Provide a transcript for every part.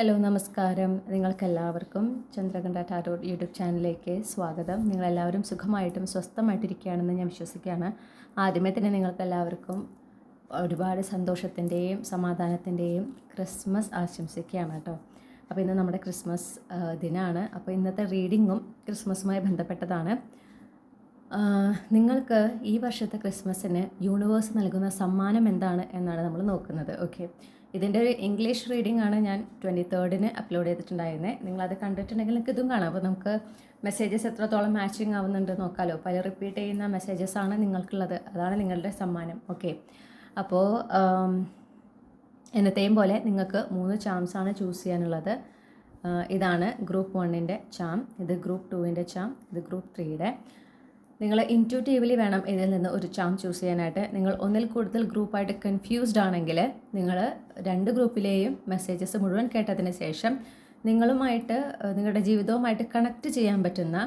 Hello നമസ്കാരം. നിങ്ങൾക്കെല്ലാവർക്കും Chandrakantha tarot YouTube ചാനലിലേക്ക് സ്വാഗതം. നിങ്ങളെല്ലാവരും സുഖമായിട്ടും സ്വസ്ഥമായിട്ടിരിക്കുകയാണെന്ന് ഞാൻ വിശ്വസിക്കുകയാണ്. ആദ്യമേ തന്നെ നിങ്ങൾക്കെല്ലാവർക്കും ഒരുപാട് സന്തോഷത്തിൻ്റെയും സമാധാനത്തിൻ്റെയും ക്രിസ്മസ് ആശംസിക്കുകയാണ് കേട്ടോ. അപ്പോൾ ഇന്ന് നമ്മുടെ ക്രിസ്മസ് ദിനമാണ്. അപ്പോൾ ഇന്നത്തെ റീഡിങ്ങും ക്രിസ്മസുമായി ബന്ധപ്പെട്ടതാണ്. നിങ്ങൾക്ക് ഈ വർഷത്തെ ക്രിസ്മസിന് യൂണിവേഴ്സ് നൽകുന്ന സമ്മാനം എന്താണ് എന്നാണ് നമ്മൾ നോക്കുന്നത്. ഓക്കെ, ഇതിൻ്റെ ഒരു ഇംഗ്ലീഷ് റീഡിംഗ് ആണ് ഞാൻ 23rd അപ്ലോഡ് ചെയ്തിട്ടുണ്ടായിരുന്നത്. നിങ്ങളത് കണ്ടിട്ടുണ്ടെങ്കിൽ നിങ്ങൾക്ക് ഇതും കാണാം. അപ്പോൾ നമുക്ക് മെസ്സേജസ് എത്രത്തോളം മാച്ചിങ് ആവുന്നുണ്ട് നോക്കാമല്ലോ. പല റിപ്പീറ്റ് ചെയ്യുന്ന മെസ്സേജസ് ആണ് നിങ്ങൾക്കുള്ളത്, അതാണ് നിങ്ങളുടെ സമ്മാനം. ഓക്കെ, അപ്പോൾ എന്നത്തെയും പോലെ നിങ്ങൾക്ക് 3 ചാംസാണ് ചൂസ് ചെയ്യാനുള്ളത്. ഇതാണ് ഗ്രൂപ്പ് 1ൻ്റെ ചാം, ഇത് ഗ്രൂപ്പ് 2ൻ്റെ ചാം, ഇത് ഗ്രൂപ്പ് 3യുടെ. നിങ്ങൾ ഇൻറ്റ്യൂട്ടീവ്ലി വേണം ഇതിൽ നിന്ന് ഒരു ചാം ചൂസ് ചെയ്യാനായിട്ട്. നിങ്ങൾ ഒന്നിൽ കൂടുതൽ ഗ്രൂപ്പായിട്ട് കൺഫ്യൂസ്ഡ് ആണെങ്കിൽ നിങ്ങൾ 2 ഗ്രൂപ്പിലെയും മെസ്സേജസ് മുഴുവൻ കേട്ടതിന് ശേഷം നിങ്ങളുമായിട്ട് നിങ്ങളുടെ ജീവിതവുമായിട്ട് കണക്റ്റ് ചെയ്യാൻ പറ്റുന്ന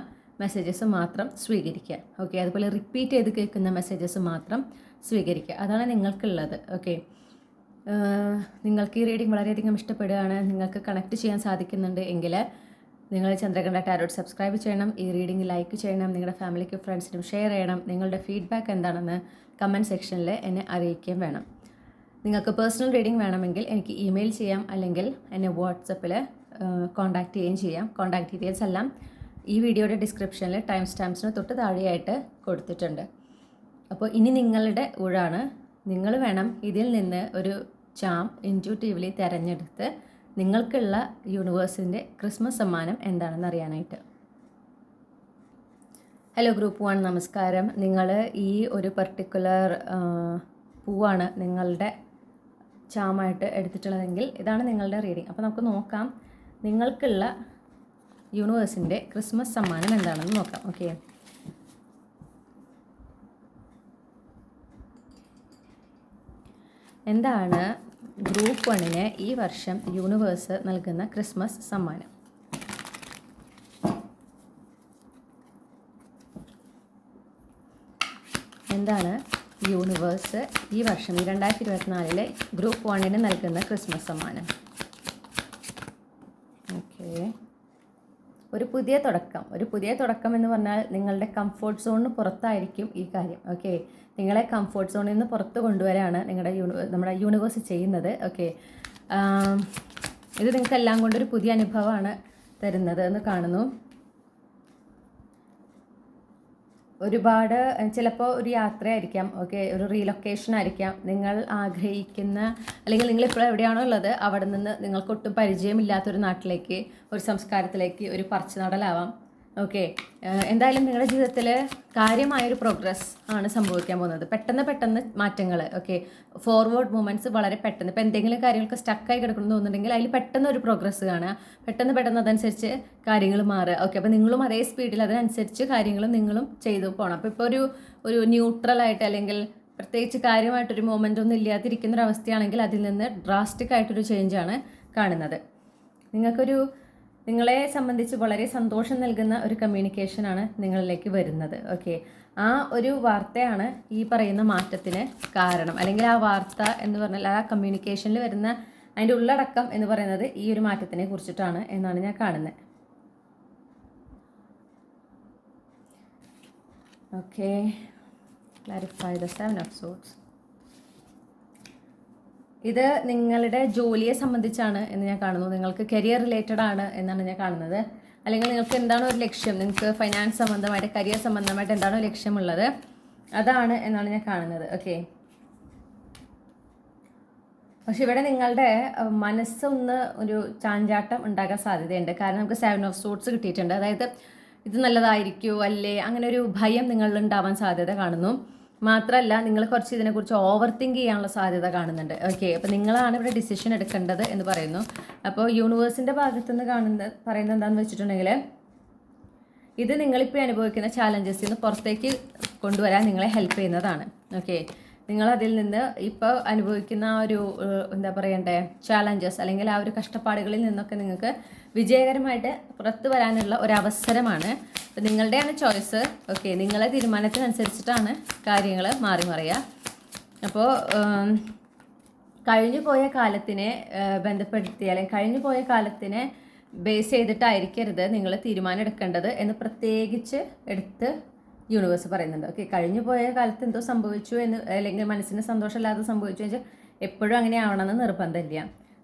മെസ്സേജസ് മാത്രം സ്വീകരിക്കുക. ഓക്കെ, അതുപോലെ റിപ്പീറ്റ് ചെയ്ത് കേൾക്കുന്ന മെസ്സേജസ് മാത്രം സ്വീകരിക്കുക. അതാണ് നിങ്ങൾക്കുള്ളത്. ഓക്കെ, നിങ്ങൾക്ക് ഈ റീഡിംഗ് വളരെയധികം ഇഷ്ടപ്പെടുകയാണ്, നിങ്ങൾക്ക് കണക്റ്റ് ചെയ്യാൻ സാധിക്കുന്നുണ്ട് എങ്കിൽ നിങ്ങൾ ചന്ദ്രകണ്ഠ ടാരോട്ട് സബ്സ്ക്രൈബ് ചെയ്യണം, ഈ റീഡിംഗ് ലൈക്ക് ചെയ്യണം, നിങ്ങളുടെ ഫാമിലിക്കും ഫ്രണ്ട്സിനും ഷെയർ ചെയ്യണം. നിങ്ങളുടെ ഫീഡ്ബാക്ക് എന്താണെന്ന് കമൻറ്റ് സെക്ഷനിൽ എന്നെ അറിയിക്കുകയും വേണം. നിങ്ങൾക്ക് പേഴ്സണൽ റീഡിംഗ് വേണമെങ്കിൽ എനിക്ക് ഇമെയിൽ ചെയ്യാം, അല്ലെങ്കിൽ എന്നെ വാട്സപ്പിൽ കോൺടാക്റ്റ് ചെയ്യുകയും ചെയ്യാം. കോൺടാക്റ്റ് ഡീറ്റെയിൽസ് എല്ലാം ഈ വീഡിയോയുടെ ഡിസ്ക്രിപ്ഷനിൽ ടൈം സ്റ്റാമ്പ്സിന് തൊട്ട് താഴെയായിട്ട് കൊടുത്തിട്ടുണ്ട്. അപ്പോൾ ഇനി നിങ്ങളുടെ ഊഴാണ്. നിങ്ങൾ വേണം ഇതിൽ നിന്ന് ഒരു ചാം ഇൻറ്റ്യൂട്ടീവ്ലി തിരഞ്ഞെടുത്ത് നിങ്ങൾക്കുള്ള യൂണിവേഴ്സിൻ്റെ ക്രിസ്മസ് സമ്മാനം എന്താണെന്ന് അറിയാനായിട്ട്. ഹലോ ഗ്രൂപ്പ് 1, നമസ്കാരം. നിങ്ങൾ ഈ ഒരു പർട്ടിക്കുലർ പൂവാണ് നിങ്ങളുടെ ചാമായിട്ട് എടുത്തിട്ടുള്ളതെങ്കിൽ ഇതാണ് നിങ്ങളുടെ റീഡിംഗ്. അപ്പോൾ നമുക്ക് നോക്കാം നിങ്ങൾക്കുള്ള യൂണിവേഴ്സിൻ്റെ ക്രിസ്മസ് സമ്മാനം എന്താണെന്ന് നോക്കാം. ഓക്കെ, എന്താണ് ഗ്രൂപ്പ് 1ന് ഈ വർഷം യൂണിവേഴ്സ് നൽകുന്ന ക്രിസ്മസ് സമ്മാനം? എന്താണ് യൂണിവേഴ്സ് ഈ വർഷം 2024 ഗ്രൂപ്പ് 1ന് നൽകുന്ന ക്രിസ്മസ് സമ്മാനം? ഓക്കെ, ഒരു പുതിയ തുടക്കം എന്ന് പറഞ്ഞാൽ നിങ്ങളുടെ കംഫോർട്ട് സോണിന് പുറത്തായിരിക്കും ഈ കാര്യം. ഓക്കെ, നിങ്ങളെ കംഫോർട്ട് സോണിൽ നിന്ന് പുറത്ത് കൊണ്ടുവരാനാണ് നമ്മുടെ യൂണിവേഴ്സ് ചെയ്യുന്നത്. ഓക്കെ, ഇത് നിങ്ങൾക്ക് എല്ലാം കൊണ്ടൊരു പുതിയ അനുഭവമാണ് തരുന്നത് എന്ന് കാണുന്നു. ഒരുപാട് ചിലപ്പോൾ ഒരു യാത്രയായിരിക്കാം. ഓക്കെ, ഒരു റീലൊക്കേഷൻ ആയിരിക്കാം. നിങ്ങൾ ആഗ്രഹിക്കുന്ന അല്ലെങ്കിൽ നിങ്ങളിപ്പോൾ എവിടെയാണോ ഉള്ളത് അവിടെ നിന്ന് നിങ്ങൾക്കൊട്ടും പരിചയമില്ലാത്തൊരു നാട്ടിലേക്ക്, ഒരു സംസ്കാരത്തിലേക്ക് ഒരു പറിച്ചു നടലാവാം. ഓക്കെ, എന്തായാലും നിങ്ങളുടെ ജീവിതത്തിൽ കാര്യമായൊരു പ്രോഗ്രസ് ആണ് സംഭവിക്കാൻ പോകുന്നത്. പെട്ടെന്ന് മാറ്റങ്ങൾ. ഓക്കെ, ഫോർവേഡ് മൂവ്മെൻറ്റ്സ് വളരെ പെട്ടെന്ന്. ഇപ്പോൾ എന്തെങ്കിലും കാര്യങ്ങൾക്ക് സ്റ്റക്കായി കിടക്കണമെന്ന് തോന്നുന്നുണ്ടെങ്കിൽ അതിൽ പെട്ടെന്ന് ഒരു പ്രോഗ്രസ് കാണുക, പെട്ടെന്ന് അതനുസരിച്ച് കാര്യങ്ങൾ മാറുക. ഓക്കെ, അപ്പോൾ നിങ്ങളും അതേ സ്പീഡിൽ അതിനനുസരിച്ച് കാര്യങ്ങളും നിങ്ങളും ചെയ്തു പോകണം. അപ്പോൾ ഇപ്പോൾ ഒരു ന്യൂട്രലായിട്ട് അല്ലെങ്കിൽ പ്രത്യേകിച്ച് കാര്യമായിട്ടൊരു മൊമെൻ്റ് ഒന്നും ഇല്ലാതിരിക്കുന്നൊരവസ്ഥയാണെങ്കിൽ അതിൽ നിന്ന് ഡ്രാസ്റ്റിക് ആയിട്ടൊരു ചേഞ്ചാണ് കാണുന്നത്. നിങ്ങളെ സംബന്ധിച്ച് വളരെ സന്തോഷം നൽകുന്ന ഒരു കമ്മ്യൂണിക്കേഷനാണ് നിങ്ങളിലേക്ക് വരുന്നത്. ഓക്കെ, ആ ഒരു വാർത്തയാണ് ഈ പറയുന്ന മാറ്റത്തിന് കാരണം. അല്ലെങ്കിൽ ആ വാർത്ത എന്ന് പറഞ്ഞാൽ ആ കമ്മ്യൂണിക്കേഷനിൽ വരുന്ന അതിൻ്റെ ഉള്ളടക്കം എന്ന് പറയുന്നത് ഈ ഒരു മാറ്റത്തിനെ കുറിച്ചിട്ടാണ് എന്നാണ് ഞാൻ കാണുന്നത്. Okay, clarify the 7 of Swords. ഇത് നിങ്ങളുടെ ജോലിയെ സംബന്ധിച്ചാണ് എന്ന് ഞാൻ കാണുന്നു. നിങ്ങൾക്ക് കരിയർ റിലേറ്റഡ് ആണ് എന്നാണ് ഞാൻ കാണുന്നത്. അല്ലെങ്കിൽ നിങ്ങൾക്ക് എന്താണോ ഒരു ലക്ഷ്യം, നിങ്ങൾക്ക് ഫൈനാൻസ് സംബന്ധമായിട്ട് കരിയർ സംബന്ധമായിട്ട് എന്താണോ ലക്ഷ്യമുള്ളത് അതാണ് എന്നാണ് ഞാൻ കാണുന്നത്. ഓക്കെ, പക്ഷെ ഇവിടെ നിങ്ങളുടെ മനസ്സൊന്ന് ഒരു ചാഞ്ചാട്ടം ഉണ്ടാകാൻ സാധ്യതയുണ്ട്. കാരണം നമുക്ക് 7 of Swords കിട്ടിയിട്ടുണ്ട്. അതായത് ഇത് നല്ലതായിരിക്കുമോ അല്ലേ, അങ്ങനെ ഒരു ഭയം നിങ്ങളിൽ ഉണ്ടാവാൻ സാധ്യത കാണുന്നു. മാത്രമല്ല നിങ്ങൾ കുറച്ച് ഇതിനെക്കുറിച്ച് ഓവർ തിങ്ക് ചെയ്യാനുള്ള സാധ്യത കാണുന്നുണ്ട്. ഓക്കെ, അപ്പോൾ നിങ്ങളാണ് ഇവിടെ ഡിസിഷൻ എടുക്കേണ്ടത് എന്ന് പറയുന്നു. അപ്പോൾ യൂണിവേഴ്സിൻ്റെ ഭാഗത്തുനിന്ന് പറയുന്നത് എന്താണെന്ന് വെച്ചിട്ടുണ്ടെങ്കിൽ ഇത് നിങ്ങളിപ്പോൾ അനുഭവിക്കുന്ന ചാലഞ്ചസിൽ നിന്ന് പുറത്തേക്ക് കൊണ്ടുവരാൻ നിങ്ങളെ ഹെൽപ്പ് ചെയ്യുന്നതാണ്. ഓക്കെ, നിങ്ങളതിൽ നിന്ന് ഇപ്പോൾ അനുഭവിക്കുന്ന ആ ഒരു എന്താ പറയണ്ടേ ചാലഞ്ചസ് അല്ലെങ്കിൽ ആ ഒരു കഷ്ടപ്പാടുകളിൽ നിന്നൊക്കെ നിങ്ങൾക്ക് വിജയകരമായിട്ട് പുറത്തു വരാനുള്ള ഒരു അവസരമാണ്. അപ്പോൾ നിങ്ങളുടെയാണ് ചോയ്സ്. ഓക്കെ, നിങ്ങളെ തീരുമാനത്തിനനുസരിച്ചിട്ടാണ് കാര്യങ്ങൾ മാറി മറിയുക. അപ്പോൾ കഴിഞ്ഞു പോയ കാലത്തിനെ ബന്ധപ്പെടുത്തി അല്ലെങ്കിൽ കഴിഞ്ഞു പോയ കാലത്തിനെ ബേസ് ചെയ്തിട്ടായിരിക്കരുത് നിങ്ങൾ തീരുമാനം എടുക്കേണ്ടത് എന്ന് പ്രത്യേകിച്ച് എടുത്ത് യൂണിവേഴ്സ് പറയുന്നുണ്ട്. ഓക്കെ, കഴിഞ്ഞു പോയ കാലത്ത് എന്തോ സംഭവിച്ചു എന്ന്, അല്ലെങ്കിൽ മനസ്സിന് സന്തോഷമില്ലാതെ സംഭവിച്ചു വെച്ചാൽ എപ്പോഴും അങ്ങനെ ആവണമെന്ന് നിർബന്ധമില്ല.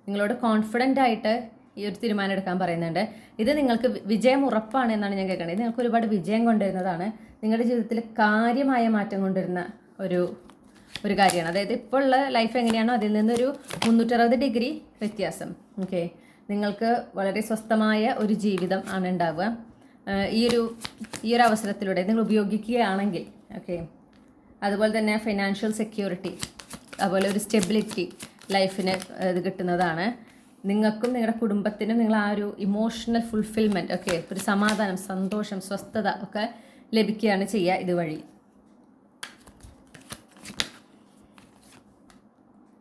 നിങ്ങളോട് കോൺഫിഡൻ്റ് ആയിട്ട് ഈ ഒരു തീരുമാനം എടുക്കാൻ പറയുന്നുണ്ട്. ഇത് നിങ്ങൾക്ക് വിജയം ഉറപ്പാണ് എന്നാണ് ഞാൻ കേൾക്കുന്നത്. ഇത് നിങ്ങൾക്ക് ഒരുപാട് വിജയം കൊണ്ടുവരുന്നതാണ്. നിങ്ങളുടെ ജീവിതത്തിൽ കാര്യമായ മാറ്റം കൊണ്ടുവരുന്ന ഒരു കാര്യമാണ്. അതായത് ഇപ്പോൾ ഉള്ള ലൈഫ് എങ്ങനെയാണോ അതിൽ നിന്നൊരു 360 ഡിഗ്രി വ്യത്യാസം. ഓക്കെ, നിങ്ങൾക്ക് വളരെ സ്വസ്ഥമായ ഒരു ജീവിതം ആണ് ഉണ്ടാവുക ഈ ഒരു അവസരത്തിലൂടെ നിങ്ങൾ ഉപയോഗിക്കുകയാണെങ്കിൽ. ഓക്കെ, അതുപോലെ തന്നെ ഫൈനാൻഷ്യൽ സെക്യൂരിറ്റി, അതുപോലെ ഒരു സ്റ്റെബിലിറ്റി ലൈഫിന് ഇത് കിട്ടുന്നതാണ്. നിങ്ങൾക്കും നിങ്ങളുടെ കുടുംബത്തിനും നിങ്ങൾ ആ ഒരു ഇമോഷണൽ ഫുൾഫിൽമെൻറ്റ്, ഓക്കെ, ഒരു സമാധാനം, സന്തോഷം, സ്വസ്ഥത ഒക്കെ ലഭിക്കുകയാണ് ചെയ്യുക ഇതുവഴി.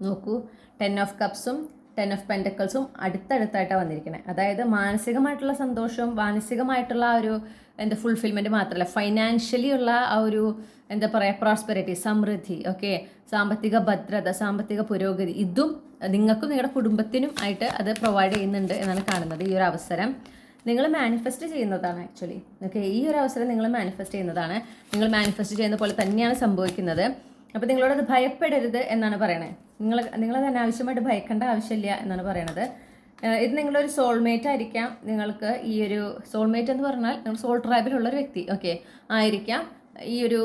നോക്കൂ, 10 ഓഫ് കപ്സും 10 ഓഫ് പെൻറ്റക്കിൾസും അടുത്തടുത്തായിട്ടാണ് വന്നിരിക്കുന്നത്. അതായത് മാനസികമായിട്ടുള്ള സന്തോഷവും മാനസികമായിട്ടുള്ള ആ ഒരു ഫുൾഫിൽമെൻറ്റ് മാത്രമല്ല, ഫൈനാൻഷ്യലി ഉള്ള ആ ഒരു പ്രോസ്പെറിറ്റി, സമൃദ്ധി, ഓക്കെ, സാമ്പത്തിക ഭദ്രത, സാമ്പത്തിക പുരോഗതി, ഇതും നിങ്ങൾക്കും നിങ്ങളുടെ കുടുംബത്തിനും ആയിട്ട് അത് പ്രൊവൈഡ് ചെയ്യുന്നുണ്ട് എന്നാണ് കാണുന്നത്. ഈ ഒരു അവസരം നിങ്ങൾ മാനിഫെസ്റ്റ് ചെയ്യുന്നതാണ് ആക്ച്വലി. ഓക്കെ, ഈ ഒരു അവസരം നിങ്ങൾ മാനിഫെസ്റ്റ് ചെയ്യുന്നതാണ്. നിങ്ങൾ മാനിഫെസ്റ്റ് ചെയ്യുന്ന പോലെ തന്നെയാണ് സംഭവിക്കുന്നത്. അപ്പോൾ നിങ്ങളോടത് ഭയപ്പെടരുത് എന്നാണ് പറയണത്. നിങ്ങളത് അനാവശ്യമായിട്ട് ഭയക്കേണ്ട ആവശ്യമില്ല എന്നാണ് പറയണത്. ഇത് നിങ്ങളൊരു സോൾമേറ്റ് ആയിരിക്കാം. നിങ്ങൾക്ക് ഈ ഒരു സോൾമേറ്റ് എന്ന് പറഞ്ഞാൽ നിങ്ങൾ സോൾ ട്രൈബിലുള്ളൊരു വ്യക്തി, ഓക്കെ, ആയിരിക്കാം ഈ ഒരു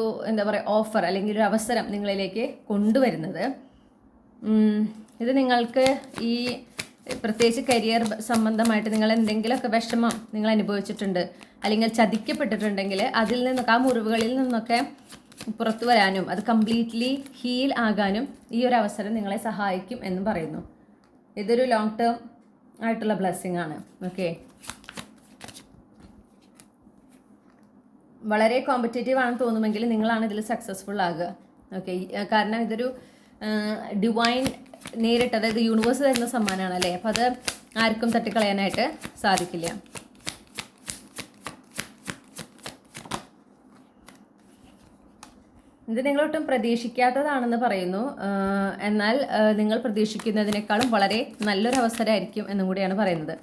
ഓഫർ അല്ലെങ്കിൽ ഒരു അവസരം നിങ്ങളിലേക്ക് കൊണ്ടുവരുന്നത്. ഇത് നിങ്ങൾക്ക് ഈ പ്രത്യേകിച്ച് കരിയർ സംബന്ധമായിട്ട് നിങ്ങൾ എന്തെങ്കിലുമൊക്കെ വിഷമം നിങ്ങൾ അനുഭവിച്ചിട്ടുണ്ട്, അല്ലെങ്കിൽ ചതിക്കപ്പെട്ടിട്ടുണ്ടെങ്കിൽ അതിൽ നിന്നൊക്കെ, ആ മുറിവുകളിൽ നിന്നൊക്കെ പുറത്തു വരാനും അത് കംപ്ലീറ്റ്ലി ഹീൽ ആകാനും ഈ ഒരു അവസരം നിങ്ങളെ സഹായിക്കും എന്നും പറയുന്നു. ഇതൊരു ലോങ് ടേം ആയിട്ടുള്ള ബ്ലെസ്സിങ് ആണ്. ഓക്കെ, വളരെ കോമ്പറ്റേറ്റീവ് ആണെന്ന് തോന്നുമെങ്കിൽ നിങ്ങളാണ് ഇതിൽ സക്സസ്ഫുൾ ആകുക. ഓക്കെ, കാരണം ഇതൊരു ഡിവൈൻ നേരിട്ട്, അതായത് യൂണിവേഴ്സ് തരുന്ന സമ്മാനമാണ് അല്ലേ. അപ്പോൾ അത് ആർക്കും തട്ടിക്കളയാനായിട്ട് സാധിക്കില്ല. ഇത് നിങ്ങളൊട്ടും പ്രതീക്ഷിക്കാത്തതാണെന്ന് പറയുന്നു. എന്നാൽ നിങ്ങൾ പ്രതീക്ഷിക്കുന്നതിനേക്കാളും വളരെ നല്ലൊരു അവസരമായിരിക്കും എന്നും കൂടിയാണ് പറയുന്നത്.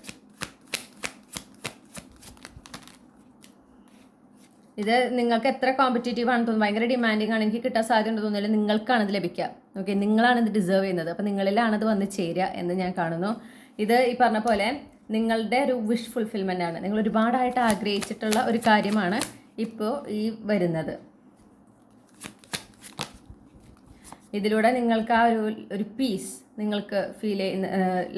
ഇത് നിങ്ങൾക്ക് എത്ര കോമ്പറ്റേറ്റീവ് ആണെന്ന് തോന്നുന്നു, ഭയങ്കര ഡിമാൻഡിങ് ആണ്, എനിക്ക് കിട്ടാൻ സാധ്യത ഉണ്ടെന്ന് തോന്നുന്നില്ല, നിങ്ങൾക്കാണ് ഇത് ലഭിക്കുക. ഓക്കെ, നിങ്ങളാണ് ഇത് ഡിസേർവ് ചെയ്യുന്നത്. അപ്പോൾ നിങ്ങളിലാണത് വന്ന് ചേരുക എന്ന് ഞാൻ കാണുന്നു. ഇത് ഈ പറഞ്ഞ പോലെ നിങ്ങളുടെ ഒരു വിഷ് ഫുൾഫിൽമെൻ്റ് ആണ്. നിങ്ങൾ ഒരുപാടായിട്ട് ആഗ്രഹിച്ചിട്ടുള്ള ഒരു കാര്യമാണ് ഇപ്പോൾ ഈ വരുന്നത്. ഇതിലൂടെ നിങ്ങൾക്ക് ആ ഒരു പീസ് നിങ്ങൾക്ക് ഫീൽ ചെയ്യുന്ന,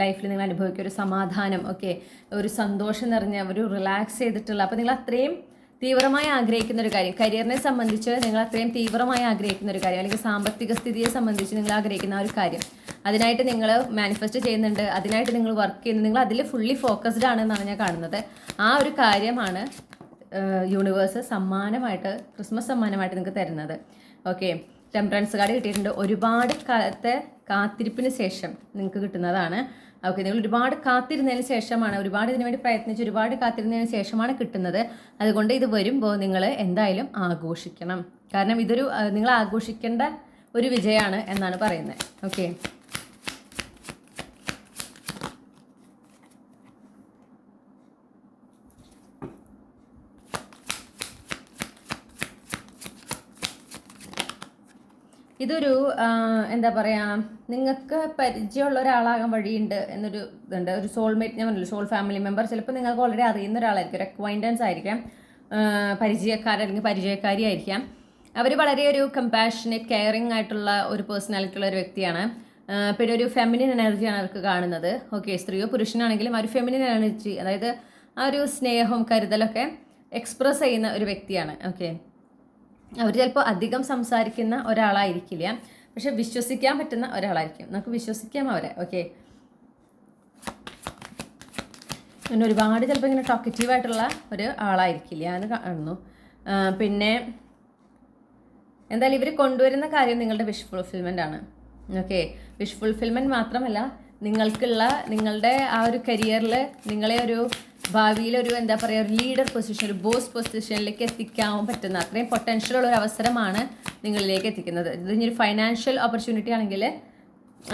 ലൈഫിൽ നിങ്ങൾ അനുഭവിക്കുക ഒരു സമാധാനം, ഓക്കെ, ഒരു സന്തോഷം നിറഞ്ഞ, ഒരു റിലാക്സ് ചെയ്തിട്ടുള്ള, അപ്പോൾ നിങ്ങൾ അത്രയും തീവ്രമായി ആഗ്രഹിക്കുന്ന ഒരു കാര്യം, കരിയറിനെ സംബന്ധിച്ച് നിങ്ങൾ അത്രയും തീവ്രമായി ആഗ്രഹിക്കുന്ന ഒരു കാര്യം, അല്ലെങ്കിൽ സാമ്പത്തിക സ്ഥിതിയെ സംബന്ധിച്ച് നിങ്ങൾ ആഗ്രഹിക്കുന്ന ഒരു കാര്യം, അതിനായിട്ട് നിങ്ങൾ മാനിഫെസ്റ്റ് ചെയ്യുന്നുണ്ട്, അതിനായിട്ട് നിങ്ങൾ വർക്ക് ചെയ്യുന്നു, നിങ്ങൾ അതിൽ ഫുള്ളി ഫോക്കസ്ഡ് ആണെന്നാണ് ഞാൻ കാണുന്നത്. ആ ഒരു കാര്യമാണ് യൂണിവേഴ്സ് സമ്മാനമായിട്ട്, ക്രിസ്മസ് സമ്മാനമായിട്ട് നിങ്ങൾക്ക് തരുന്നത്. ഓക്കെ, ടെമ്പറൻസ് കാർഡ് കിട്ടിയിട്ടുണ്ട്. ഒരുപാട് കാലത്തെ കാത്തിരിപ്പിന് ശേഷം നിങ്ങൾക്ക് കിട്ടുന്നതാണ്. ഓക്കെ, നിങ്ങൾ ഒരുപാട് കാത്തിരുന്നതിന് ശേഷമാണ്, ഒരുപാട് ഇതിനു വേണ്ടി പ്രയത്നിച്ച് ഒരുപാട് കാത്തിരുന്നതിന് ശേഷമാണ് കിട്ടുന്നത്. അതുകൊണ്ട് ഇത് വരുമ്പോൾ നിങ്ങൾ എന്തായാലും ആഘോഷിക്കണം. കാരണം ഇതൊരു നിങ്ങൾ ആഘോഷിക്കേണ്ട ഒരു വിജയമാണ് എന്നാണ് പറയുന്നത്. ഓക്കെ, ഇതൊരു എന്താ പറയുക, നിങ്ങൾക്ക് പരിചയമുള്ള ഒരാളാകാൻ വഴിയുണ്ട് എന്നൊരു ഇതുണ്ട്. ഒരു സോൾമേറ്റ്, ഞാൻ പറഞ്ഞില്ല, സോൾ ഫാമിലി മെമ്പർ, ചിലപ്പോൾ നിങ്ങൾക്ക് ഓൾറെഡി അറിയുന്ന ഒരാളായിരിക്കും, ഒരു അക്വൈൻറ്റൻസ് ആയിരിക്കാം, പരിചയക്കാരല്ലെങ്കിൽ പരിചയക്കാരി ആയിരിക്കാം. അവർ വളരെ ഒരു കമ്പാഷനേറ്റ്, കെയറിങ് ആയിട്ടുള്ള ഒരു പേഴ്സണാലിറ്റി ഉള്ള ഒരു വ്യക്തിയാണ്. പിന്നെ ഒരു ഫെമിനിൻ എനർജിയാണ് അവർക്ക് കാണുന്നത്. ഓക്കെ, സ്ത്രീയോ പുരുഷനാണെങ്കിലും ആ ഒരു ഫെമിനിൻ എനർജി, അതായത് ആ ഒരു സ്നേഹവും കരുതലൊക്കെ എക്സ്പ്രസ് ചെയ്യുന്ന ഒരു വ്യക്തിയാണ്. ഓക്കെ, അവർ ചിലപ്പോൾ അധികം സംസാരിക്കുന്ന ഒരാളായിരിക്കില്ല, പക്ഷെ വിശ്വസിക്കാൻ പറ്റുന്ന ഒരാളായിരിക്കും. നമുക്ക് വിശ്വസിക്കാം അവരെ. ഓക്കെ, പിന്നെ ഒരുപാട് ചിലപ്പോൾ ഇങ്ങനെ ടോക്കറ്റീവായിട്ടുള്ള ഒരു ആളായിരിക്കില്ല എന്ന് കാണുന്നു. പിന്നെ എന്തായാലും ഇവർ കൊണ്ടുവരുന്ന കാര്യം നിങ്ങളുടെ വിഷ് ഫുൾഫിൽമെൻ്റ് ആണ്. ഓക്കെ, വിഷ് ഫുൾഫിൽമെൻറ്റ് മാത്രമല്ല, നിങ്ങളുടെ ആ ഒരു കരിയറിൽ നിങ്ങളെ ഒരു ഭാവിയിലൊരു എന്താ പറയുക, ഒരു ലീഡർ പൊസിഷൻ, ഒരു ബോസ് പൊസിഷനിലേക്ക് എത്തിക്കാൻ പറ്റുന്ന അത്രയും പൊട്ടൻഷ്യലുള്ള ഒരു അവസരമാണ് നിങ്ങളിലേക്ക് എത്തിക്കുന്നത്. ഇത് ഇനി ഒരു ഫൈനാൻഷ്യൽ ഓപ്പർച്യൂണിറ്റി ആണെങ്കിൽ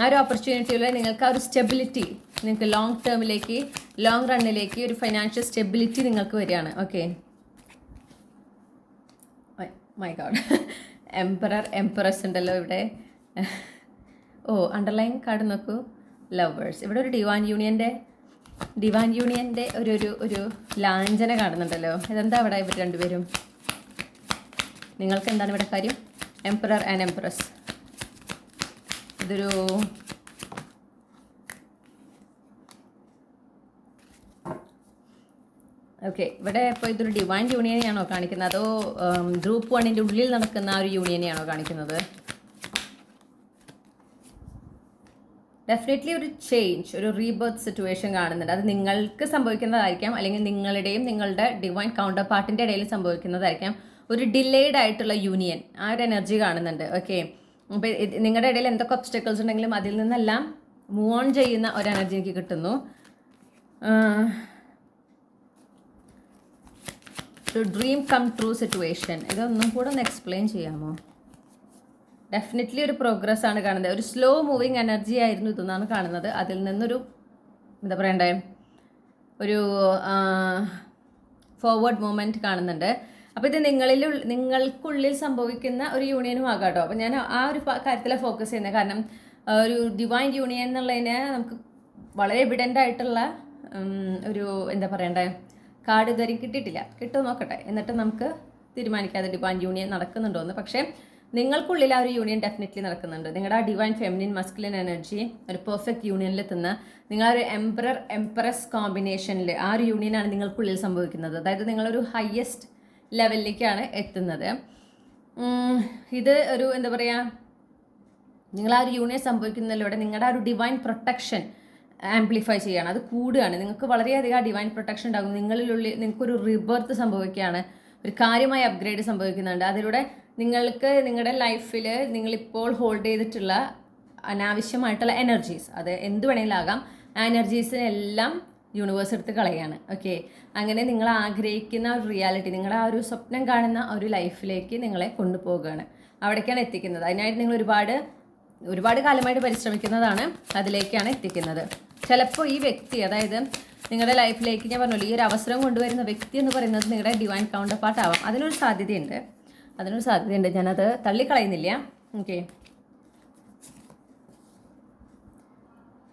ആ ഒരു ഓപ്പർച്യൂണിറ്റിയിൽ നിങ്ങൾക്ക് ആ ഒരു സ്റ്റെബിലിറ്റി, നിങ്ങൾക്ക് ലോങ് റണ്ണിലേക്ക് ഒരു ഫൈനാൻഷ്യൽ സ്റ്റെബിലിറ്റി നിങ്ങൾക്ക് വരികയാണ്. ഓക്കെ, മൈ ഗോഡ്, എംപറസ് ഉണ്ടല്ലോ ഇവിടെ. ഓ, അണ്ടർലൈൻ കാർഡ് നോക്കൂ, ലവേഴ്സ്. ഇവിടെ ഒരു ഡിവൈൻ യൂണിയൻ്റെ ഒരു ലാഞ്ചന കാണുന്നുണ്ടല്ലോ. ഇതെന്താ ഇവിടെ ഇവർ രണ്ടുപേരും? നിങ്ങൾക്ക് എന്താണ് ഇവിടെ കാര്യം? Emperor and empress. ഇതൊരു ഓക്കെ, ഇവിടെ ഇപ്പോൾ ഇതൊരു ഡിവൈൻ യൂണിയനെയാണോ കാണിക്കുന്നത്, അതോ ഗ്രൂപ്പ് 1ൻ്റെ ഉള്ളിൽ നടക്കുന്ന ആ ഒരു യൂണിയനെയാണോ കാണിക്കുന്നത്? ഡെഫിനറ്റ്ലി ഒരു ചേഞ്ച്, ഒരു റീബർത്ത് സിറ്റുവേഷൻ കാണുന്നുണ്ട്. അത് നിങ്ങൾക്ക് സംഭവിക്കുന്നതായിരിക്കാം, അല്ലെങ്കിൽ നിങ്ങളുടെ ഡിവൈൻ കൗണ്ടർ പാർട്ടിൻ്റെ ഇടയിൽ സംഭവിക്കുന്നതായിരിക്കാം. ഒരു ഡിലേഡ് ആയിട്ടുള്ള യൂണിയൻ, ആ ഒരു എനർജി കാണുന്നുണ്ട്. ഓക്കെ, അപ്പോൾ നിങ്ങളുടെ ഇടയിൽ എന്തൊക്കെ ഒബ്സ്റ്റക്കിൾസ് ഉണ്ടെങ്കിലും അതിൽ നിന്നെല്ലാം മൂവ് ഓൺ ചെയ്യുന്ന ഒരു എനർജി എനിക്ക് കിട്ടുന്നു. ഒരു ഡ്രീം കം ട്രൂ സിറ്റുവേഷൻ. ഇതൊന്നും കൂടെ ഒന്ന് എക്സ്പ്ലെയിൻ ചെയ്യാമോ? ഡെഫിനറ്റ്ലി ഒരു പ്രോഗ്രസ് ആണ് കാണുന്നത്. ഒരു സ്ലോ മൂവിങ് എനർജി ആയിരുന്നു ഇതെന്നാണ് കാണുന്നത്. അതിൽ നിന്നൊരു എന്താ പറയണ്ടേ, ഒരു ഫോർവേഡ് മൂവ്മെൻറ്റ് കാണുന്നുണ്ട്. അപ്പോൾ ഇത് നിങ്ങൾക്കുള്ളിൽ സംഭവിക്കുന്ന ഒരു യൂണിയനും ആകാം കേട്ടോ. അപ്പോൾ ഞാൻ ആ ഒരു കാര്യത്തിലാണ് ഫോക്കസ് ചെയ്യുന്നത്. കാരണം ഒരു ഡിവൈൻ യൂണിയൻ എന്നുള്ളതിന് നമുക്ക് വളരെ എവിഡൻ്റ് ആയിട്ടുള്ള ഒരു എന്താ പറയണ്ടേ കാർഡ് ഇതുവരെ കിട്ടിയിട്ടില്ല. കിട്ടുമോ നോക്കട്ടെ, എന്നിട്ട് നമുക്ക് തീരുമാനിക്കാതെ ഡിവൈൻ യൂണിയൻ നടക്കുന്നുണ്ടോ എന്ന്. പക്ഷേ നിങ്ങൾക്കുള്ളിൽ ആ ഒരു യൂണിയൻ ഡെഫിനറ്റ്ലി നടക്കുന്നുണ്ട്. നിങ്ങളുടെ ആ ഡിവൈൻ ഫെമിനിൻ മസ്കുലിൻ എനർജി ഒരു പെർഫെക്റ്റ് യൂണിയനിൽ എത്തുന്ന നിങ്ങളൊരു എംപറസ് കോമ്പിനേഷനിൽ ആ ഒരു യൂണിയനാണ് നിങ്ങൾക്കുള്ളിൽ സംഭവിക്കുന്നത്. അതായത് നിങ്ങളൊരു ഹയസ്റ്റ് ലെവലിലേക്കാണ് എത്തുന്നത്. ഇത് ഒരു എന്താ പറയുക, നിങ്ങൾ ആ ഒരു യൂണിയൻ സംഭവിക്കുന്നതിലൂടെ നിങ്ങളുടെ ആ ഒരു ഡിവൈൻ പ്രൊട്ടക്ഷൻ ആംപ്ലിഫൈ ചെയ്യുകയാണ്, അത് കൂടുകയാണ്. നിങ്ങൾക്ക് വളരെയധികം ആ ഡിവൈൻ പ്രൊട്ടക്ഷൻ ഉണ്ടാകും. നിങ്ങൾക്കൊരു റിബർത്ത് സംഭവിക്കുകയാണ്, ഒരു കാര്യമായ അപ്ഗ്രേഡ് സംഭവിക്കുന്നുണ്ട്. അതിലൂടെ നിങ്ങൾക്ക് നിങ്ങളുടെ ലൈഫിൽ നിങ്ങളിപ്പോൾ ഹോൾഡ് ചെയ്തിട്ടുള്ള അനാവശ്യമായിട്ടുള്ള എനർജീസ്, അത് എന്ത് വേണമെങ്കിലും ആകാം, ആ എനർജീസിനെല്ലാം യൂണിവേഴ്സ് എടുത്ത് കളയാണ്. ഓക്കെ, അങ്ങനെ നിങ്ങൾ ആഗ്രഹിക്കുന്ന ഒരു റിയാലിറ്റി, നിങ്ങളുടെ ആ ഒരു സ്വപ്നം കാണുന്ന ഒരു ലൈഫിലേക്ക് നിങ്ങളെ കൊണ്ടുപോവുകയാണ്, അവിടേക്കാണ് എത്തിക്കുന്നത്. അതിനായിട്ട് നിങ്ങൾ ഒരുപാട് കാലമായിട്ട് പരിശ്രമിക്കുന്നതാണ്, അതിലേക്കാണ് എത്തിക്കുന്നത്. ചിലപ്പോൾ ഈ വ്യക്തി, അതായത് നിങ്ങളുടെ ലൈഫിലേക്ക് ഞാൻ പറഞ്ഞല്ലോ, ഈ ഒരു അവസരം കൊണ്ടുവരുന്ന വ്യക്തി എന്ന് പറയുന്നത് നിങ്ങളുടെ ഡിവൈൻ കൗണ്ടർ പാർട്ട് ആവാം. അതിനൊരു സാധ്യതയുണ്ട്. ഞാനത് തള്ളിക്കളയുന്നില്ല. ഓക്കെ,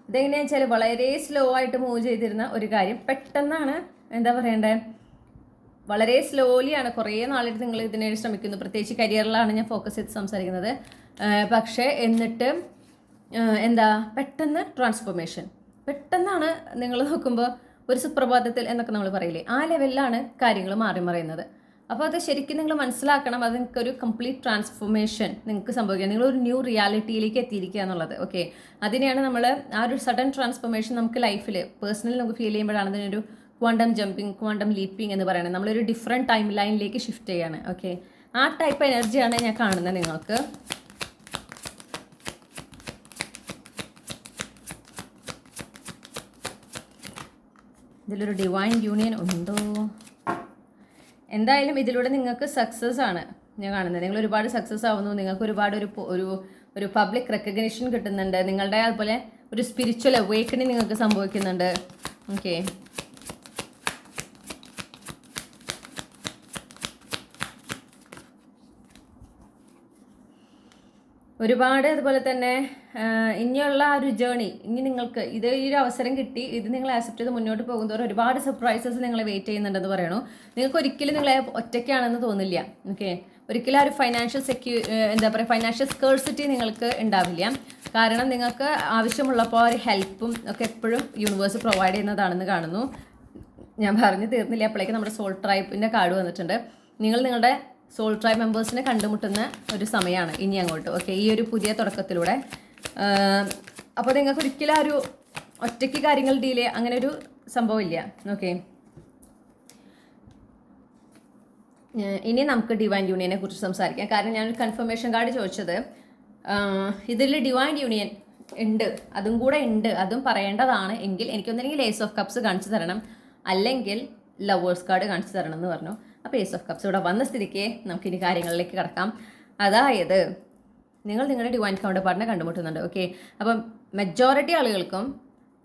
ഇതെങ്ങനെയാണെന്ന് വെച്ചാൽ വളരെ സ്ലോ ആയിട്ട് മൂവ് ചെയ്തിരുന്ന ഒരു കാര്യം പെട്ടെന്നാണ് എന്താ പറയണ്ടേ, വളരെ സ്ലോലിയാണ്. കുറേ നാളായിട്ട് നിങ്ങൾ ഇതിനായിട്ട് ശ്രമിക്കുന്നു. പ്രത്യേകിച്ച് കരിയറിലാണ് ഞാൻ ഫോക്കസ് ചെയ്ത് സംസാരിക്കുന്നത്. പക്ഷേ എന്നിട്ട് പെട്ടെന്ന് ട്രാൻസ്ഫോർമേഷൻ, പെട്ടെന്നാണ് നിങ്ങൾ നോക്കുമ്പോൾ ഒരു സുപ്രഭാതത്തിൽ എന്നൊക്കെ നമ്മൾ പറയില്ലേ, ആ ലെവലിലാണ് കാര്യങ്ങൾ മറിയുന്നത്. അപ്പോൾ അത് ശരിക്കും നിങ്ങൾ മനസ്സിലാക്കണം. അത് നിങ്ങൾക്കൊരു കംപ്ലീറ്റ് ട്രാൻസ്ഫോർമേഷൻ നിങ്ങൾക്ക് സംഭവിക്കുക, നിങ്ങളൊരു ന്യൂ റിയാലിറ്റിയിലേക്ക് എത്തിയിരിക്കുക എന്നുള്ളത്. ഓക്കെ, അതിനെയാണ് നമ്മൾ ആ ഒരു സഡൻ ട്രാൻസ്ഫോർമേഷൻ നമുക്ക് ലൈഫിൽ പേഴ്സണലി നമുക്ക് ഫീൽ ചെയ്യുമ്പോഴാണ് അതിനൊരു ക്വാണ്ടം ജമ്പിങ്, ക്വാണ്ടം ലീപ്പിംഗ് എന്ന് പറയുന്നത്. നമ്മളൊരു ഡിഫറെൻറ്റ് ടൈം ലൈനിലേക്ക് ഷിഫ്റ്റ് ചെയ്യാണ്. ഓക്കെ, ആ ടൈപ്പ് എനർജിയാണ് ഞാൻ കാണുന്നത് നിങ്ങൾക്ക്. ഇതിലൊരു ഡിവൈൻ യൂണിയൻ ഉണ്ടോ? എന്തായാലും ഇതിലൂടെ നിങ്ങൾക്ക് സക്സസ് ആണ് ഞാൻ കാണുന്നത്. നിങ്ങൾ ഒരുപാട് സക്സസ് ആവുന്നു, നിങ്ങൾക്ക് ഒരുപാട് ഒരു പബ്ലിക് റെക്കഗ്നിഷൻ കിട്ടുന്നുണ്ട്, നിങ്ങളുടെ അതുപോലെ ഒരു സ്പിരിച്വൽ അവേക്കണിങ് നിങ്ങൾക്ക് സംഭവിക്കുന്നുണ്ട്. ഓക്കെ, ഒരുപാട് അതുപോലെ തന്നെ ഇനിയുള്ള ആ ഒരു ജേണി, ഇനി നിങ്ങൾക്ക് ഈ ഒരു അവസരം കിട്ടി, ഇത് നിങ്ങൾ ആക്സെപ്റ്റ് ചെയ്ത് മുന്നോട്ട് പോകുന്നതോറും ഒരുപാട് സർപ്രൈസസ് നിങ്ങളെ വെയിറ്റ് ചെയ്യുന്നുണ്ടെന്ന് പറയണു. നിങ്ങൾക്ക് ഒരിക്കലും നിങ്ങളെ ഒറ്റയ്ക്കാണെന്ന് തോന്നില്ല. ഓക്കെ, ഒരിക്കലും ആ ഒരു ഫൈനാൻഷ്യൽ ഫൈനാൻഷ്യൽ സ്കേഴ്സിറ്റി നിങ്ങൾക്ക് ഉണ്ടാവില്ല. കാരണം നിങ്ങൾക്ക് ആവശ്യമുള്ളപ്പോൾ ഒരു ഹെൽപ്പും ഒക്കെ എപ്പോഴും യൂണിവേഴ്സ് പ്രൊവൈഡ് ചെയ്യുന്നതാണെന്ന് കാണുന്നു. ഞാൻ പറഞ്ഞു തീർന്നില്ല, അപ്പോഴേക്ക് നമ്മുടെ സോൾ ട്രൈബിൻ്റെ കാർഡ് വന്നിട്ടുണ്ട്. നിങ്ങളുടെ സോൾ ട്രൈബ് മെമ്പേഴ്സിനെ കണ്ടുമുട്ടുന്ന ഒരു സമയമാണ് ഇനി അങ്ങോട്ട്. ഓക്കെ, ഈ ഒരു പുതിയ തുടക്കത്തിലൂടെ. അപ്പോൾ നിങ്ങൾക്ക് ഒരിക്കലും ആ ഒരു ഒറ്റയ്ക്ക് കാര്യങ്ങൾ ഡീൽ ചെയ്യുക അങ്ങനെ ഒരു സംഭവമില്ല. ഓക്കെ, ഇനി നമുക്ക് ഡിവൈൻ യൂണിയനെ കുറിച്ച് സംസാരിക്കാം. കാരണം ഞാനൊരു കൺഫർമേഷൻ കാർഡ് ചോദിച്ചത് ഇതിൽ ഡിവൈൻ യൂണിയൻ ഉണ്ട്, അതും കൂടെ ഉണ്ട്, അതും പറയേണ്ടതാണ് എങ്കിൽ എനിക്കൊന്നില്ലെങ്കിൽ ഏസ് ഓഫ് കപ്സ് കാണിച്ചു തരണം, അല്ലെങ്കിൽ ലവേഴ്സ് കാർഡ് കാണിച്ചു തരണം എന്ന് പറഞ്ഞു. അപ്പോൾ ഏസ് ഓഫ് കപ്സ് ഇവിടെ വന്ന സ്ഥിതിക്ക് നമുക്കിനി കാര്യങ്ങളിലേക്ക് കിടക്കാം. അതായത് നിങ്ങൾ നിങ്ങളുടെ ഡിവൈൻ കൗണ്ടർ പാർട്ടിനെ കണ്ടുമുട്ടുന്നുണ്ട്. ഓക്കെ, അപ്പം മെജോറിറ്റി ആളുകൾക്കും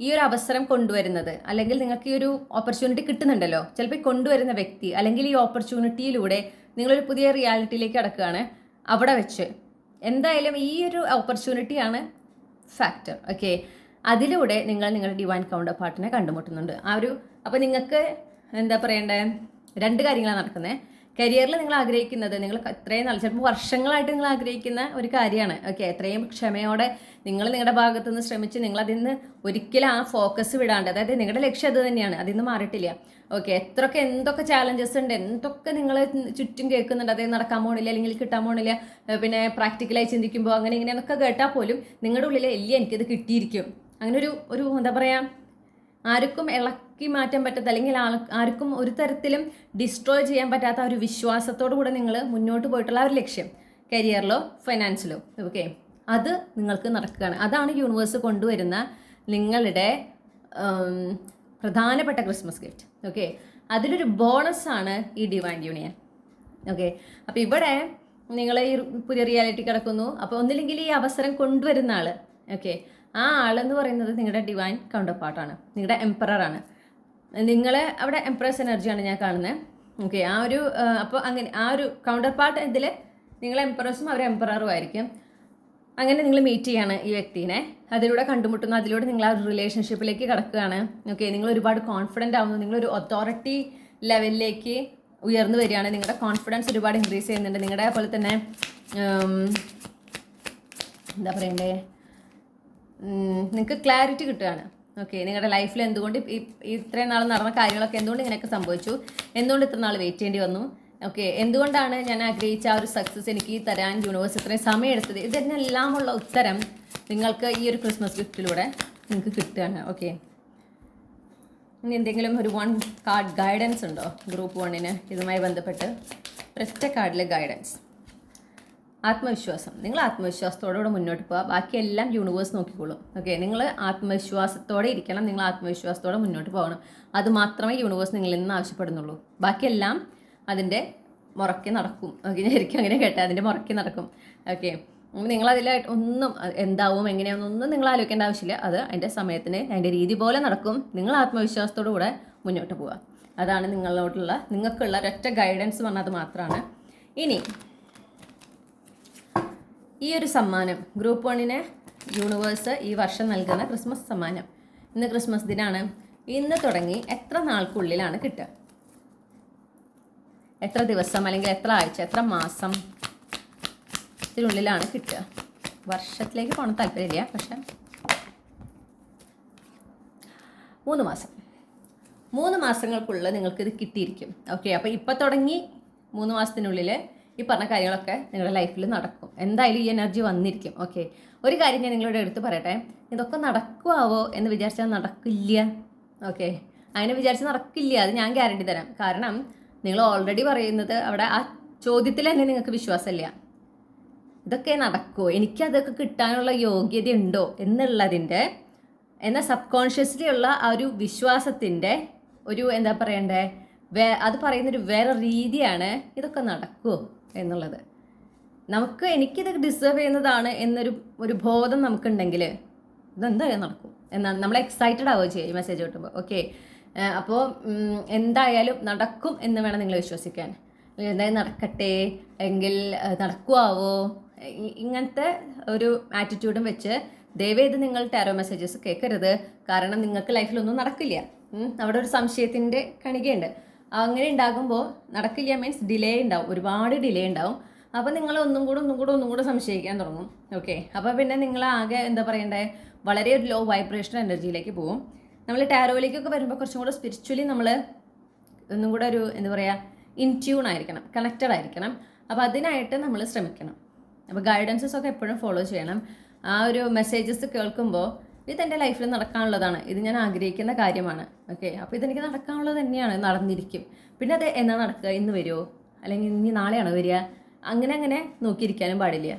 ഈ ഒരു അവസരം കൊണ്ടുവരുന്നത്, അല്ലെങ്കിൽ നിങ്ങൾക്ക് ഈ ഒരു ഓപ്പർച്യൂണിറ്റി കിട്ടുന്നുണ്ടല്ലോ, ചിലപ്പോൾ കൊണ്ടുവരുന്ന വ്യക്തി അല്ലെങ്കിൽ ഈ ഓപ്പർച്യൂണിറ്റിയിലൂടെ നിങ്ങളൊരു പുതിയ റിയാലിറ്റിയിലേക്ക് കടക്കുകയാണ്. അവിടെ വെച്ച് എന്തായാലും ഈ ഒരു ഓപ്പർച്യൂണിറ്റിയാണ് ഫാക്ടർ. ഓക്കെ, അതിലൂടെ നിങ്ങൾ നിങ്ങളുടെ ഡിവൈൻ കൗണ്ടർ പാർട്ടിനെ കണ്ടുമുട്ടുന്നുണ്ട്. അപ്പോൾ നിങ്ങൾക്ക് എന്താ പറയണ്ടേ, 2 കാര്യങ്ങളാണ് നടക്കുന്നത്. കരിയറിൽ നിങ്ങൾ ആഗ്രഹിക്കുന്നത്, നിങ്ങൾ ഇത്രയും നല്ല, ചിലപ്പോൾ വർഷങ്ങളായിട്ട് നിങ്ങൾ ആഗ്രഹിക്കുന്ന ഒരു കാര്യമാണ്. ഓക്കെ, എത്രയും ക്ഷമയോടെ നിങ്ങൾ നിങ്ങളുടെ ഭാഗത്തു നിന്ന് ശ്രമിച്ച് നിങ്ങൾ അതിൽ നിന്ന് ഒരിക്കലും ആ ഫോക്കസ് വിടാണ്ട്, അതായത് നിങ്ങളുടെ ലക്ഷ്യം അത് തന്നെയാണ്, അതിൽ നിന്ന് മാറിയിട്ടില്ല. ഓക്കെ, എന്തൊക്കെ ചാലഞ്ചസ് ഉണ്ട്, എന്തൊക്കെ നിങ്ങൾ ചുറ്റും കേൾക്കുന്നുണ്ട്, അതായത് നടക്കാൻ പോകണില്ല, അല്ലെങ്കിൽ കിട്ടാൻ പോകണില്ല, പിന്നെ പ്രാക്ടിക്കലായി ചിന്തിക്കുമ്പോൾ അങ്ങനെ ഇങ്ങനെയൊക്കെ കേട്ടാൽ പോലും നിങ്ങളുടെ ഉള്ളിൽ ഇല്ല എനിക്കിത് കിട്ടിയിരിക്കും, അങ്ങനെ ഒരു എന്താ പറയുക, ആർക്കും ഇളക്കി മാറ്റാൻ പറ്റാത്ത, അല്ലെങ്കിൽ ആർക്കും ഒരു തരത്തിലും ഡിസ്ട്രോയ് ചെയ്യാൻ പറ്റാത്ത ഒരു വിശ്വാസത്തോടു കൂടെ നിങ്ങൾ മുന്നോട്ട് പോയിട്ടുള്ള ഒരു ലക്ഷ്യം, കരിയറിലോ ഫൈനാൻസിലോ, ഓക്കെ, അത് നിങ്ങൾക്ക് നടക്കുകയാണ്. അതാണ് യൂണിവേഴ്സ് കൊണ്ടുവരുന്ന നിങ്ങളുടെ പ്രധാനപ്പെട്ട ക്രിസ്മസ് ഗിഫ്റ്റ്. ഓക്കെ, അതിലൊരു ബോണസാണ് ഈ ഡിവൈൻ യൂണിയൻ. ഓക്കെ, അപ്പോൾ ഇവിടെ നിങ്ങൾ ഈ പുതിയ റിയാലിറ്റി കിടക്കുന്നു. അപ്പോൾ ഒന്നില്ലെങ്കിൽ ഈ അവസരം കൊണ്ടുവരുന്ന ആൾ, ഓക്കെ, ആ ആളെന്ന് പറയുന്നത് നിങ്ങളുടെ ഡിവൈൻ കൗണ്ടർ പാർട്ടാണ്, നിങ്ങളുടെ എംപററാണ്. നിങ്ങളെ അവിടെ എംപ്രസ് എനർജിയാണ് ഞാൻ കാണുന്നത്. ഓക്കെ, അപ്പോൾ അങ്ങനെ ആ ഒരു കൗണ്ടർ പാർട്ട് ഇതിൽ നിങ്ങൾ എംപറേഴ്സും അവർ എംപററും ആയിരിക്കും. അങ്ങനെ നിങ്ങൾ മീറ്റ് ചെയ്യാണ് ഈ വ്യക്തിനെ, അതിലൂടെ കണ്ടുമുട്ടുന്നു, അതിലൂടെ നിങ്ങൾ ആ ഒരു റിലേഷൻഷിപ്പിലേക്ക് കിടക്കുകയാണ്. ഓക്കെ, നിങ്ങൾ ഒരുപാട് കോൺഫിഡൻ്റ് ആവുന്നു, നിങ്ങളൊരു അതോറിറ്റി ലെവലിലേക്ക് ഉയർന്നു വരികയാണ്, നിങ്ങളുടെ കോൺഫിഡൻസ് ഒരുപാട് ഇൻക്രീസ് ചെയ്യുന്നുണ്ട്. നിങ്ങളുടെ പോലെ തന്നെ എന്താ പറയണ്ടേ, നിങ്ങൾക്ക് ക്ലാരിറ്റി കിട്ടുകയാണ്. ഓക്കെ, നിങ്ങളുടെ ലൈഫിൽ എന്തുകൊണ്ട് ഇത്രയും നാൾ നടന്ന കാര്യങ്ങളൊക്കെ എന്തുകൊണ്ട് ഇങ്ങനെയൊക്കെ സംഭവിച്ചു, എന്തുകൊണ്ട് ഇത്ര നാൾ വെയിറ്റ് ചെയ്യേണ്ടി വന്നു, ഓക്കെ, എന്തുകൊണ്ടാണ് ഞാൻ ആഗ്രഹിച്ച ആ ഒരു സക്സസ് എനിക്ക് തരാൻ യൂണിവേഴ്സ് ഇത്രയും സമയം എടുത്തത്, ഇതിനെല്ലാമുള്ള ഉത്തരം നിങ്ങൾക്ക് ഈ ഒരു ക്രിസ്മസ് ഗിഫ്റ്റിലൂടെ നിങ്ങൾക്ക് കിട്ടുകയാണ്. ഓക്കെ, ഇനി എന്തെങ്കിലും ഒരു 1 കാർഡ് ഗൈഡൻസ് ഉണ്ടോ ഗ്രൂപ്പ് 1-ന് ഇതുമായി ബന്ധപ്പെട്ട്? ഒരൊറ്റ കാർഡിലെ ഗൈഡൻസ്, ആത്മവിശ്വാസം. നിങ്ങൾ ആത്മവിശ്വാസത്തോടുകൂടെ മുന്നോട്ട് പോവുക, ബാക്കിയെല്ലാം യൂണിവേഴ്സ് നോക്കിക്കോളും. ഓക്കെ, നിങ്ങൾ ആത്മവിശ്വാസത്തോടെ ഇരിക്കണം, നിങ്ങൾ ആത്മവിശ്വാസത്തോടെ മുന്നോട്ട് പോകണം. അത് മാത്രമേ യൂണിവേഴ്സ് നിങ്ങളിൽ നിന്ന് ആവശ്യപ്പെടുന്നുള്ളൂ. ബാക്കിയെല്ലാം അതിൻ്റെ മുറക്കി നടക്കും. ഓക്കെ, ശരിക്കും അങ്ങനെ കേട്ടെ, അതിൻ്റെ മുറക്കി നടക്കും. ഓക്കെ, നിങ്ങളതിലായിട്ട് ഒന്നും എന്താവും എങ്ങനെയാണെന്നൊന്നും നിങ്ങൾ ആലോചിക്കേണ്ട ആവശ്യമില്ല. അത് അതിൻ്റെ സമയത്തിന് അതിൻ്റെ രീതി പോലെ നടക്കും. നിങ്ങൾ ആത്മവിശ്വാസത്തോടു കൂടെ മുന്നോട്ട് പോവുക. അതാണ് നിങ്ങൾക്കുള്ള ഒരൊറ്റ ഗൈഡൻസ് പറഞ്ഞാൽ അത് മാത്രമാണ്. ഇനി ഈ ഒരു സമ്മാനം ഗ്രൂപ്പ് 1-ന് യൂണിവേഴ്സ് ഈ വർഷം നൽകുന്ന ക്രിസ്മസ് സമ്മാനം, ഇന്ന് ക്രിസ്മസ് ദിനാണ്, ഇന്ന് തുടങ്ങി എത്ര നാൾക്കുള്ളിലാണ് കിട്ടുക, എത്ര ദിവസം അല്ലെങ്കിൽ എത്ര ആഴ്ച എത്ര മാസം ഇതിനുള്ളിലാണ് കിട്ടുക? വർഷത്തിലേക്ക് പോകണം താല്പര്യമില്ല, പക്ഷെ 3 മാസം, 3 മാസങ്ങൾക്കുള്ളിൽ നിങ്ങൾക്കിത് കിട്ടിയിരിക്കും. ഓക്കെ, അപ്പോൾ ഇപ്പം തുടങ്ങി 3 മാസത്തിനുള്ളിൽ ഈ പറഞ്ഞ കാര്യങ്ങളൊക്കെ നിങ്ങളുടെ ലൈഫിൽ നടക്കും. എന്തായാലും ഈ എനർജി വന്നിരിക്കും. ഓക്കെ, ഒരു കാര്യം ഞാൻ നിങ്ങളോട് എടുത്ത് പറയട്ടെ, ഇതൊക്കെ നടക്കുമാവോ എന്ന് വിചാരിച്ചാൽ നടക്കില്ല. ഓക്കെ, അങ്ങനെ വിചാരിച്ചാൽ നടക്കില്ല, അത് ഞാൻ ഗ്യാരണ്ടി തരാം. കാരണം നിങ്ങൾ ഓൾറെഡി പറയുന്നത് അവിടെ ആ ചോദ്യത്തിൽ തന്നെ നിങ്ങൾക്ക് വിശ്വാസമില്ല. ഇതൊക്കെ നടക്കുമോ, എനിക്കതൊക്കെ കിട്ടാനുള്ള യോഗ്യത ഉണ്ടോ എന്നാൽ സബ് കോൺഷ്യസ്ലി ഉള്ള ആ ഒരു വിശ്വാസത്തിൻ്റെ ഒരു എന്താ പറയണ്ടേ, അത് പറയുന്നൊരു വേറെ രീതിയാണ് ഇതൊക്കെ നടക്കുമോ എന്നുള്ളത്. എനിക്കിത് ഡിസേർവ് ചെയ്യുന്നതാണ് ഒരു ബോധം നമുക്കുണ്ടെങ്കിൽ ഇതെന്തായാലും നടക്കും എന്നാണ് നമ്മൾ എക്സൈറ്റഡ് ആവുകയോ ചെയ്യുക ഈ മെസ്സേജ് കിട്ടുമ്പോൾ. ഓക്കെ, അപ്പോൾ എന്തായാലും നടക്കും എന്ന് വേണം നിങ്ങൾ വിശ്വസിക്കാൻ. എന്തായാലും നടക്കട്ടെ, എങ്കിൽ നടക്കുമാവോ, ഇങ്ങനത്തെ ഒരു ആറ്റിറ്റ്യൂഡും വെച്ച് ദയവേത് നിങ്ങൾ ടാരോ മെസ്സേജസ് കേൾക്കരുത്. കാരണം നിങ്ങൾക്ക് ലൈഫിലൊന്നും നടക്കില്ല. അവിടെ ഒരു സംശയത്തിൻ്റെ കണികയുണ്ട്. അങ്ങനെ ഉണ്ടാകുമ്പോൾ നടക്കില്ല മീൻസ് ഡിലേ ഉണ്ടാവും, ഒരുപാട് ഡിലേ ഉണ്ടാവും. അപ്പോൾ നിങ്ങൾ ഒന്നും കൂടെ സംശയിക്കാൻ തുടങ്ങും. ഓക്കെ, അപ്പോൾ പിന്നെ നിങ്ങൾ ആകെ എന്താ പറയണ്ടേ, വളരെ ഒരു ലോ വൈബ്രേഷൻ എനർജിയിലേക്ക് പോകും. നമ്മൾ ടാരോയിലേക്കൊക്കെ വരുമ്പോൾ കുറച്ചും കൂടെ സ്പിരിച്വലി നമ്മൾ ഒന്നും കൂടെ ഒരു എന്താ പറയുക ഇൻട്യൂൺ ആയിരിക്കണം, കണക്റ്റഡ് ആയിരിക്കണം. അപ്പോൾ അതിനായിട്ട് നമ്മൾ ശ്രമിക്കണം. അപ്പോൾ ഗൈഡൻസസ് ഒക്കെ എപ്പോഴും ഫോളോ ചെയ്യണം. ആ ഒരു മെസ്സേജസ് കേൾക്കുമ്പോൾ ഇതെൻ്റെ ലൈഫിൽ നടക്കാനുള്ളതാണ്, ഇത് ഞാൻ ആഗ്രഹിക്കുന്ന കാര്യമാണ്. ഓക്കെ, അപ്പോൾ ഇതെനിക്ക് നടക്കാനുള്ളത് തന്നെയാണ്, നടന്നിരിക്കും. പിന്നെ അത് എന്നാ നടക്കുക, ഇന്ന് വരുമോ അല്ലെങ്കിൽ ഇനി നാളെയാണോ വരിക, അങ്ങനെ നോക്കിയിരിക്കാനും പാടില്ല.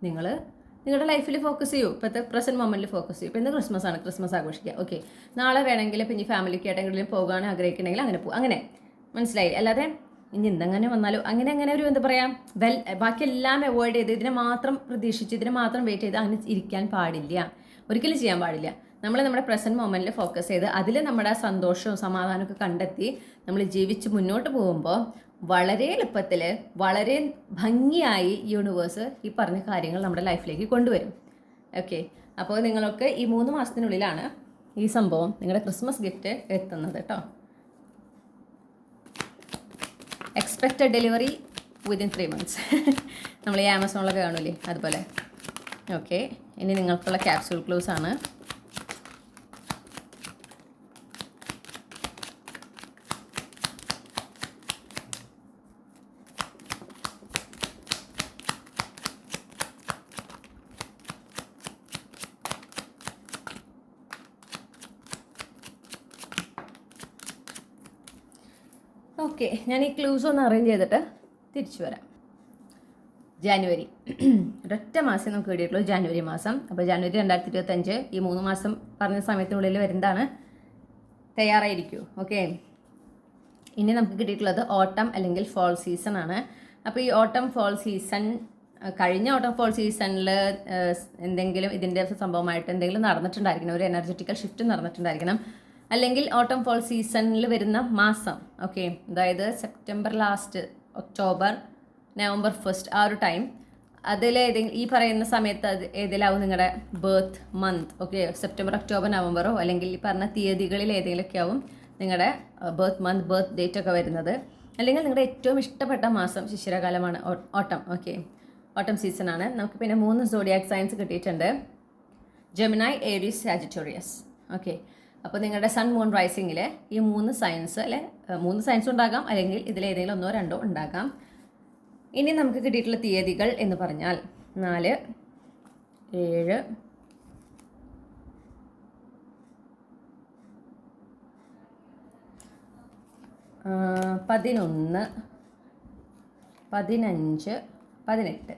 നിങ്ങളുടെ ലൈഫിൽ ഫോക്കസ് ചെയ്യൂ, ഇപ്പോഴത്തെ പ്രസൻറ്റ് മൊമെൻറ്റിൽ ഫോക്കസ് ചെയ്യൂ. ഇപ്പോൾ ഇന്ന് ക്രിസ്മസ് ആണ്, ക്രിസ്മസ് ആഘോഷിക്കുക. ഓക്കെ, നാളെ വേണമെങ്കിൽ പിന്നെ ഫാമിലിക്ക് ആയിട്ടെങ്കിലും പോകാൻ ആഗ്രഹിക്കണമെങ്കിൽ അങ്ങനെ പോകും. അങ്ങനെ മനസ്സിലായി. അല്ലാതെ ഇനി എന്തെങ്ങനെ വന്നാലും അങ്ങനെ ഒരു എന്താ പറയുക ബാക്കിയെല്ലാം അവോയ്ഡ് ചെയ്ത് ഇതിനെ മാത്രം പ്രതീക്ഷിച്ച് ഇതിനെ മാത്രം വെയിറ്റ് ചെയ്ത് അങ്ങനെ ഇരിക്കാൻ പാടില്ല, ഒരിക്കലും ചെയ്യാൻ പാടില്ല. നമ്മൾ നമ്മുടെ പ്രസൻറ്റ് മൊമെൻറ്റിൽ ഫോക്കസ് ചെയ്ത് അതിൽ നമ്മുടെ സന്തോഷവും സമാധാനമൊക്കെ കണ്ടെത്തി നമ്മൾ ജീവിച്ച് മുന്നോട്ട് പോകുമ്പോൾ വളരെ എളുപ്പത്തിൽ വളരെ ഭംഗിയായി യൂണിവേഴ്സ് ഈ പറഞ്ഞ കാര്യങ്ങൾ നമ്മുടെ ലൈഫിലേക്ക് കൊണ്ടുവരും. ഓക്കെ, അപ്പോൾ നിങ്ങൾക്ക് ഈ 3 മാസത്തിനുള്ളിലാണ് ഈ സംഭവം നിങ്ങളുടെ ക്രിസ്മസ് ഗിഫ്റ്റ് എത്തുന്നത് കേട്ടോ. Expected delivery within 3 months. നമ്മൾ ഈ ആമസോണിലൊക്കെ കാണൂലേ അതുപോലെ. ഓക്കെ, ഇനി നിങ്ങൾക്കുള്ള ക്യാപ്സ്യൂൾ ക്ലൂസ് ആണ്. ഓക്കെ, ഞാൻ ഈ ക്ലൂസ് ഒന്ന് അറേഞ്ച് ചെയ്തിട്ട് തിരിച്ചു വരാം. ജാനുവരി ഒരൊറ്റ മാസം നമുക്ക് കിട്ടിയിട്ടുള്ളൂ, ജാനുവരി മാസം. അപ്പോൾ ജാനുവരി 2025 ഈ 3 മാസം പറഞ്ഞ സമയത്തിനുള്ളിൽ വരുന്നതാണ്. തയ്യാറായിരിക്കൂ. ഓക്കെ, ഇനി നമുക്ക് കിട്ടിയിട്ടുള്ളത് ഓട്ടം അല്ലെങ്കിൽ ഫോൾ സീസൺ ആണ്. അപ്പോൾ ഈ ഓട്ടം ഫോൾ സീസൺ കഴിഞ്ഞ ഓട്ടം ഫോൾ സീസണിൽ എന്തെങ്കിലും ഇതിൻ്റെ സംഭവമായിട്ട് എന്തെങ്കിലും നടന്നിട്ടുണ്ടായിരിക്കണം, ഒരു എനർജറ്റിക്കൽ ഷിഫ്റ്റ് നടന്നിട്ടുണ്ടായിരിക്കണം. അല്ലെങ്കിൽ ഓട്ടം ഫോൾ സീസണിൽ വരുന്ന മാസം, ഓക്കെ, അതായത് സെപ്റ്റംബർ ലാസ്റ്റ്, ഒക്ടോബർ, നവംബർ 1 ആ ഒരു ടൈം, അതിലേതെങ്കിലും ഈ പറയുന്ന സമയത്ത് ഏതിലാവും നിങ്ങളുടെ birth month. Okay, September, October, നവംബറോ അല്ലെങ്കിൽ ഈ പറഞ്ഞ തീയതികളിൽ ഏതെങ്കിലുമൊക്കെ ആവും നിങ്ങളുടെ ബർത്ത് മന്ത്, ബർത്ത് ഡേറ്റ് ഒക്കെ വരുന്നത്. അല്ലെങ്കിൽ നിങ്ങളുടെ ഏറ്റവും ഇഷ്ടപ്പെട്ട മാസം ശിശിരകാലമാണ്, ഓട്ടം. ഓക്കെ, ഓട്ടം സീസണാണ്. നമുക്ക് പിന്നെ 3 സോഡിയാക് സയൻസ് കിട്ടിയിട്ടുണ്ട്: ജെമിനായി, ഏരീസ്, സാജിറ്റോറിയസ്. ഓക്കെ, അപ്പോൾ നിങ്ങളുടെ സൺ മൂൺ റൈസിങ്ങിൽ ഈ 3 സയൻസ് അല്ലെ 3 സയൻസ് ഉണ്ടാകാം, അല്ലെങ്കിൽ ഇതിലേതെങ്കിലും 1 2 ഉണ്ടാകാം. ഇനി നമുക്ക് കിട്ടിയിട്ടുള്ള തീയതികൾ എന്ന് പറഞ്ഞാൽ 4, 7, 11, 15, 18.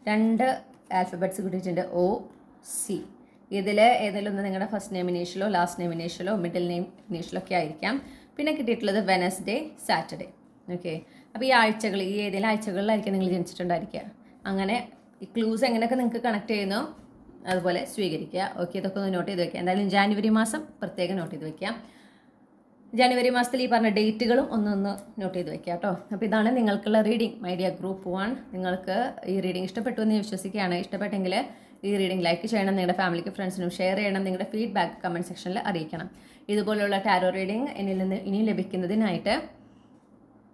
2 ആൽഫബറ്റ്സ് കിട്ടിയിട്ടുണ്ട്, OC. ഇതിൽ ഏതെങ്കിലും ഒന്ന് നിങ്ങളുടെ ഫസ്റ്റ് നെയിം ഇനീഷ്യലോ ലാസ്റ്റ് നെയിം ഇനീഷ്യലോ മിഡിൽ നെയിം ഇനീഷ്യലോ ഒക്കെ ആയിരിക്കാം. പിന്നെ കിട്ടിയിട്ടുള്ളത് വെനസ്ഡേ, സാറ്റർഡേ. ഓക്കെ, അപ്പോൾ ഈ ആഴ്ചകൾ, ഈ ഏതെങ്കിലും ആഴ്ചകളിലായിരിക്കും നിങ്ങൾ ജനിച്ചിട്ടുണ്ടായിരിക്കുക. അങ്ങനെ ഈ ക്ലൂസ് എങ്ങനെയൊക്കെ നിങ്ങൾക്ക് കണക്ട് ചെയ്യുന്നോ അതുപോലെ സ്വീകരിക്കുക. ഓക്കെ, ഇതൊക്കെ ഒന്ന് നോട്ട് ചെയ്ത് വയ്ക്കുക. എന്തായാലും ജാനുവരി മാസം പ്രത്യേകം നോട്ട് ചെയ്ത് വയ്ക്കുക. ജനുവരി മാസത്തിൽ ഈ പറഞ്ഞ ഡേറ്റുകളും ഒന്ന് നോട്ട് ചെയ്ത് വയ്ക്കുക കേട്ടോ. അപ്പോൾ ഇതാണ് നിങ്ങൾക്കുള്ള റീഡിംഗ്, മൈ ഡിയർ ഗ്രൂപ്പ് 1. നിങ്ങൾക്ക് ഈ റീഡിംഗ് ഇഷ്ടപ്പെട്ടു എന്ന് വിശ്വസിക്കുകയാണ്. ഇഷ്ടപ്പെട്ടെങ്കിൽ ഈ റീഡിംഗ് ലൈക്ക് ചെയ്യണം, നിങ്ങളുടെ ഫാമിലിക്ക് ഫ്രണ്ട്സിനും ഷെയർ ചെയ്യണം, നിങ്ങളുടെ ഫീഡ്ബാക്ക് കമൻറ്റ് സെക്ഷനിൽ അറിയിക്കണം. ഇതുപോലുള്ള ടാരോ റീഡിംഗ് എന്നിൽ നിന്ന് ഇനിയും ലഭിക്കുന്നതിനായിട്ട്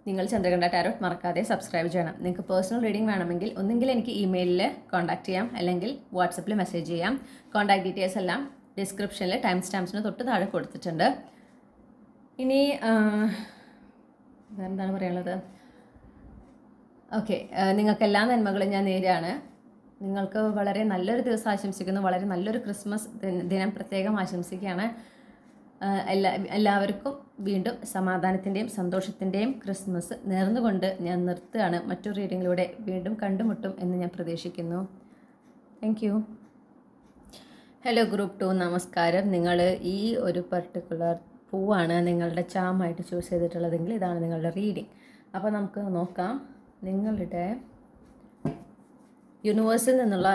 നിങ്ങൾ ചന്ദ്രകണ്ഠ ടാരോട്ട് മറക്കാതെ സബ്സ്ക്രൈബ് ചെയ്യണം. നിങ്ങൾക്ക് പേഴ്സണൽ റീഡിംഗ് വേണമെങ്കിൽ ഒന്നെങ്കിൽ എനിക്ക് ഇമെയിലിൽ കോൺടാക്ട് ചെയ്യാം, അല്ലെങ്കിൽ വാട്സപ്പിൽ മെസ്സേജ് ചെയ്യാം. കോൺടാക്ട് ഡീറ്റെയിൽസ് എല്ലാം ഡിസ്ക്രിപ്ഷനിൽ ടൈം സ്റ്റാമ്പ്സിന് തൊട്ട് താഴെ കൊടുത്തിട്ടുണ്ട്. ഇനി എന്താണ് പറയാനുള്ളത്? ഓക്കെ, നിങ്ങൾക്കെല്ലാ നന്മകളും ഞാൻ നേരെയാണ്. നിങ്ങൾക്ക് വളരെ നല്ലൊരു ദിവസം ആശംസിക്കുന്നു, വളരെ നല്ലൊരു ക്രിസ്മസ് ദിനം പ്രത്യേകം ആശംസിക്കുകയാണ്. എല്ലാവർക്കും വീണ്ടും സമാധാനത്തിൻ്റെയും സന്തോഷത്തിൻ്റെയും ക്രിസ്മസ് നേർന്നുകൊണ്ട് ഞാൻ നിർത്തുകയാണ്. മറ്റൊരു റീഡിങ്ങിലൂടെ വീണ്ടും കണ്ടുമുട്ടും എന്ന് ഞാൻ പ്രതീക്ഷിക്കുന്നു. Thank you. ഹലോ ഗ്രൂപ്പ് 2, നമസ്കാരം. നിങ്ങൾ ഈ ഒരു പർട്ടിക്കുലർ പൂവാണ് നിങ്ങളുടെ ചാമായിട്ട് ചൂസ് ചെയ്തിട്ടുള്ളതെങ്കിൽ ഇതാണ് നിങ്ങളുടെ റീഡിംഗ്. അപ്പോൾ നമുക്ക് നോക്കാം നിങ്ങളുടെ യൂണിവേഴ്സിൽ നിന്നുള്ള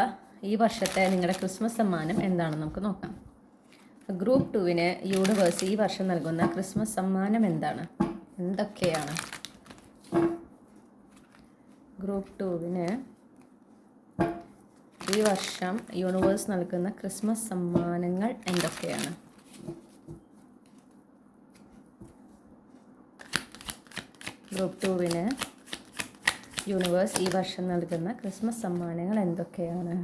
ഈ വർഷത്തെ നിങ്ങളുടെ ക്രിസ്മസ് സമ്മാനം എന്താണെന്ന് നമുക്ക് നോക്കാം. ഗ്രൂപ്പ് 2-ന് യൂണിവേഴ്സ് ഈ വർഷം നൽകുന്ന ക്രിസ്മസ് സമ്മാനം എന്താണ്, എന്തൊക്കെയാണ്? ഗ്രൂപ്പ് 2-ന് ഈ വർഷം യൂണിവേഴ്സ് നൽകുന്ന ക്രിസ്മസ് സമ്മാനങ്ങൾ എന്തൊക്കെയാണ്? ഗ്രൂപ്പ് 2-ന് യൂണിവേഴ്സ് ഈ വർഷം നൽകുന്ന ക്രിസ്മസ് സമ്മാനങ്ങൾ എന്തൊക്കെയാണ്?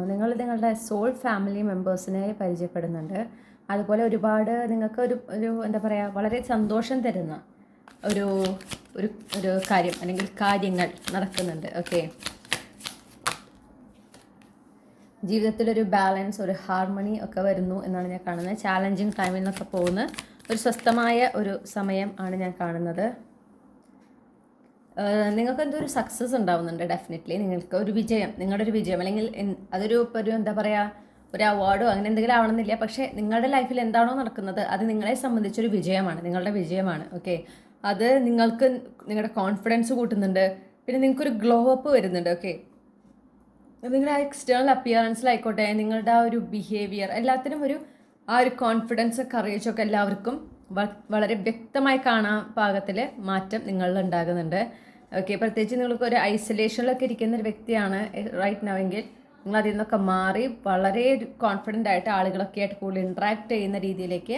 നിങ്ങൾ നിങ്ങളുടെ സോൾ ഫാമിലി മെമ്പേഴ്സിനെ പരിചയപ്പെടുന്നുണ്ട്. അതുപോലെ ഒരുപാട് നിങ്ങൾക്ക് ഒരു എന്താ പറയുക, വളരെ സന്തോഷം തരുന്ന ഒരു ഒരു ഒരു കാര്യം അല്ലെങ്കിൽ കാര്യങ്ങൾ നടക്കുന്നുണ്ട്. ഓക്കെ, ജീവിതത്തിലൊരു ബാലൻസ്, ഒരു ഹാർമണി ഒക്കെ വരുന്നു എന്നാണ് ഞാൻ കാണുന്നത്. ചാലഞ്ചിങ് ടൈമിൽ നിന്നൊക്കെ പോകുന്ന ഒരു സ്വസ്ഥമായ ഒരു സമയം ആണ് ഞാൻ കാണുന്നത്. നിങ്ങൾക്ക് എന്തൊരു സക്സസ് ഉണ്ടാവുന്നുണ്ട്. ഡെഫിനറ്റ്ലി നിങ്ങൾക്ക് ഒരു വിജയം, നിങ്ങളുടെ ഒരു വിജയം, അല്ലെങ്കിൽ അതൊരു ഒരു എന്താ പറയുക, ഒരു അവാർഡോ അങ്ങനെ എന്തെങ്കിലും ആവണമെന്നില്ല. പക്ഷേ നിങ്ങളുടെ ലൈഫിൽ എന്താണോ നടക്കുന്നത് അത് നിങ്ങളെ സംബന്ധിച്ചൊരു വിജയമാണ്, നിങ്ങളുടെ വിജയമാണ്. ഓക്കെ, അത് നിങ്ങൾക്ക് നിങ്ങളുടെ കോൺഫിഡൻസ് കൂട്ടുന്നുണ്ട്. പിന്നെ നിങ്ങൾക്കൊരു ഗ്ലോ അപ്പ് വരുന്നുണ്ട്. ഓക്കെ, നിങ്ങളുടെ ആ എക്സ്റ്റേണൽ അപ്പിയറൻസിലായിക്കോട്ടെ, നിങ്ങളുടെ ആ ഒരു ബിഹേവിയർ, എല്ലാത്തിനും ആ ഒരു കോൺഫിഡൻസ്, കറേജൊക്കെ എല്ലാവർക്കും വളരെ വ്യക്തമായി കാണാൻ പാകത്തിൽ മാറ്റം നിങ്ങളിൽ ഉണ്ടാകുന്നുണ്ട്. ഓക്കെ, പ്രത്യേകിച്ച് നിങ്ങൾക്ക് ഒരു ഐസൊലേഷനിലൊക്കെ ഇരിക്കുന്ന ഒരു വ്യക്തിയാണ് റൈറ്റ് നൗ എങ്കിൽ നിങ്ങൾ അതിൽ നിന്നൊക്കെ മാറി വളരെ കോൺഫിഡൻ്റ് ആയിട്ട് ആളുകളൊക്കെ ആയിട്ട് കൂടുതൽ ഇൻട്രാക്ട് ചെയ്യുന്ന രീതിയിലേക്ക്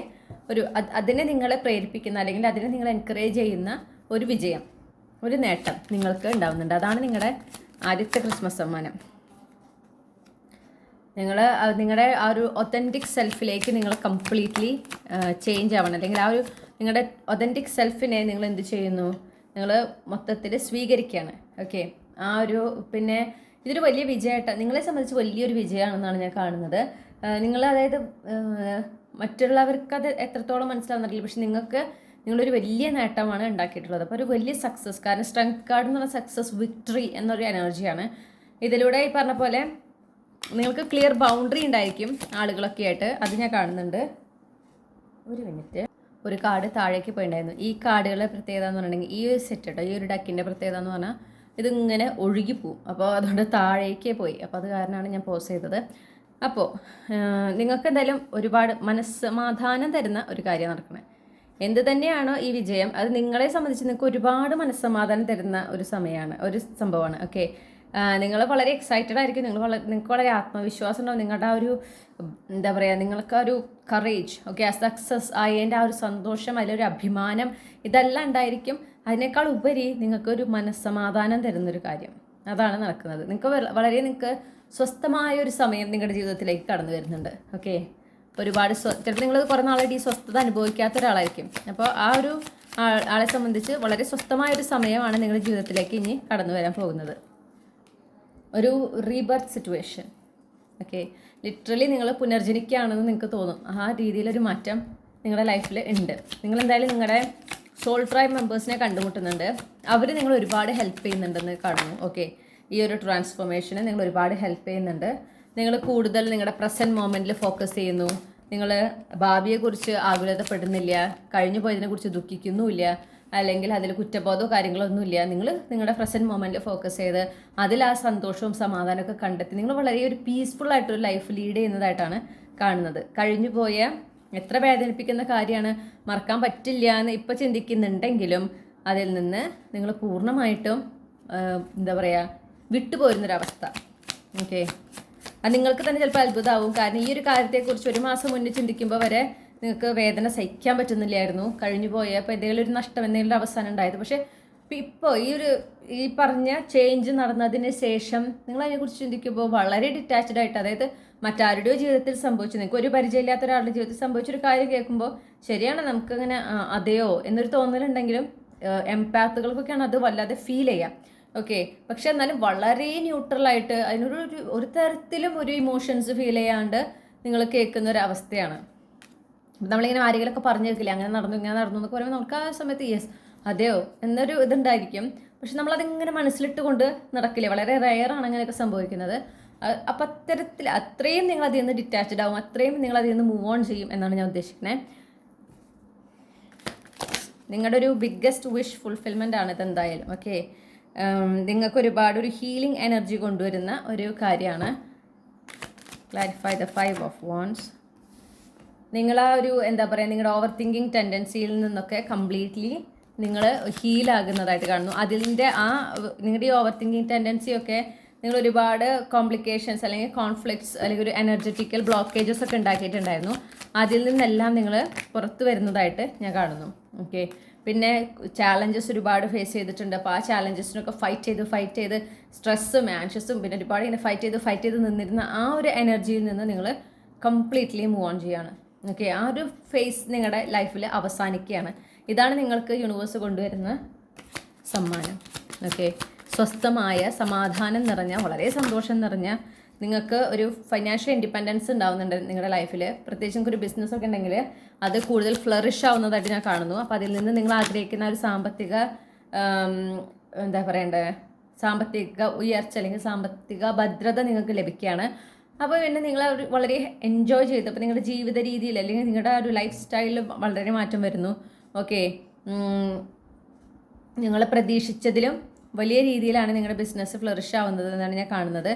അതിനെ നിങ്ങളെ പ്രേരിപ്പിക്കുന്ന, അല്ലെങ്കിൽ അതിനെ നിങ്ങൾ എൻകറേജ് ചെയ്യുന്ന ഒരു വിജയം, ഒരു നേട്ടം നിങ്ങൾക്ക് ഉണ്ടാകുന്നുണ്ട്. അതാണ് നിങ്ങളുടെ ആദ്യത്തെ ക്രിസ്മസ് സമ്മാനം. നിങ്ങളുടെ ആ ഒരു ഒതൻറ്റിക് സെൽഫിലേക്ക് നിങ്ങൾ കംപ്ലീറ്റ്ലി ചേഞ്ച് ആവണം. അല്ലെങ്കിൽ ആ ഒരു നിങ്ങളുടെ ഒതൻറ്റിക് സെൽഫിനെ നിങ്ങൾ എന്ത് ചെയ്യുന്നു, നിങ്ങൾ മൊത്തത്തിൽ സ്വീകരിക്കുകയാണ്. ഓക്കെ, ആ ഒരു പിന്നെ ഇതൊരു വലിയ വിജയമായിട്ട് നിങ്ങളെ സംബന്ധിച്ച് വലിയൊരു വിജയമാണെന്നാണ് ഞാൻ കാണുന്നത്. നിങ്ങൾ അതായത് മറ്റുള്ളവർക്ക് അത് എത്രത്തോളം മനസ്സിലാവുന്നില്ല, പക്ഷെ നിങ്ങളൊരു വലിയ നേട്ടമാണ് ഉണ്ടാക്കിയിട്ടുള്ളത്. അപ്പോൾ ഒരു വലിയ സക്സസ്, കാരണം സ്ട്രെങ്ത് കാർഡ് എന്ന് പറഞ്ഞ സക്സസ്, വിക്ടറി എന്നൊരു എനർജിയാണ്. ഇതിലൂടെ ഈ പറഞ്ഞ പോലെ നിങ്ങൾക്ക് ക്ലിയർ ബൗണ്ടറി ഉണ്ടായിരിക്കും ആളുകളൊക്കെ ആയിട്ട്, അത് ഞാൻ കാണുന്നുണ്ട്. ഒരു മിനിറ്റ്, ഒരു കാർഡ് താഴേക്ക് പോയിട്ടുണ്ടായിരുന്നു. ഈ കാർഡുകളുടെ പ്രത്യേകത എന്ന് പറഞ്ഞിട്ടുണ്ടെങ്കിൽ, ഈ ഒരു സെറ്റ് കേട്ടോ, ഈ ഒരു ഡക്കിൻ്റെ പ്രത്യേകത എന്ന് പറഞ്ഞാൽ ഇതിങ്ങനെ ഒഴുകിപ്പോവും. അപ്പോൾ അതുകൊണ്ട് താഴേക്ക് പോയി. അപ്പോൾ അത് കാരണമാണ് ഞാൻ പോസ് ചെയ്തത്. അപ്പോൾ നിങ്ങൾക്ക് എന്തായാലും ഒരുപാട് മനസ്സമാധാനം തരുന്ന ഒരു കാര്യം നടക്കണേ. എന്ത് തന്നെയാണോ ഈ വിജയം, അത് നിങ്ങളെ സംബന്ധിച്ച് നിങ്ങൾക്ക് ഒരുപാട് മനസ്സമാധാനം തരുന്ന ഒരു സമയമാണ്, ഒരു സംഭവമാണ്. ഓക്കെ, നിങ്ങൾ വളരെ എക്സൈറ്റഡ് ആയിരിക്കും, നിങ്ങൾക്ക് വളരെ ആത്മവിശ്വാസം ഉണ്ടാവും, നിങ്ങളുടെ ആ ഒരു എന്താ പറയുക, നിങ്ങൾക്ക് ആ ഒരു കറേജ്, ഓക്കെ, ആ സക്സസ് ആയതിൻ്റെ ആ ഒരു സന്തോഷം, അതിലൊരു അഭിമാനം, ഇതെല്ലാം ഉണ്ടായിരിക്കും. അതിനേക്കാൾ ഉപരി നിങ്ങൾക്കൊരു മനസ്സമാധാനം തരുന്നൊരു കാര്യം അതാണ് നടക്കുന്നത്. നിങ്ങൾക്ക് സ്വസ്ഥമായ ഒരു സമയം നിങ്ങളുടെ ജീവിതത്തിലേക്ക് കടന്നു വരുന്നുണ്ട്. ഓക്കെ, ഒരുപാട് ചിലപ്പോൾ നിങ്ങൾ കുറേ നാളായിട്ട് ഈ സ്വസ്ഥത അനുഭവിക്കാത്ത ഒരാളായിരിക്കും. അപ്പോൾ ആ ഒരു ആളെ സംബന്ധിച്ച് വളരെ സ്വസ്ഥമായൊരു സമയമാണ് നിങ്ങളുടെ ജീവിതത്തിലേക്ക് ഇനി കടന്നു വരാൻ പോകുന്നത്. ഒരു റീബർത്ത് സിറ്റുവേഷൻ. ഓക്കെ, ലിറ്ററലി നിങ്ങൾ പുനർജനിക്കുകയാണെന്ന് നിങ്ങൾക്ക് തോന്നും. ആ രീതിയിലൊരു മാറ്റം നിങ്ങളുടെ ലൈഫിൽ ഉണ്ട്. നിങ്ങളെന്തായാലും നിങ്ങളുടെ സോൾ ട്രൈബ് മെമ്പേഴ്സിനെ കണ്ടുമുട്ടുന്നുണ്ട്. അവർ നിങ്ങൾ ഒരുപാട് ഹെൽപ്പ് ചെയ്യുന്നുണ്ടെന്ന് കാണുന്നു. ഓക്കെ, ഈ ഒരു ട്രാൻസ്ഫോർമേഷന് നിങ്ങൾ ഒരുപാട് ഹെൽപ്പ് ചെയ്യുന്നുണ്ട്. നിങ്ങൾ കൂടുതൽ നിങ്ങളുടെ പ്രസൻറ്റ് മൊമെൻറ്റിൽ ഫോക്കസ് ചെയ്യുന്നു. നിങ്ങൾ ഭാവിയെക്കുറിച്ച് ആകുലതപ്പെടുന്നില്ല, കഴിഞ്ഞു പോയതിനെക്കുറിച്ച് ദുഃഖിക്കുന്നുമില്ല, അല്ലെങ്കിൽ അതിൽ കുറ്റബോധമോ കാര്യങ്ങളോ ഒന്നുമില്ല. നിങ്ങളുടെ പ്രസൻറ്റ് മൊമെൻറ്റിൽ ഫോക്കസ് ചെയ്ത് അതിൽ ആ സന്തോഷവും സമാധാനമൊക്കെ കണ്ടെത്തി നിങ്ങൾ വളരെ ഒരു പീസ്ഫുൾ ആയിട്ടൊരു ലൈഫ് ലീഡ് ചെയ്യുന്നതായിട്ടാണ് കാണുന്നത്. കഴിഞ്ഞു പോയ എത്ര വേദനിപ്പിക്കുന്ന കാര്യമാണ്, മറക്കാൻ പറ്റില്ല എന്ന് ഇപ്പോൾ ചിന്തിക്കുന്നുണ്ടെങ്കിലും അതിൽ നിന്ന് നിങ്ങൾ പൂർണ്ണമായിട്ടും എന്താ പറയുക, വിട്ടുപോരുന്നൊരവസ്ഥ. ഓക്കെ, അത് നിങ്ങൾക്ക് തന്നെ ചിലപ്പോൾ അത്ഭുതമാവും. കാരണം ഈ ഒരു കാര്യത്തെക്കുറിച്ച് ഒരു മാസം മുന്നേ ചിന്തിക്കുമ്പോൾ വരെ നിങ്ങൾക്ക് വേദന സഹിക്കാൻ പറ്റുന്നില്ലായിരുന്നു. കഴിഞ്ഞു പോയപ്പോൾ എന്തെങ്കിലും ഒരു നഷ്ടം, എന്തെങ്കിലും അവസാനം ഉണ്ടായത്. പക്ഷേ ഇപ്പോൾ ഈ പറഞ്ഞ ചേഞ്ച് നടന്നതിന് ശേഷം നിങ്ങൾ അതിനെക്കുറിച്ച് ചിന്തിക്കുമ്പോൾ വളരെ ഡിറ്റാച്ച്ഡ് ആയിട്ട്, അതായത് മറ്റാരുടെയോ ജീവിതത്തിൽ സംഭവിച്ചു, നിങ്ങൾക്ക് ഒരു പരിചയമില്ലാത്ത ഒരാളുടെ ജീവിതത്തിൽ സംഭവിച്ചൊരു കാര്യം കേൾക്കുമ്പോൾ ശരിയാണ് നമുക്കങ്ങനെ അതെയോ എന്നൊരു തോന്നലുണ്ടെങ്കിലും എംപാത്തുകൾക്കൊക്കെയാണ് അത് വല്ലാതെ ഫീൽ ചെയ്യാം. ഓക്കെ, പക്ഷെ എന്നാലും വളരെ ന്യൂട്രലായിട്ട് ഒരു തരത്തിലും ഒരു ഇമോഷൻസ് ഫീൽ ചെയ്യാണ്ട് നിങ്ങൾ കേൾക്കുന്ന ഒരു അവസ്ഥയാണ്. നമ്മളിങ്ങനെ ആരെങ്കിലുമൊക്കെ പറഞ്ഞു കേൾക്കില്ല, അങ്ങനെ നടന്നു ഇങ്ങനെ നടന്നു എന്നൊക്കെ പറയുമ്പോൾ നമുക്ക് ആ സമയത്ത് യെസ് അതെയോ എന്നൊരു ഇതുണ്ടായിരിക്കും. പക്ഷെ നമ്മളതിങ്ങനെ മനസ്സിലിട്ട് കൊണ്ട് നടക്കില്ല. വളരെ റെയറാണ് അങ്ങനെയൊക്കെ സംഭവിക്കുന്നത്. അപ്പം അത്രയും നിങ്ങൾ അതിൽ നിന്ന് ഡിറ്റാച്ച്ഡ് ആവും, അത്രയും നിങ്ങൾ അതിൽ നിന്ന് മൂവ് ഓൺ ചെയ്യും എന്നാണ് ഞാൻ ഉദ്ദേശിക്കുന്നത്. നിങ്ങളുടെ ഒരു ബിഗ്ഗസ്റ്റ് വിഷ് ഫുൾഫിൽമെൻ്റ് ആണ് ഇതെന്തായാലും. ഓക്കെ, നിങ്ങൾക്ക് ഒരുപാട് ഒരു ഹീലിംഗ് എനർജി കൊണ്ടുവരുന്ന ഒരു കാര്യമാണ്. Clarify the 5 of Wands. നിങ്ങൾ ആ ഒരു എന്താ പറയുക, നിങ്ങളുടെ ഓവർ തിങ്കിങ് ടെൻഡൻസിയിൽ നിന്നൊക്കെ കംപ്ലീറ്റ്ലി നിങ്ങൾ ഹീലാകുന്നതായിട്ട് കാണുന്നു. നിങ്ങളുടെ ഈ ഓവർ തിങ്കിങ് ടെൻഡൻസിയൊക്കെ നിങ്ങൾ ഒരുപാട് കോംപ്ലിക്കേഷൻസ് അല്ലെങ്കിൽ കോൺഫ്ലിക്ട്സ് അല്ലെങ്കിൽ ഒരു എനർജറ്റിക്കൽ ബ്ലോക്കേജസ് ഒക്കെ ഉണ്ടാക്കിയിട്ടുണ്ടായിരുന്നു. അതിൽ നിന്നെല്ലാം നിങ്ങൾ പുറത്തു വരുന്നതായിട്ട് ഞാൻ കാണുന്നു. ഓക്കെ, പിന്നെ ചാലഞ്ചസ് ഒരുപാട് ഫേസ് ചെയ്തിട്ടുണ്ട്. അപ്പോൾ ആ ചാലഞ്ചസിനൊക്കെ ഫൈറ്റ് ചെയ്ത് സ്ട്രെസ്സും ആൻഷ്യസും പിന്നെ ഒരുപാട് ഇങ്ങനെ ഫൈറ്റ് ചെയ്ത് നിന്നിരുന്ന ആ ഒരു എനർജിയിൽ നിന്ന് നിങ്ങൾ കംപ്ലീറ്റ്ലി മൂവ് ഓൺ ചെയ്യാണ്. ഓക്കെ, ആ ഒരു ഫേസ് നിങ്ങളുടെ ലൈഫിൽ അവസാനിക്കുകയാണ്. ഇതാണ് നിങ്ങൾക്ക് യൂണിവേഴ്സ് കൊണ്ടുവരുന്ന സമ്മാനം. ഓക്കെ, സ്വസ്ഥമായ സമാധാനം നിറഞ്ഞ വളരെ സന്തോഷം നിറഞ്ഞ നിങ്ങൾക്ക് ഒരു ഫൈനാൻഷ്യൽ ഇൻഡിപെൻഡൻസ് ഉണ്ടാവുന്നുണ്ട് നിങ്ങളുടെ ലൈഫിൽ. പ്രത്യേകിച്ച് നിങ്ങൾക്ക് ഒരു ബിസിനസ്സൊക്കെ ഉണ്ടെങ്കിൽ അത് കൂടുതൽ ഫ്ലറിഷ് ആവുന്നതായിട്ട് ഞാൻ കാണുന്നു. അപ്പോൾ അതിൽ നിന്ന് നിങ്ങൾ ആഗ്രഹിക്കുന്ന ഒരു സാമ്പത്തിക എന്താ പറയേണ്ടത്, സാമ്പത്തിക ഉയർച്ച അല്ലെങ്കിൽ സാമ്പത്തിക ഭദ്രത നിങ്ങൾക്ക് ലഭിക്കുകയാണ്. അപ്പോൾ പിന്നെ നിങ്ങൾ വളരെ എൻജോയ് ചെയ്തു. അപ്പോൾ നിങ്ങളുടെ ജീവിത രീതിയിൽ അല്ലെങ്കിൽ നിങ്ങളുടെ ഒരു ലൈഫ് സ്റ്റൈലിൽ വളരെ മാറ്റം വരുന്നു. ഓക്കെ, നിങ്ങൾ പ്രതീക്ഷിച്ചതിലും വലിയ രീതിയിലാണ് നിങ്ങളുടെ ബിസിനസ് ഫ്ലറിഷ് ആവുന്നത് എന്നാണ് ഞാൻ കാണുന്നത്.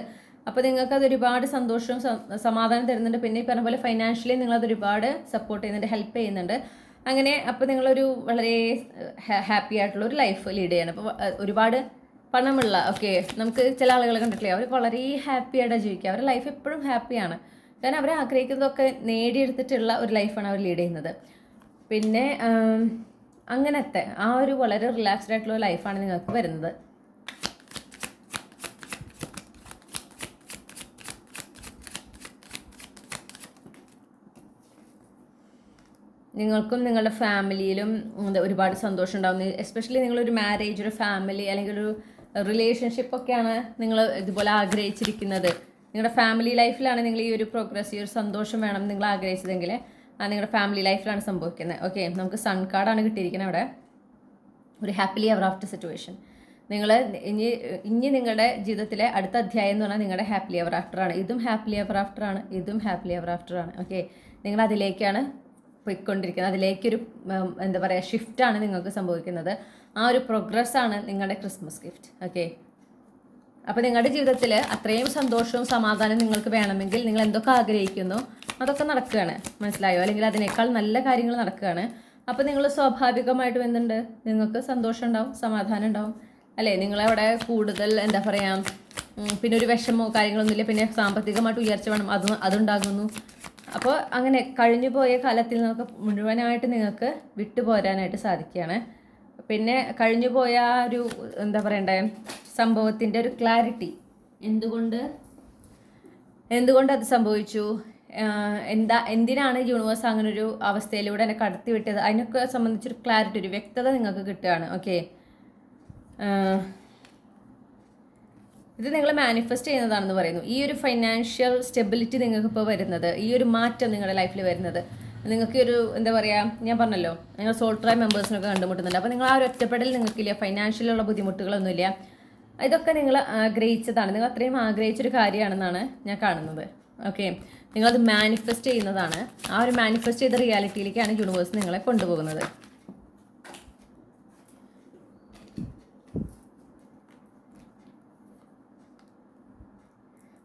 അപ്പോൾ നിങ്ങൾക്കത് ഒരുപാട് സന്തോഷവും സമാധാനം തരുന്നുണ്ട്. പിന്നെ ഈ പറഞ്ഞ പോലെ ഫൈനാൻഷ്യലി നിങ്ങളത് ഒരുപാട് സപ്പോർട്ട് ചെയ്യുന്നുണ്ട്, ഹെൽപ്പ് ചെയ്യുന്നുണ്ട്. അങ്ങനെ അപ്പോൾ നിങ്ങളൊരു വളരെ ഹാപ്പി ആയിട്ടുള്ള ഒരു ലൈഫ് ലീഡ് ചെയ്യണം. അപ്പോൾ ഒരുപാട് പണമുള്ള നമുക്ക് ചില ആളുകളെ കണ്ടിട്ടില്ലേ, അവർ വളരെ ഹാപ്പി ആയിട്ടാണ് ജീവിക്കുക. അവരുടെ ലൈഫ് എപ്പോഴും ഹാപ്പിയാണ്. കാരണം അവർ ആഗ്രഹിക്കുന്നതൊക്കെ നേടിയെടുത്തിട്ടുള്ള ഒരു ലൈഫാണ് അവർ ലീഡ് ചെയ്യുന്നത്. പിന്നെ അങ്ങനത്തെ ആ ഒരു വളരെ റിലാക്സ്ഡ് ആയിട്ടുള്ള ലൈഫാണ് നിങ്ങൾക്ക് വരുന്നത്. നിങ്ങൾക്കും നിങ്ങളുടെ ഫാമിലിയിലും ഒരുപാട് സന്തോഷം ഉണ്ടാകുന്നു. എസ്പെഷ്യലി നിങ്ങളൊരു മാരേജ്, ഒരു ഫാമിലി അല്ലെങ്കിൽ ഒരു റിലേഷൻഷിപ്പൊക്കെയാണ് നിങ്ങൾ ഇതുപോലെ ആഗ്രഹിച്ചിരിക്കുന്നത്. നിങ്ങളുടെ ഫാമിലി ലൈഫിലാണ് നിങ്ങൾ ഈ ഒരു പ്രോഗ്രസ്, ഈ ഒരു സന്തോഷം വേണം നിങ്ങൾ ആഗ്രഹിച്ചതെങ്കിൽ നിങ്ങളുടെ ഫാമിലി ലൈഫിലാണ് സംഭവിക്കുന്നത്. നമുക്ക് സൺ കാർഡാണ് കിട്ടിയിരിക്കുന്നത് അവിടെ. ഒരു ഹാപ്പിലി എവർ ആഫ്റ്റർ സിറ്റുവേഷൻ. നിങ്ങൾ ഇനി നിങ്ങളുടെ ജീവിതത്തിലെ അടുത്ത അധ്യായം എന്ന് പറഞ്ഞാൽ നിങ്ങളുടെ ഹാപ്പിലി എവർ ആഫ്റ്റർ ആണ്. ഇതും ഹാപ്പിലി എവർ ആഫ്റ്റർ ആണ്, ഇതും ഹാപ്പിലി എവർ ആഫ്റ്റർ ആണ്. നിങ്ങൾ അതിലേക്കാണ് പോയിക്കൊണ്ടിരിക്കുന്നത്. അതിലേക്കൊരു എന്താ പറയുക, ഷിഫ്റ്റാണ് നിങ്ങൾക്ക് സംഭവിക്കുന്നത്. ആ ഒരു പ്രോഗ്രസ്സാണ് നിങ്ങളുടെ ക്രിസ്മസ് ഗിഫ്റ്റ്. അപ്പോൾ നിങ്ങളുടെ ജീവിതത്തിൽ അത്രയും സന്തോഷവും സമാധാനവും നിങ്ങൾക്ക് വേണമെങ്കിൽ നിങ്ങൾ എന്തൊക്കെ ആഗ്രഹിക്കുന്നു അതൊക്കെ നടക്കുകയാണ്, മനസ്സിലായോ? അല്ലെങ്കിൽ അതിനേക്കാൾ നല്ല കാര്യങ്ങൾ നടക്കുകയാണ്. അപ്പോൾ നിങ്ങൾ സ്വാഭാവികമായിട്ടും എന്തുണ്ട്, നിങ്ങൾക്ക് സന്തോഷം ഉണ്ടാവും, സമാധാനം ഉണ്ടാവും, അല്ലേ? നിങ്ങളവിടെ കൂടുതൽ എന്താ പറയുക, പിന്നെ ഒരു വിഷമോ കാര്യങ്ങളൊന്നുമില്ല. പിന്നെ സാമ്പത്തികമായിട്ട് ഉയർച്ച വേണം, അതുണ്ടാകുന്നു. അപ്പോൾ അങ്ങനെ കഴിഞ്ഞു പോയ കാലത്തിൽ നിന്നൊക്കെ മുഴുവനായിട്ട് നിങ്ങൾക്ക് വിട്ടുപോരാനായിട്ട് സാധിക്കുകയാണ്. പിന്നെ കഴിഞ്ഞു പോയ ഒരു എന്താ പറയണ്ടേ സംഭവത്തിൻ്റെ ഒരു ക്ലാരിറ്റി, എന്തുകൊണ്ട് അത് സംഭവിച്ചു, എന്തിനാണ് യൂണിവേഴ്സ് അങ്ങനെ ഒരു അവസ്ഥയിലൂടെ എന്നെ കടത്തി വിട്ടത്, അതിനൊക്കെ സംബന്ധിച്ചൊരു ക്ലാരിറ്റി, ഒരു വ്യക്തത നിങ്ങൾക്ക് കിട്ടുകയാണ്. ഇത് നിങ്ങൾ മാനിഫെസ്റ്റ് ചെയ്യുന്നതാണെന്ന് പറയുന്നു. ഈ ഒരു ഫൈനാൻഷ്യൽ സ്റ്റെബിലിറ്റി നിങ്ങൾക്ക് ഇപ്പോൾ വരുന്നത്, ഈ ഒരു മാറ്റം നിങ്ങളുടെ ലൈഫിൽ വരുന്നത്, നിങ്ങൾക്ക് ഒരു എന്താ പറയുക, ഞാൻ പറഞ്ഞല്ലോ നിങ്ങൾ സോൾ ട്രൈബ് മെമ്പേഴ്സിനൊക്കെ കണ്ടുമുട്ടുന്നുണ്ട്. അപ്പോൾ നിങ്ങൾ ആ ഒരു ഒറ്റപ്പെടൽ നിങ്ങൾക്കില്ല, ഫൈനാൻഷ്യലുള്ള ബുദ്ധിമുട്ടുകളൊന്നുമില്ല. ഇതൊക്കെ നിങ്ങൾ ആഗ്രഹിച്ചതാണ്, നിങ്ങൾ അത്രയും ആഗ്രഹിച്ചൊരു കാര്യമാണെന്നാണ് ഞാൻ കാണുന്നത്. നിങ്ങളത് മാനിഫെസ്റ്റ് ചെയ്യുന്നതാണ്. ആ ഒരു മാനിഫെസ്റ്റ് ചെയ്ത റിയാലിറ്റിയിലേക്കാണ് യൂണിവേഴ്സ് നിങ്ങളെ കൊണ്ടുപോകുന്നത്.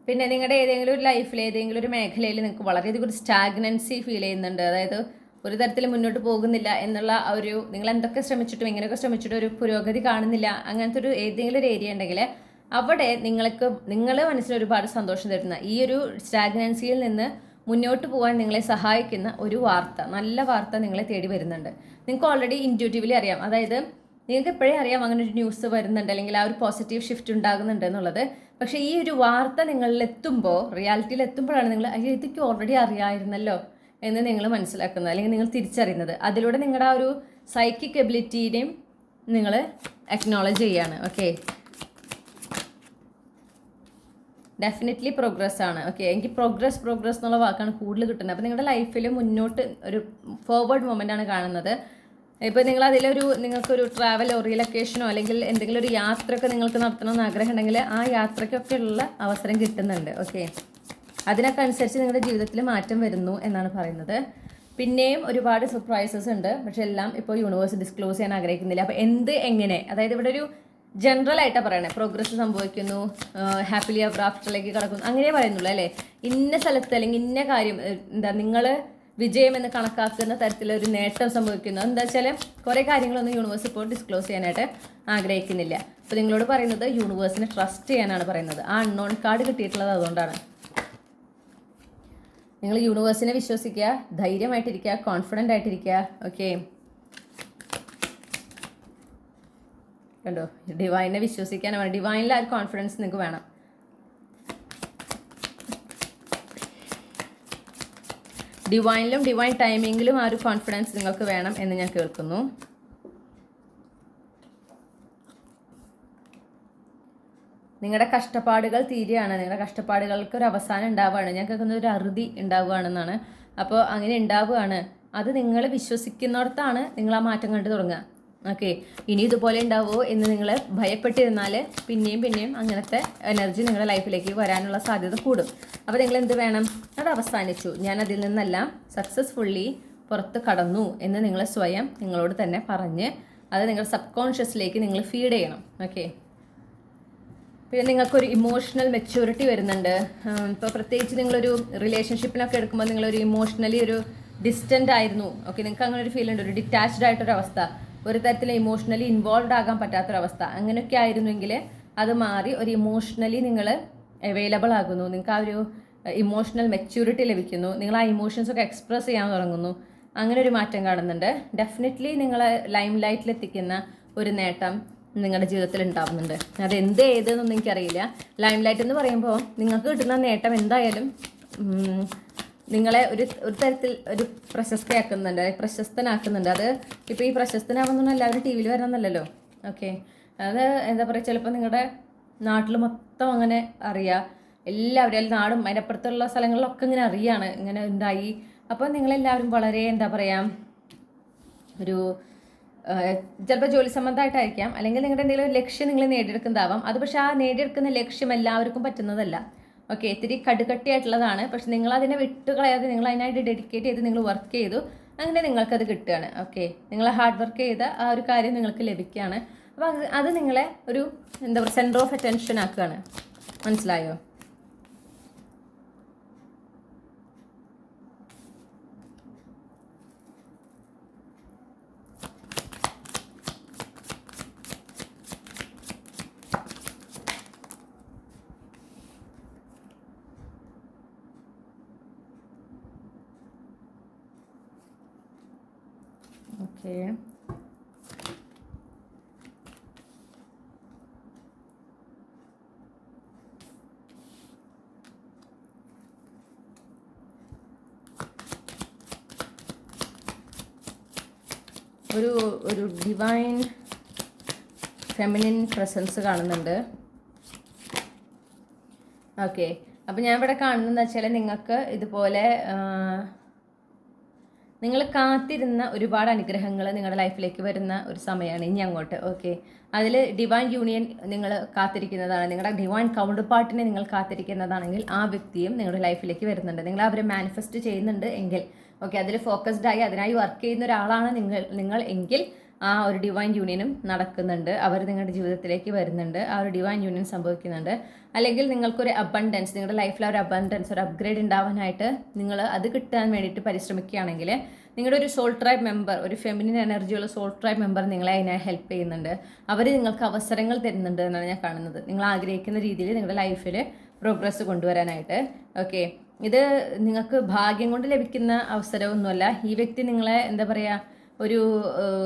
പിന്നെ നിങ്ങളുടെ ഏതെങ്കിലും ഒരു ലൈഫിൽ ഏതെങ്കിലും ഒരു മേഖലയിൽ നിങ്ങൾക്ക് വളരെയധികം ഒരു സ്റ്റാഗ്നൻസി ഫീൽ ചെയ്യുന്നുണ്ട്, അതായത് ഒരു തരത്തിൽ മുന്നോട്ട് പോകുന്നില്ല എന്നുള്ള ഒരു, നിങ്ങൾ എന്തൊക്കെ ശ്രമിച്ചിട്ടും ഇങ്ങനെയൊക്കെ ശ്രമിച്ചിട്ടും ഒരു പുരോഗതി കാണുന്നില്ല, അങ്ങനത്തെ ഒരു ഏതെങ്കിലും ഒരു ഏരിയ ഉണ്ടെങ്കിൽ അവിടെ നിങ്ങൾ മനസ്സിൽ ഒരുപാട് സന്തോഷം തരുന്ന ഈ ഒരു സ്റ്റാഗ്നൻസിയിൽ നിന്ന് മുന്നോട്ട് പോകാൻ നിങ്ങളെ സഹായിക്കുന്ന ഒരു വാർത്ത, നല്ല വാർത്ത നിങ്ങളെ തേടി വരുന്നുണ്ട്. നിങ്ങൾക്ക് ഓൾറെഡി ഇൻറ്റ്യൂട്ടീവ്ലി അറിയാം, അതായത് നിങ്ങൾക്ക് എപ്പോഴേ അറിയാം അങ്ങനെ ഒരു ന്യൂസ് വരുന്നുണ്ട്, അല്ലെങ്കിൽ ആ ഒരു പോസിറ്റീവ് ഷിഫ്റ്റ് ഉണ്ടാകുന്നുണ്ട് എന്നുള്ളത്. പക്ഷേ ഈ ഒരു വാർത്ത നിങ്ങളിലെത്തുമ്പോൾ, റിയാലിറ്റിയിൽ എത്തുമ്പോഴാണ് നിങ്ങൾ ഇതൊക്കെ ഓൾറെഡി അറിയാമായിരുന്നല്ലോ എന്ന് നിങ്ങൾ മനസ്സിലാക്കുന്നത്, അല്ലെങ്കിൽ നിങ്ങൾ തിരിച്ചറിയുന്നത്. അതിലൂടെ നിങ്ങളുടെ ആ ഒരു സൈക്കിക് എബിലിറ്റീനെയും നിങ്ങൾ അക്നോളജ് ചെയ്യാണ്. ഡെഫിനറ്റ്ലി പ്രോഗ്രസ് ആണ്. എനിക്ക് പ്രോഗ്രസ് എന്നുള്ള വാക്കാണ് കൂടുതൽ കിട്ടുന്നത്. അപ്പോൾ നിങ്ങളുടെ ലൈഫിൽ മുന്നോട്ട് ഒരു ഫോർവേഡ് മൊമെൻ്റ് ആണ് കാണുന്നത്. ഇപ്പോൾ നിങ്ങൾക്കൊരു ട്രാവലോ റീലൊക്കേഷനോ അല്ലെങ്കിൽ എന്തെങ്കിലും ഒരു യാത്രയൊക്കെ നിങ്ങൾക്ക് നടത്തണമെന്ന് ആഗ്രഹം ഉണ്ടെങ്കിൽ ആ യാത്രയ്ക്കൊക്കെ ഉള്ള അവസരം കിട്ടുന്നുണ്ട്. അതിനൊക്കെ അനുസരിച്ച് നിങ്ങളുടെ ജീവിതത്തിൽ മാറ്റം വരുന്നു എന്നാണ് പറയുന്നത്. പിന്നെയും ഒരുപാട് സർപ്രൈസസ് ഉണ്ട്, പക്ഷെ എല്ലാം ഇപ്പോൾ യൂണിവേഴ്സ് ഡിസ്ക്ലോസ് ചെയ്യാൻ ആഗ്രഹിക്കുന്നില്ല. അപ്പോൾ എങ്ങനെ, അതായത് ഇവിടെ ഒരു ജനറൽ ആയിട്ടാണ് പറയണേ, പ്രോഗ്രസ് സംഭവിക്കുന്നു, ഹാപ്പിലി എവർ ആഫ്റ്ററിലേക്ക് കടക്കുന്നു, അങ്ങനെ പറയുന്നുള്ളൂ, അല്ലേ? ഇന്ന സ്ഥലത്ത് അല്ലെങ്കിൽ ഇന്ന കാര്യം നിങ്ങൾ വിജയം എന്ന് കണക്കാക്കുന്ന തരത്തിലൊരു നേട്ടം സംഭവിക്കുന്നു. എന്താ വെച്ചാൽ കുറേ കാര്യങ്ങളൊന്നും യൂണിവേഴ്സ് ഇപ്പോൾ ഡിസ്ക്ലോസ് ചെയ്യാനായിട്ട് ആഗ്രഹിക്കുന്നില്ല. അപ്പോൾ നിങ്ങളോട് പറയുന്നത് യൂണിവേഴ്സിനെ ട്രസ്റ്റ് ചെയ്യാനാണ് പറയുന്നത്. ആ അൺനോൺ കാർഡ് കിട്ടിയിട്ടുള്ളത് അതുകൊണ്ടാണ്. നിങ്ങൾ യൂണിവേഴ്സിനെ വിശ്വസിക്കുക, ധൈര്യമായിട്ടിരിക്കുക, കോൺഫിഡൻ്റ് ആയിട്ടിരിക്കുക. കണ്ടോ, ഡിവൈനെ വിശ്വസിക്കാനും വേണം. ഡിവൈനിൽ ആ ഒരു കോൺഫിഡൻസ് നിങ്ങൾക്ക് വേണം. ഡിവൈനിലും ഡിവൈൻ ടൈമിങ്ങിലും ആ ഒരു കോൺഫിഡൻസ് നിങ്ങൾക്ക് വേണം എന്ന് ഞാൻ കേൾക്കുന്നു. നിങ്ങളുടെ കഷ്ടപ്പാടുകൾ തീരുകയാണ്, നിങ്ങളുടെ കഷ്ടപ്പാടുകൾക്ക് ഒരു അവസാനം ഉണ്ടാവുകയാണ്. ഞാൻ കേൾക്കുന്ന ഒരു അറുതി ഉണ്ടാവുകയാണെന്നാണ്. അപ്പോൾ അങ്ങനെ ഉണ്ടാവുകയാണ്. അത് നിങ്ങൾ വിശ്വസിക്കുന്നിടത്താണ് നിങ്ങൾ ആ മാറ്റം കണ്ടു തുടങ്ങുക. ഇനി ഇതുപോലെ ഉണ്ടാവുമോ എന്ന് നിങ്ങൾ ഭയപ്പെട്ടിരുന്നാൽ പിന്നെയും അങ്ങനത്തെ എനർജി നിങ്ങളുടെ ലൈഫിലേക്ക് വരാനുള്ള സാധ്യത കൂടും. അപ്പോൾ നിങ്ങൾ എന്ത് വേണം, അത് അവസാനിച്ചു, ഞാൻ അതിൽ നിന്നെല്ലാം സക്സസ്ഫുള്ളി പുറത്ത് കടന്നു എന്ന് നിങ്ങൾ സ്വയം നിങ്ങളോട് തന്നെ പറഞ്ഞ് അത് നിങ്ങളുടെ സബ് കോൺഷ്യസിലേക്ക് നിങ്ങൾ ഫീഡ് ചെയ്യണം. ഓക്കെ, പിന്നെ നിങ്ങൾക്കൊരു ഇമോഷണൽ മെച്യൂരിറ്റി വരുന്നുണ്ട്. ഇപ്പോൾ പ്രത്യേകിച്ച് നിങ്ങളൊരു റിലേഷൻഷിപ്പിനൊക്കെ എടുക്കുമ്പോൾ നിങ്ങളൊരു ഇമോഷണലി ഒരു ഡിസ്റ്റൻ്റ് ആയിരുന്നു. ഓക്കെ, നിങ്ങൾക്ക് അങ്ങനെ ഒരു ഫീൽ ഉണ്ട്, ഒരു ഡിറ്റാച്ച്ഡ് ആയിട്ടൊരവസ്ഥ, ഒരു തരത്തിൽ ഇമോഷണലി ഇൻവോൾവ് ആകാൻ പറ്റാത്തൊരവസ്ഥ, അങ്ങനെയൊക്കെ ആയിരുന്നെങ്കിൽ അത് മാറി ഒരു ഇമോഷണലി നിങ്ങൾ അവൈലബിൾ ആകുന്നു. നിങ്ങൾക്ക് ആ ഒരു ഇമോഷണൽ മെച്യൂരിറ്റി ലഭിക്കുന്നു. നിങ്ങൾ ആ ഇമോഷൻസൊക്കെ എക്സ്പ്രസ് ചെയ്യാൻ തുടങ്ങുന്നു. അങ്ങനെ ഒരു മാറ്റം കാണുന്നുണ്ട്. ഡെഫിനറ്റ്ലി നിങ്ങളെ ലൈം ലൈറ്റിലെത്തിക്കുന്ന ഒരു നേട്ടം നിങ്ങളുടെ ജീവിതത്തിൽ ഉണ്ടാവുന്നുണ്ട്. അത് ഏതെന്നൊന്നും എനിക്കറിയില്ല. ലൈം ലൈറ്റ് എന്ന് പറയുമ്പോൾ നിങ്ങൾക്ക് കിട്ടുന്ന നേട്ടം എന്തായാലും നിങ്ങളെ ഒരു തരത്തിൽ ഒരു പ്രശസ്തനാക്കുന്നുണ്ട്. അത് ഇപ്പോൾ ഈ പ്രശസ്തനാവുന്ന എല്ലാവരും ടി വിയിൽ വരണമെന്നല്ലല്ലോ. ഓക്കെ, അത് എന്താ പറയുക, ചിലപ്പോൾ നിങ്ങളുടെ നാട്ടിൽ മൊത്തം അങ്ങനെ അറിയാം, എല്ലാവരും നാടും അതിനപ്പുറത്തുള്ള സ്ഥലങ്ങളിലൊക്കെ ഇങ്ങനെ അറിയാണ് ഇങ്ങനെ ഉണ്ടായി. അപ്പോൾ നിങ്ങളെല്ലാവരും വളരെ എന്താ പറയുക, ഒരു ചിലപ്പോൾ ജോലി സംബന്ധമായിട്ടായിരിക്കാം, അല്ലെങ്കിൽ നിങ്ങളുടെ എന്തെങ്കിലും ഒരു ലക്ഷ്യം നിങ്ങൾ നേടിയെടുക്കുന്നതാവാം. അത് പക്ഷേ ആ നേടിയെടുക്കുന്ന ലക്ഷ്യം എല്ലാവർക്കും പറ്റുന്നതല്ല. ഓക്കെ, ഇത്തിരി കടുകട്ടിയായിട്ടുള്ളതാണ്. പക്ഷെ നിങ്ങൾ അതിനെ വിട്ടുകളയാതെ നിങ്ങൾ അതിനായിട്ട് ഡെഡിക്കേറ്റ് ചെയ്ത് നിങ്ങൾ വർക്ക് ചെയ്തു, അങ്ങനെ നിങ്ങൾക്കത് കിട്ടുകയാണ്. ഓക്കെ, നിങ്ങൾ ഹാർഡ് വർക്ക് ചെയ്ത ആ ഒരു കാര്യം നിങ്ങൾക്ക് ലഭിക്കുകയാണ്. അപ്പോൾ അത് നിങ്ങളെ ഒരു എന്താ പറയുക സെൻറ്റർ ഓഫ് അറ്റൻഷൻ ആക്കുകയാണ്. മനസ്സിലായോ? ഓക്കെ, ഒരു ഡിവൈൻ ഫെമിനിൻ പ്രസൻസ് കാണുന്നുണ്ട്. ഓക്കെ, അപ്പോൾ ഞാൻ ഇവിടെ കാണുന്നതെന്ന് വെച്ചാൽ നിങ്ങൾക്ക് ഇതുപോലെ നിങ്ങൾ കാത്തിരുന്ന ഒരുപാട് അനുഗ്രഹങ്ങൾ നിങ്ങളുടെ ലൈഫിലേക്ക് വരുന്ന ഒരു സമയമാണ് ഇനി അങ്ങോട്ട്. ഓക്കെ, അതിൽ ഡിവൈൻ യൂണിയൻ നിങ്ങൾ കാത്തിരിക്കുന്നതാണ്. നിങ്ങളുടെ ഡിവൈൻ കൗണ്ടർ പാർട്ടിനെ നിങ്ങൾ കാത്തിരിക്കുന്നതാണെങ്കിൽ ആ വ്യക്തിയും നിങ്ങളുടെ ലൈഫിലേക്ക് വരുന്നുണ്ട്. നിങ്ങൾ അവരെ മാനിഫെസ്റ്റ് ചെയ്യുന്നുണ്ട് എങ്കിൽ, ഓക്കെ, അതിൽ ഫോക്കസ്ഡ് ആയി അതിനായി വർക്ക് ചെയ്യുന്ന ഒരാളാണ് നിങ്ങൾ എങ്കിൽ ആ ഒരു ഡിവൈൻ യൂണിയനും നടക്കുന്നുണ്ട്. അവർ നിങ്ങളുടെ ജീവിതത്തിലേക്ക് വരുന്നുണ്ട്, ആ ഒരു ഡിവൈൻ യൂണിയൻ സംഭവിക്കുന്നുണ്ട്. അല്ലെങ്കിൽ നിങ്ങൾക്കൊരു അബണ്ടൻസ്, നിങ്ങളുടെ ലൈഫിൽ ഒരു അബണ്ടൻസ്, ഒരു അപ്ഗ്രേഡ് ഉണ്ടാവാനായിട്ട് നിങ്ങൾ അത് കിട്ടാൻ വേണ്ടിയിട്ട് പരിശ്രമിക്കുകയാണെങ്കിൽ നിങ്ങളുടെ ഒരു സോൾ ട്രൈബ് മെമ്പർ, ഒരു ഫെമിനിൻ എനർജിയുള്ള സോൾ ട്രൈബ് മെമ്പർ നിങ്ങളെ അതിനായി ഹെൽപ്പ് ചെയ്യുന്നുണ്ട്. അവർ നിങ്ങൾക്ക് അവസരങ്ങൾ തരുന്നുണ്ട് എന്നാണ് ഞാൻ കാണുന്നത്, നിങ്ങൾ ആഗ്രഹിക്കുന്ന രീതിയിൽ നിങ്ങളുടെ ലൈഫിൽ പ്രോഗ്രസ് കൊണ്ടുവരാനായിട്ട്. ഓക്കെ, ഇത് നിങ്ങൾക്ക് ഭാഗ്യം കൊണ്ട് ലഭിക്കുന്ന അവസരമൊന്നുമല്ല. ഈ വ്യക്തി നിങ്ങളെ എന്താ പറയുക ഒരു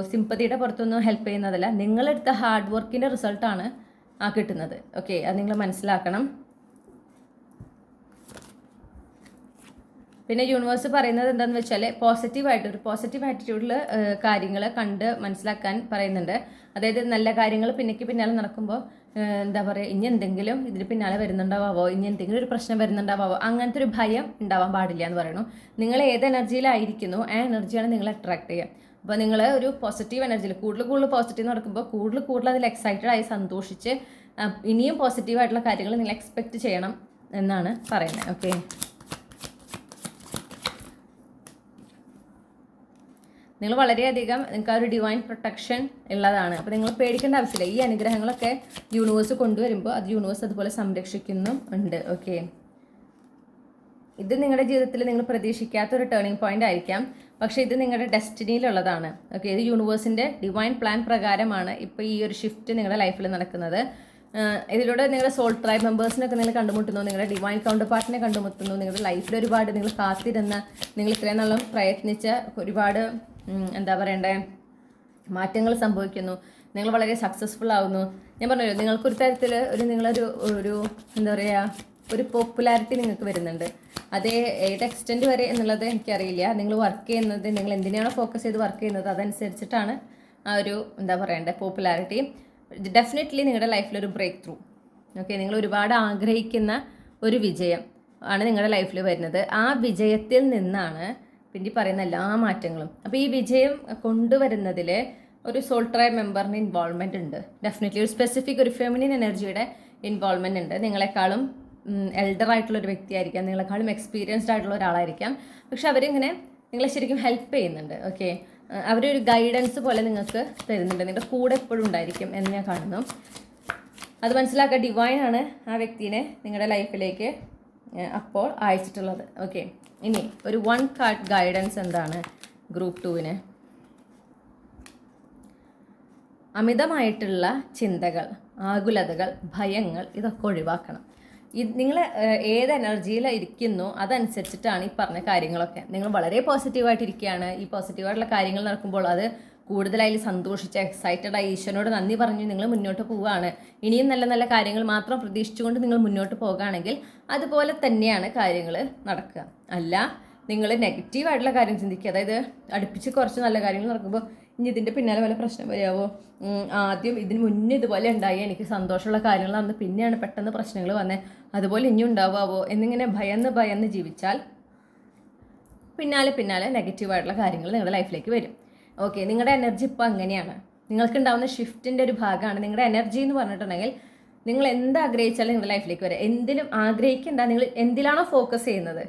സിമ്പതിയുടെ പുറത്തൊന്നും ഹെൽപ്പ് ചെയ്യുന്നതല്ല, നിങ്ങളെടുത്ത ഹാർഡ് വർക്കിൻ്റെ റിസൾട്ടാണ് ആ കിട്ടുന്നത്. ഓക്കെ, അത് നിങ്ങൾ മനസ്സിലാക്കണം. പിന്നെ യൂണിവേഴ്സ് പറയുന്നത് എന്താണെന്ന് വെച്ചാൽ ഒരു പോസിറ്റീവ് ആറ്റിറ്റ്യൂഡിൽ കാര്യങ്ങൾ കണ്ട് മനസ്സിലാക്കാൻ പറയുന്നുണ്ട്. അതായത് നല്ല കാര്യങ്ങൾ പിന്നാലെ നടക്കുമ്പോൾ എന്താ പറയുക, ഇനി എന്തെങ്കിലും ഇതിന് പിന്നാലെ വരുന്നുണ്ടാവോ, ഇനി എന്തെങ്കിലും ഒരു പ്രശ്നം വരുന്നുണ്ടാവോ, അങ്ങനത്തെ ഒരു ഭയം ഉണ്ടാവാൻ പാടില്ല എന്ന് പറയുന്നു. നിങ്ങൾ ഏത് എനർജിയിലായിരിക്കുന്നു ആ എനർജിയാണ് നിങ്ങൾ അട്രാക്ട് ചെയ്യുക. അപ്പോൾ നിങ്ങൾ ഒരു പോസിറ്റീവ് എനർജിയിൽ കൂടുതൽ പോസിറ്റീവ് നടക്കുമ്പോൾ കൂടുതൽ അതിൽ എക്സൈറ്റഡ് ആയി സന്തോഷിച്ച് ഇനിയും പോസിറ്റീവായിട്ടുള്ള കാര്യങ്ങൾ നിങ്ങൾ എക്സ്പെക്റ്റ് ചെയ്യണം എന്നാണ് പറയുന്നത്. ഓക്കെ, നിങ്ങൾ വളരെയധികം നിങ്ങൾക്ക് ആ ഒരു ഡിവൈൻ പ്രൊട്ടക്ഷൻ ഉള്ളതാണ്. അപ്പോൾ നിങ്ങൾ പേടിക്കേണ്ട ആവശ്യമില്ല. ഈ അനുഗ്രഹങ്ങളൊക്കെ യൂണിവേഴ്സ് കൊണ്ടുവരുമ്പോൾ അത് യൂണിവേഴ്സ് അതുപോലെ സംരക്ഷിക്കുന്നും ഉണ്ട്. ഓക്കെ, ഇത് നിങ്ങളുടെ ജീവിതത്തിൽ നിങ്ങൾ പ്രതീക്ഷിക്കാത്തൊരു ടേണിംഗ് പോയിന്റ് ആയിരിക്കാം, പക്ഷേ ഇത് നിങ്ങളുടെ ഡെസ്റ്റിനിയിലുള്ളതാണ്. ഓക്കെ, ഇത് യൂണിവേഴ്സിൻ്റെ ഡിവൈൻ പ്ലാൻ പ്രകാരമാണ് ഇപ്പോൾ ഈ ഒരു ഷിഫ്റ്റ് നിങ്ങളുടെ ലൈഫിൽ നടക്കുന്നത്. ഇതിലൂടെ നിങ്ങളുടെ സോൾ ട്രൈബ് മെമ്പേഴ്സിനൊക്കെ നിങ്ങൾ കണ്ടുമുട്ടുന്നു, നിങ്ങളുടെ ഡിവൈൻ കൗണ്ടർ പാർട്ടിനെ കണ്ടുമുട്ടുന്നു. നിങ്ങളുടെ ലൈഫിൽ ഒരുപാട് നിങ്ങൾ കാത്തിരുന്ന, നിങ്ങൾ ഇത്രയും നാളും പ്രയത്നിച്ച ഒരുപാട് എന്താ പറയണ്ടേ മാറ്റങ്ങൾ സംഭവിക്കുന്നു. നിങ്ങൾ വളരെ സക്സസ്ഫുൾ ആവുന്നു. ഞാൻ പറഞ്ഞല്ലോ, നിങ്ങൾക്കൊരു തരത്തിൽ നിങ്ങളൊരു എന്താ പറയുക ഒരു പോപ്പുലാരിറ്റി നിങ്ങൾക്ക് വരുന്നുണ്ട്. അതേ ഏത് എക്സ്റ്റെൻറ്റ് വരെ എന്നുള്ളത് എനിക്കറിയില്ല. നിങ്ങൾ വർക്ക് ചെയ്യുന്നത്, നിങ്ങൾ എന്തിനാണോ ഫോക്കസ് ചെയ്ത് വർക്ക് ചെയ്യുന്നത് അതനുസരിച്ചിട്ടാണ് ആ ഒരു എന്താ പറയണ്ടേ പോപ്പുലാരിറ്റി. ഡെഫിനറ്റ്ലി നിങ്ങളുടെ ലൈഫിലൊരു ബ്രേക്ക് ത്രൂ. ഓക്കെ, നിങ്ങൾ ഒരുപാട് ആഗ്രഹിക്കുന്ന ഒരു വിജയം ആണ് നിങ്ങളുടെ ലൈഫിൽ വരുന്നത്. ആ വിജയത്തിൽ നിന്നാണ് പിന്നെ പറയുന്ന എല്ലാ മാറ്റങ്ങളും. അപ്പോൾ ഈ വിജയം കൊണ്ടുവരുന്നതിൽ ഒരു സോൾ ട്രൈബ് മെമ്പറിൻ്റെ ഇൻവോൾവ്മെൻ്റ് ഉണ്ട്. ഡെഫിനറ്റ്ലി ഒരു സ്പെസിഫിക് ഒരു ഫെമിനിൻ എനർജിയുടെ ഇൻവോൾവ്മെൻ്റ് ഉണ്ട്. നിങ്ങളെക്കാളും എൽഡർ ആയിട്ടുള്ളൊരു വ്യക്തിയായിരിക്കാം, നിങ്ങളെക്കാളും എക്സ്പീരിയൻസ്ഡ് ആയിട്ടുള്ള ഒരാളായിരിക്കാം. പക്ഷെ അവരിങ്ങനെ നിങ്ങളെ ശരിക്കും ഹെൽപ്പ് ചെയ്യുന്നുണ്ട്. ഓക്കെ, അവരൊരു ഗൈഡൻസ് പോലെ നിങ്ങൾക്ക് തരുന്നുണ്ട്. നിങ്ങളുടെ കൂടെ എപ്പോഴും ഉണ്ടായിരിക്കും എന്ന് ഞാൻ കാണുന്നു. അത് മനസ്സിലാക്കുക. ഡിവൈനാണ് ആ വ്യക്തിനെ നിങ്ങളുടെ ലൈഫിലേക്ക് അപ്പോൾ അയച്ചിട്ടുള്ളത്. ഓക്കെ, ഇനി ഒരു 1 കാർഡ് ഗൈഡൻസ് എന്താണ് ഗ്രൂപ്പ് 2-ന്? അമിതമായിട്ടുള്ള ചിന്തകൾ, ആകുലതകൾ, ഭയങ്ങൾ ഇതൊക്കെ ഒഴിവാക്കണം. നിങ്ങൾ ഏത് എനർജിയിലിരിക്കുന്നു അതനുസരിച്ചിട്ടാണ് ഈ പറഞ്ഞ കാര്യങ്ങളൊക്കെ. നിങ്ങൾ വളരെ പോസിറ്റീവായിട്ടിരിക്കുകയാണ്. ഈ പോസിറ്റീവായിട്ടുള്ള കാര്യങ്ങൾ നടക്കുമ്പോൾ അത് കൂടുതലായി സന്തോഷിച്ച് എക്സൈറ്റഡായി ഈശ്വരനോട് നന്ദി പറഞ്ഞ് നിങ്ങൾ മുന്നോട്ട് പോവുകയാണ്. ഇനിയും നല്ല നല്ല കാര്യങ്ങൾ മാത്രം പ്രതീക്ഷിച്ചുകൊണ്ട് നിങ്ങൾ മുന്നോട്ട് പോകുകയാണെങ്കിൽ അതുപോലെ തന്നെയാണ് കാര്യങ്ങൾ നടക്കുക. അല്ല, നിങ്ങൾ നെഗറ്റീവായിട്ടുള്ള കാര്യം ചിന്തിക്കുക. അതായത് അടുപ്പിച്ച് കുറച്ച് നല്ല കാര്യങ്ങൾ നടക്കുമ്പോൾ ഇനി ഇതിൻ്റെ പിന്നാലെ വല്ല പ്രശ്നം വരാമോ, ആദ്യം ഇതിന് മുന്നേ ഇതുപോലെ ഉണ്ടായി, എനിക്ക് സന്തോഷമുള്ള കാര്യങ്ങൾ അന്ന് പിന്നെയാണ് പെട്ടെന്ന് പ്രശ്നങ്ങൾ വന്നത്, അതുപോലെ ഇനിയും ഉണ്ടാവാമോ എന്നിങ്ങനെ ഭയന്ന് ജീവിച്ചാൽ പിന്നാലെ നെഗറ്റീവായിട്ടുള്ള കാര്യങ്ങൾ നിങ്ങളുടെ ലൈഫിലേക്ക് വരും. ഓക്കെ, നിങ്ങളുടെ എനർജി ഇപ്പോൾ അങ്ങനെയാണ്. നിങ്ങൾക്കുണ്ടാവുന്ന ഷിഫ്റ്റിൻ്റെ ഒരു ഭാഗമാണ് നിങ്ങളുടെ എനർജി എന്ന് പറഞ്ഞിട്ടുണ്ടെങ്കിൽ. നിങ്ങൾ എന്ത് ആഗ്രഹിച്ചാലും നിങ്ങളുടെ ലൈഫിലേക്ക് വരും. എന്തിലും ആഗ്രഹിക്കേണ്ട, നിങ്ങൾ എന്തിലാണോ ഫോക്കസ് ചെയ്യുന്നത്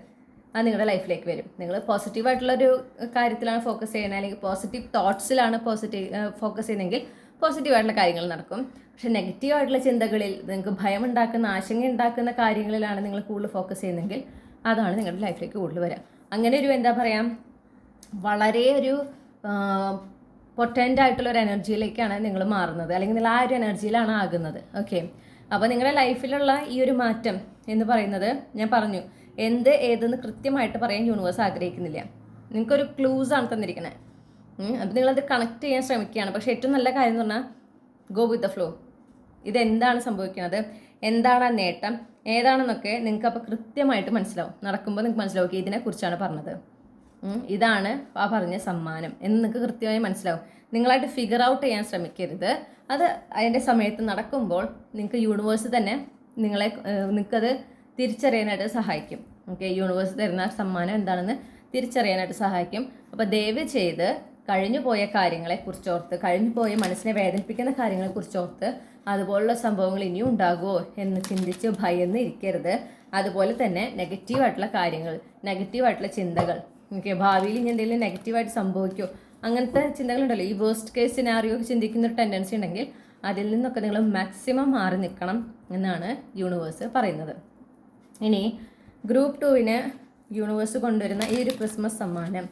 അത് നിങ്ങളുടെ ലൈഫിലേക്ക് വരും. നിങ്ങൾ പോസിറ്റീവായിട്ടുള്ളൊരു കാര്യത്തിലാണ് ഫോക്കസ് ചെയ്യുന്നത്, അല്ലെങ്കിൽ പോസിറ്റീവ് തോട്ട്സിലാണ് ഫോക്കസ് ചെയ്യുന്നതെങ്കിൽ പോസിറ്റീവായിട്ടുള്ള കാര്യങ്ങൾ നടക്കും. പക്ഷേ നെഗറ്റീവായിട്ടുള്ള ചിന്തകളിൽ, നിങ്ങൾക്ക് ഭയമുണ്ടാക്കുന്ന, ആശങ്ക ഉണ്ടാക്കുന്ന കാര്യങ്ങളിലാണ് നിങ്ങൾ കൂടുതൽ ഫോക്കസ് ചെയ്യുന്നതെങ്കിൽ അതാണ് നിങ്ങളുടെ ലൈഫിലേക്ക് കൂടുതൽ വരിക. അങ്ങനെ ഒരു എന്താ പറയുക, വളരെ ഒരു പൊട്ടൻ്റ് ആയിട്ടുള്ളൊരു എനർജിയിലേക്കാണ് നിങ്ങൾ മാറുന്നത്, അല്ലെങ്കിൽ നിങ്ങൾ ആ ഒരു എനർജിയിലാണ് ആകുന്നത്. ഓക്കെ, അപ്പോൾ നിങ്ങളുടെ ലൈഫിലുള്ള ഈ ഒരു മാറ്റം എന്ന് പറയുന്നത് ഞാൻ പറഞ്ഞു, ഏതെന്ന് കൃത്യമായിട്ട് പറയാൻ യൂണിവേഴ്സ് ആഗ്രഹിക്കുന്നില്ല. നിങ്ങൾക്കൊരു ക്ലൂസാണ് തന്നിരിക്കുന്നത്. അപ്പോൾ നിങ്ങളത് കണക്ട് ചെയ്യാൻ ശ്രമിക്കുകയാണ്. പക്ഷേ ഏറ്റവും നല്ല കാര്യം എന്ന് പറഞ്ഞാൽ ഗോ വിത്ത് ദ ഫ്ലോ. ഇതെന്താണ് സംഭവിക്കുന്നത്, എന്താണ് ആ നേട്ടം, ഏതാണെന്നൊക്കെ നിങ്ങൾക്ക് അപ്പോൾ കൃത്യമായിട്ട് മനസ്സിലാവും. നടക്കുമ്പോൾ നിങ്ങൾക്ക് മനസ്സിലാവും, ഓക്കെ ഇതിനെക്കുറിച്ചാണ് പറഞ്ഞത്, ഇതാണ് ആ പറഞ്ഞ സമ്മാനം എന്ന് നിങ്ങൾക്ക് കൃത്യമായി മനസ്സിലാവും. നിങ്ങളായിട്ട് ഫിഗർ ഔട്ട് ചെയ്യാൻ ശ്രമിക്കരുത്. അത് അതിൻ്റെ സമയത്ത് നടക്കുമ്പോൾ നിങ്ങൾക്ക് യൂണിവേഴ്സ് തന്നെ നിങ്ങൾക്കത് തിരിച്ചറിയാനായിട്ട് സഹായിക്കും. ഓക്കെ, യൂണിവേഴ്സ് തരുന്ന സമ്മാനം എന്താണെന്ന് തിരിച്ചറിയാനായിട്ട് സഹായിക്കും. അപ്പോൾ ദയവ് ചെയ്ത് കഴിഞ്ഞു പോയ കാര്യങ്ങളെക്കുറിച്ചോർത്ത്, കഴിഞ്ഞു പോയ മനസ്സിനെ വേദനിപ്പിക്കുന്ന കാര്യങ്ങളെക്കുറിച്ചോർത്ത് അതുപോലുള്ള സംഭവങ്ങൾ ഇനിയും ഉണ്ടാകുമോ എന്ന് ചിന്തിച്ച് ഭയന്ന് ഇരിക്കരുത്. അതുപോലെ തന്നെ നെഗറ്റീവായിട്ടുള്ള കാര്യങ്ങൾ, നെഗറ്റീവായിട്ടുള്ള ചിന്തകൾ, ഓക്കെ ഭാവിയിൽ ഇനി എന്തെങ്കിലും നെഗറ്റീവായിട്ട് സംഭവിക്കുമോ അങ്ങനത്തെ ചിന്തകളുണ്ടല്ലോ, ഈ വേസ്റ്റ് കേസ് സിനാറിയോ ചിന്തിക്കുന്നൊരു ടെൻഡൻസി ഉണ്ടെങ്കിൽ അതിൽ നിന്നൊക്കെ നിങ്ങൾ മാക്സിമം മാറി നിൽക്കണം എന്നാണ് യൂണിവേഴ്സ് പറയുന്നത്. ഇനി ഗ്രൂപ്പ് 2-ന് യൂണിവേഴ്സ് കൊണ്ടുവരുന്ന ഈ ഒരു ക്രിസ്മസ് സമ്മാനം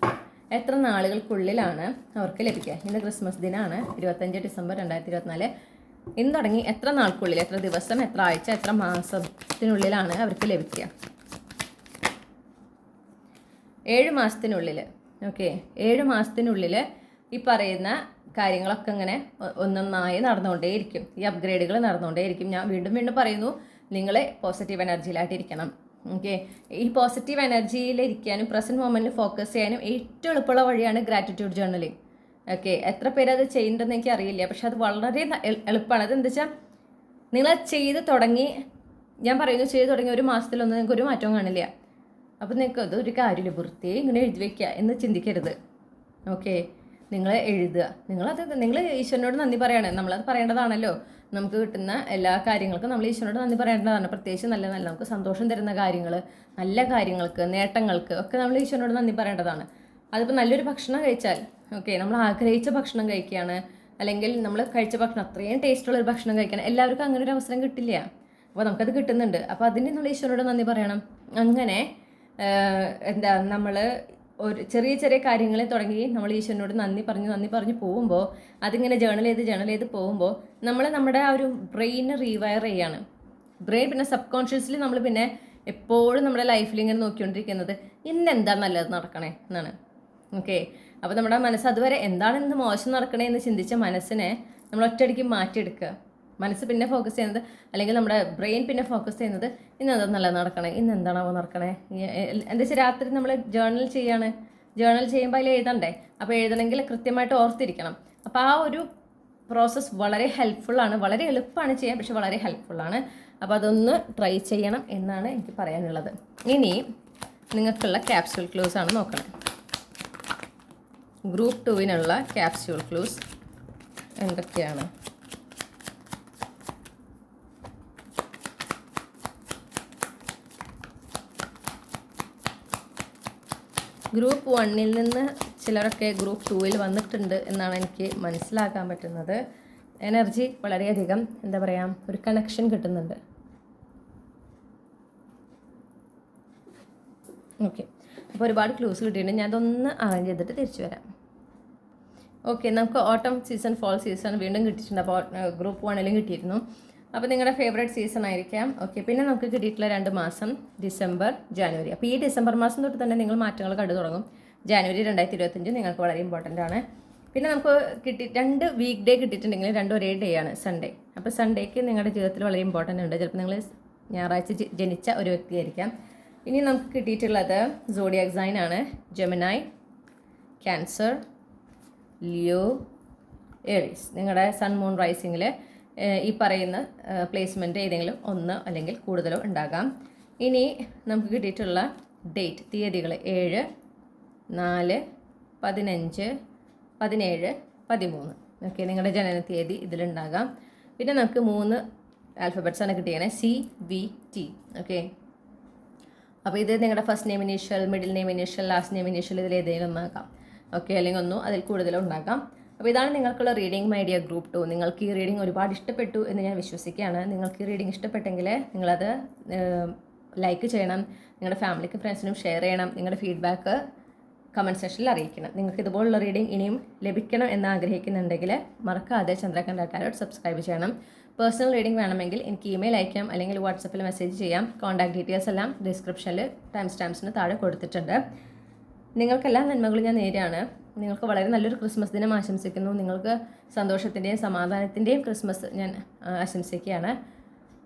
എത്ര നാളുകൾക്കുള്ളിലാണ് അവർക്ക് ലഭിക്കുക? ഇന്ന് ക്രിസ്മസ് ദിനമാണ്, 25 ഡിസംബർ 2024. ഇന്ന് തുടങ്ങി എത്ര നാൾക്കുള്ളിൽ, എത്ര ദിവസം, എത്ര ആഴ്ച, എത്ര മാസത്തിനുള്ളിലാണ് അവർക്ക് ലഭിക്കുക? 7 മാസത്തിനുള്ളിൽ. ഓക്കെ, 7 മാസത്തിനുള്ളിൽ ഈ പറയുന്ന കാര്യങ്ങളൊക്കെ ഇങ്ങനെ ഒന്നൊന്നായി നടന്നുകൊണ്ടേയിരിക്കും. ഈ അപ്ഗ്രേഡുകൾ നടന്നുകൊണ്ടേയിരിക്കും. ഞാൻ വീണ്ടും പറയുന്നു, നിങ്ങൾ പോസിറ്റീവ് എനർജിയിലായിട്ടിരിക്കണം. ഓക്കെ, ഈ പോസിറ്റീവ് എനർജിയിലിരിക്കാനും പ്രസൻറ്റ് മൊമെൻറ്റിൽ ഫോക്കസ് ചെയ്യാനും ഏറ്റവും എളുപ്പമുള്ള വഴിയാണ് ഗ്രാറ്റിറ്റ്യൂഡ് ജേർണലിങ്. ഓക്കെ, എത്ര പേര് അത് ചെയ്യുന്നുണ്ടെന്ന് എനിക്ക് അറിയില്ല, പക്ഷെ അത് വളരെ എളുപ്പമാണ്. അത് എന്താ വെച്ചാൽ നിങ്ങൾ ചെയ്ത് തുടങ്ങി, ഞാൻ പറയുന്നു ചെയ്ത് തുടങ്ങി 1 മാസത്തിലൊന്നും നിങ്ങൾക്ക് ഒരു മാറ്റവും കാണില്ല. അപ്പോൾ നിങ്ങൾക്ക് അതൊരു കാര്യമില്ല, വൃത്തിയെ ഇങ്ങനെ എഴുതി വയ്ക്കുക എന്ന് ചിന്തിക്കരുത്. ഓക്കെ, നിങ്ങൾ എഴുതുക, നിങ്ങൾ ഈശ്വരനോട് നന്ദി പറയണം. നമ്മളത് പറയേണ്ടതാണല്ലോ. നമുക്ക് കിട്ടുന്ന എല്ലാ കാര്യങ്ങൾക്കും നമ്മൾ ഈശ്വരനോട് നന്ദി പറയേണ്ടതാണ്. പ്രത്യേകിച്ച് നല്ല നമുക്ക് സന്തോഷം തരുന്ന കാര്യങ്ങൾ, നല്ല കാര്യങ്ങൾക്ക്, നേട്ടങ്ങൾക്ക് ഒക്കെ നമ്മൾ ഈശ്വരനോട് നന്ദി പറയേണ്ടതാണ്. അതിപ്പോൾ നല്ലൊരു ഭക്ഷണം കഴിച്ചാൽ, ഓക്കെ നമ്മൾ ആഗ്രഹിച്ച ഭക്ഷണം കഴിക്കുകയാണ്, അല്ലെങ്കിൽ നമ്മൾ കഴിച്ച ഭക്ഷണം അത്രയും ടേസ്റ്റുള്ള ഒരു ഭക്ഷണം കഴിക്കാൻ എല്ലാവർക്കും അങ്ങനെ ഒരു അവസരം കിട്ടില്ല. അപ്പോൾ നമുക്കത് കിട്ടുന്നുണ്ട്. അപ്പോൾ അതിന് നമ്മൾ ഈശ്വരനോട് നന്ദി പറയണം. അങ്ങനെ നമ്മൾ ഒരു ചെറിയ കാര്യങ്ങളിൽ തുടങ്ങി നമ്മൾ ഈശ്വരനോട് നന്ദി പറഞ്ഞ് പോകുമ്പോൾ അതിങ്ങനെ ജേണൽ ചെയ്ത് പോകുമ്പോൾ നമ്മുടെ ആ ഒരു ബ്രെയിൻ റീവയർ ചെയ്യാണ്. ബ്രെയിൻ പിന്നെ സബ് കോൺഷ്യസ്ലി നമ്മൾ പിന്നെ എപ്പോഴും നമ്മുടെ ലൈഫിൽ ഇങ്ങനെ നോക്കിക്കൊണ്ടിരിക്കുന്നത് ഇന്നെന്താ നല്ലത് നടക്കണേ എന്നാണ്. ഓക്കെ, അപ്പോൾ നമ്മുടെ മനസ്സ് അതുവരെ എന്താണ് ഇന്ന് മോശം നടക്കണേ എന്ന് ചിന്തിച്ച മനസ്സിനെ നമ്മൾ ഒറ്റയടിക്ക് മാറ്റിയെടുക്കുക. മനസ്സ് പിന്നെ ഫോക്കസ് ചെയ്യുന്നത്, അല്ലെങ്കിൽ നമ്മുടെ ബ്രെയിൻ പിന്നെ ഫോക്കസ് ചെയ്യുന്നത് ഇന്നെന്താ നല്ല നടക്കണേ, ഇന്ന് എന്താണാവോ നടക്കണേ. എന്താ വെച്ചാൽ രാത്രി നമ്മൾ ജേർണൽ ചെയ്യുമ്പോൾ അതിൽ എഴുതണ്ടേ. അപ്പോൾ എഴുതണമെങ്കിൽ കൃത്യമായിട്ട് ഓർത്തിരിക്കണം. അപ്പോൾ ആ ഒരു പ്രോസസ്സ് വളരെ ഹെൽപ്ഫുള്ളാണ്, വളരെ എളുപ്പമാണ് ചെയ്യാൻ, പക്ഷെ വളരെ ഹെൽപ്ഫുള്ളാണ്. അപ്പോൾ അതൊന്ന് ട്രൈ ചെയ്യണം എന്നാണ് എനിക്ക് പറയാനുള്ളത്. ഇനി നിങ്ങൾക്കുള്ള ക്യാപ്സ്യൂൾ ക്ലൂസ് ആണ് നോക്കണം. ഗ്രൂപ്പ് 2-നുള്ള ക്യാപ്സ്യൂൾ ക്ലൂസ് എന്തൊക്കെയാണ്? ഗ്രൂപ്പ് 1-ൽ നിന്ന് ചിലരൊക്കെ ഗ്രൂപ്പ് 2-ൽ വന്നിട്ടുണ്ട് എന്നാണ് എനിക്ക് മനസ്സിലാക്കാൻ പറ്റുന്നത്. എനർജി വളരെയധികം എന്താ പറയുക, ഒരു കണക്ഷൻ കിട്ടുന്നുണ്ട്. ഓക്കെ, അപ്പോൾ ഒരുപാട് ക്ലൂസ് കിട്ടിയിട്ടുണ്ട്. ഞാൻ അതൊന്ന് അറേഞ്ച് ചെയ്തിട്ട് തിരിച്ചു വരാം. ഓക്കെ, നമുക്ക് ഓട്ടം സീസൺ, ഫോൾ സീസൺ വീണ്ടും കിട്ടിയിട്ടുണ്ട്. അപ്പോൾ ഗ്രൂപ്പ് 1-ലും കിട്ടിയിരുന്നു. അപ്പോൾ നിങ്ങളുടെ ഫേവറേറ്റ് സീസൺ ആയിരിക്കാം. ഓക്കെ, പിന്നെ നമുക്ക് കിട്ടിയിട്ടുള്ള 2 മാസം ഡിസംബർ, ജാനുവരി. അപ്പോൾ ഈ ഡിസംബർ മാസം തൊട്ട് തന്നെ നിങ്ങൾ മാറ്റങ്ങൾ കണ്ടു തുടങ്ങും. ജാനുവരി 2025 നിങ്ങൾക്ക് വളരെ ഇമ്പോർട്ടൻ്റ് ആണ്. പിന്നെ നമുക്ക് 2 വീക്ക് ഡേ കിട്ടിയിട്ടുണ്ടെങ്കിൽ 2 ഒരേ ഡേ ആണ്, സൺഡേ. അപ്പോൾ സൺഡേക്ക് നിങ്ങളുടെ ജീവിതത്തിൽ വളരെ ഇമ്പോർട്ടൻ്റ് ഉണ്ട്. ചിലപ്പോൾ നിങ്ങൾ ഞായറാഴ്ച ജനിച്ച ഒരു വ്യക്തിയായിരിക്കാം. ഇനി നമുക്ക് കിട്ടിയിട്ടുള്ളത് സോഡിയാക് സൈൻ ആണ്. ജെമിനായി, ക്യാൻസർ, ലിയോ, ഏറീസ്. നിങ്ങളുടെ സൺ മൂൺ റൈസിങ്ങിൽ ഈ പറയുന്ന പ്ലേസ്മെൻറ്റ് ഏതെങ്കിലും 1 അല്ലെങ്കിൽ കൂടുതലോ ഉണ്ടാകാം. ഇനി നമുക്ക് കിട്ടിയിട്ടുള്ള ഡേറ്റ്, തീയതികൾ 7, 4, 15, 17, 13. ഓക്കെ, നിങ്ങളുടെ ജനന തീയതി ഇതിലുണ്ടാകാം. പിന്നെ നമുക്ക് 3 ആൽഫബറ്റ്സാണ് കിട്ടിയത്, CVT. ഓക്കെ, അപ്പോൾ ഇത് നിങ്ങളുടെ first name initial, middle name initial, last name initial, ഇതിൽ ഏതെങ്കിലും ഒന്നാകാം. ഓക്കെ, അല്ലെങ്കിൽ ഒന്നോ അതിൽ കൂടുതലോ ഉണ്ടാകാം. അപ്പോൾ ഇതാണ് നിങ്ങൾക്കുള്ള റീഡിംഗ് മൈ ഡിയർ ഗ്രൂപ്പ് 2. നിങ്ങൾക്ക് ഈ റീഡിംഗ് ഒരുപാട് ഇഷ്ടപ്പെട്ടു എന്ന് ഞാൻ വിശ്വസിക്കുകയാണ്. നിങ്ങൾക്ക് ഈ റീഡിംഗ് ഇഷ്ടപ്പെട്ടെങ്കിൽ നിങ്ങളത് ലൈക്ക് ചെയ്യണം, നിങ്ങളുടെ ഫാമിലിക്ക് ഫ്രണ്ട്സിനും ഷെയർ ചെയ്യണം. നിങ്ങളുടെ ഫീഡ്ബാക്ക് കമൻറ്റ് സെക്ഷനിൽ അറിയിക്കണം. നിങ്ങൾക്ക് ഇതുപോലുള്ള റീഡിംഗ് ഇനിയും ലഭിക്കണം എന്ന് ആഗ്രഹിക്കുന്നുണ്ടെങ്കിൽ മറക്കാതെ ചന്ദ്രകാന്ത ടാരോട്ട് സബ്സ്ക്രൈബ് ചെയ്യണം. പേഴ്സണൽ റീഡിംഗ് വേണമെങ്കിൽ എനിക്ക് ഇമെയിൽ അയക്കാം, അല്ലെങ്കിൽ വാട്സപ്പിൽ മെസ്സേജ് ചെയ്യാം. കോൺടാക്ട് ഡീറ്റെയിൽസ് എല്ലാം ഡിസ്ക്രിപ്ഷനിൽ സ്റ്റാമ്പ്സിന് താഴെ കൊടുത്തിട്ടുണ്ട്. നിങ്ങൾക്കെല്ലാം നന്മകളും ഞാൻ നേരെയാണ്. നിങ്ങൾക്ക് വളരെ നല്ലൊരു ക്രിസ്മസ് ദിനം ആശംസിക്കുന്നു. നിങ്ങൾക്ക് സന്തോഷത്തിൻ്റെയും സമാധാനത്തിൻ്റെയും ക്രിസ്മസ് ഞാൻ ആശംസിക്കുകയാണ്.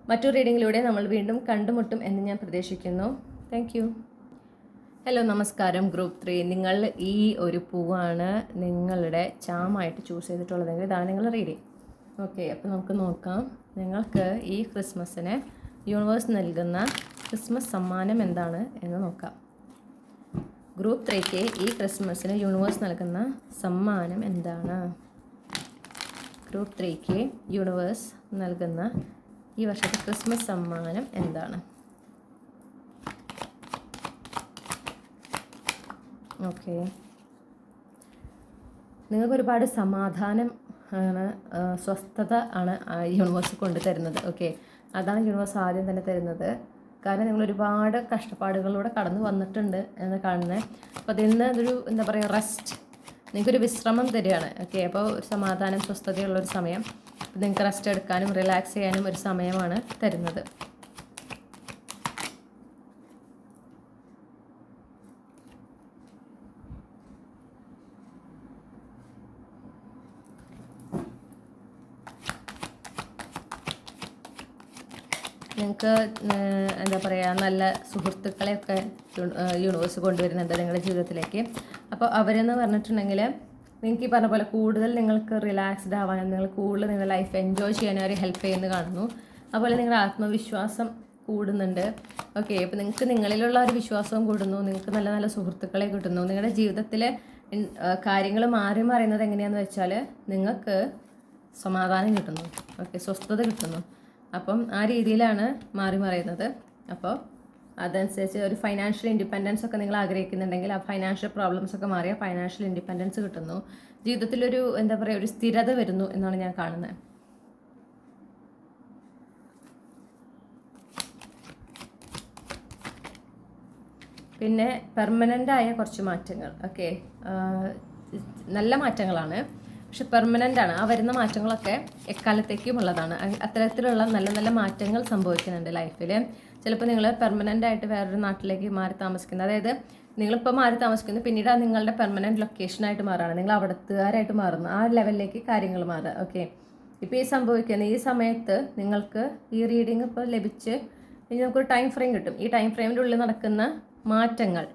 മറ്റൊരു റീഡിങ്ങിലൂടെ നമ്മൾ വീണ്ടും കണ്ടുമുട്ടും എന്ന് ഞാൻ പ്രതീക്ഷിക്കുന്നു. Thank you. ഹലോ, നമസ്കാരം. ഗ്രൂപ്പ് 3, നിങ്ങൾ ഈ ഒരു പൂവാണ് നിങ്ങളുടെ ചാമായിട്ട് ചൂസ് ചെയ്തിട്ടുള്ളതെങ്കിൽ ഇതാണ് നിങ്ങളുടെ റീഡിങ്. ഓക്കെ, അപ്പോൾ നമുക്ക് നോക്കാം നിങ്ങൾക്ക് ഈ ക്രിസ്മസിന് യൂണിവേഴ്സ് നൽകുന്ന ക്രിസ്മസ് സമ്മാനം എന്താണ് എന്ന് നോക്കാം. ഗ്രൂപ്പ് 3ക്ക് ഈ ക്രിസ്മസിന് യൂണിവേഴ്സ് നൽകുന്ന സമ്മാനം എന്താണ്? ഗ്രൂപ്പ് 3ക്ക് യൂണിവേഴ്സ് നൽകുന്ന ഈ വർഷത്തെ ക്രിസ്മസ് സമ്മാനം എന്താണ്? ഓക്കെ, നിങ്ങൾക്ക് ഒരുപാട് സമാധാനം ആണ്, സ്വസ്ഥത ആണ് യൂണിവേഴ്സ് കൊണ്ടുതരുന്നത്. ഓക്കെ, അതാണ് യൂണിവേഴ്സ് ആദ്യം തന്നെ തരുന്നത്. കാരണം നിങ്ങൾ ഒരുപാട് കഷ്ടപ്പാടുകളിലൂടെ കടന്നു വന്നിട്ടുണ്ട് എന്ന് കാണുന്നത്. അപ്പോൾ അതിൽ നിന്ന് അതൊരു എന്താ പറയുക, റെസ്റ്റ്, നിങ്ങൾക്കൊരു വിശ്രമം തരികയാണ്. ഓക്കെ, അപ്പോൾ ഒരു സമാധാനം, സ്വസ്ഥതയുള്ളൊരു സമയം, നിങ്ങൾക്ക് റെസ്റ്റ് എടുക്കാനും റിലാക്സ് ചെയ്യാനും ഒരു സമയമാണ് തരുന്നത്. നിങ്ങൾക്ക് എന്താ പറയുക, നല്ല സുഹൃത്തുക്കളെയൊക്കെ യൂണിവേഴ്സ് കൊണ്ടുവരുന്നുണ്ട് നിങ്ങളുടെ ജീവിതത്തിലേക്ക്. അപ്പോൾ അവരെന്ന് പറഞ്ഞിട്ടുണ്ടെങ്കിൽ നിങ്ങൾക്ക് ഈ പറഞ്ഞ പോലെ കൂടുതൽ നിങ്ങൾക്ക് റിലാക്സ്ഡ് ആവാനും നിങ്ങൾ കൂടുതൽ നിങ്ങളുടെ ലൈഫ് എൻജോയ് ചെയ്യാനും അവർ ഹെൽപ്പ് ചെയ്യുന്നു കാണുന്നു. അതുപോലെ നിങ്ങളുടെ ആത്മവിശ്വാസം കൂടുന്നുണ്ട്. ഓക്കെ, അപ്പോൾ നിങ്ങൾക്ക് നിങ്ങളിലുള്ള ഒരു വിശ്വാസവും കൂടുന്നു, നിങ്ങൾക്ക് നല്ല നല്ല സുഹൃത്തുക്കളെ കിട്ടുന്നു. നിങ്ങളുടെ ജീവിതത്തിലെ കാര്യങ്ങൾ മാറി മറിയുന്നത് എങ്ങനെയാണെന്ന് വെച്ചാൽ നിങ്ങൾക്ക് സമാധാനം കിട്ടുന്നു. ഓക്കെ, സ്വസ്ഥത കിട്ടുന്നു. അപ്പം ആ രീതിയിലാണ് മാറി മറിയുന്നത്. അപ്പോൾ അതനുസരിച്ച് ഒരു ഫൈനാൻഷ്യൽ ഇൻഡിപെൻഡൻസ് ഒക്കെ നിങ്ങൾ ആഗ്രഹിക്കുന്നുണ്ടെങ്കിൽ ആ ഫൈനാൻഷ്യൽ പ്രോബ്ലംസ് ഒക്കെ മാറിയ ഫൈനാൻഷ്യൽ ഇൻഡിപെൻഡൻസ് കിട്ടുന്നു. ജീവിതത്തിലൊരു എന്താ പറയുക, ഒരു സ്ഥിരത വരുന്നു എന്നാണ് ഞാൻ കാണുന്നത്. പിന്നെ പെർമനൻ്റായ കുറച്ച് മാറ്റങ്ങൾ. ഓക്കെ, നല്ല മാറ്റങ്ങളാണ്, പക്ഷെ പെർമനൻ്റ് ആണ്. ആ വരുന്ന മാറ്റങ്ങളൊക്കെ എക്കാലത്തേക്കും ഉള്ളതാണ്. അത്തരത്തിലുള്ള നല്ല നല്ല മാറ്റങ്ങൾ സംഭവിക്കുന്നുണ്ട് ലൈഫിൽ. ചിലപ്പോൾ നിങ്ങൾ പെർമനൻ്റ് ആയിട്ട് വേറൊരു നാട്ടിലേക്ക് മാറി താമസിക്കുന്നത്, അതായത് നിങ്ങളിപ്പോൾ മാറി താമസിക്കുന്നത് പിന്നീട് അത് നിങ്ങളുടെ പെർമനൻറ്റ് ലൊക്കേഷനായിട്ട് മാറുകയാണ്. നിങ്ങൾ അവിടത്തുകാരായിട്ട് മാറുന്നു, ആ ലെവലിലേക്ക് കാര്യങ്ങൾ മാറുക. ഓക്കെ, ഇപ്പോൾ ഈ സംഭവിക്കുന്ന ഈ സമയത്ത് നിങ്ങൾക്ക് ഈ റീഡിങ് ഇപ്പോൾ ലഭിച്ച് ഇനി നമുക്കൊരു ടൈം ഫ്രെയിം കിട്ടും. ഈ ടൈം ഫ്രെയിമിൻ്റെ ഉള്ളിൽ നടക്കുന്ന മാറ്റങ്ങൾ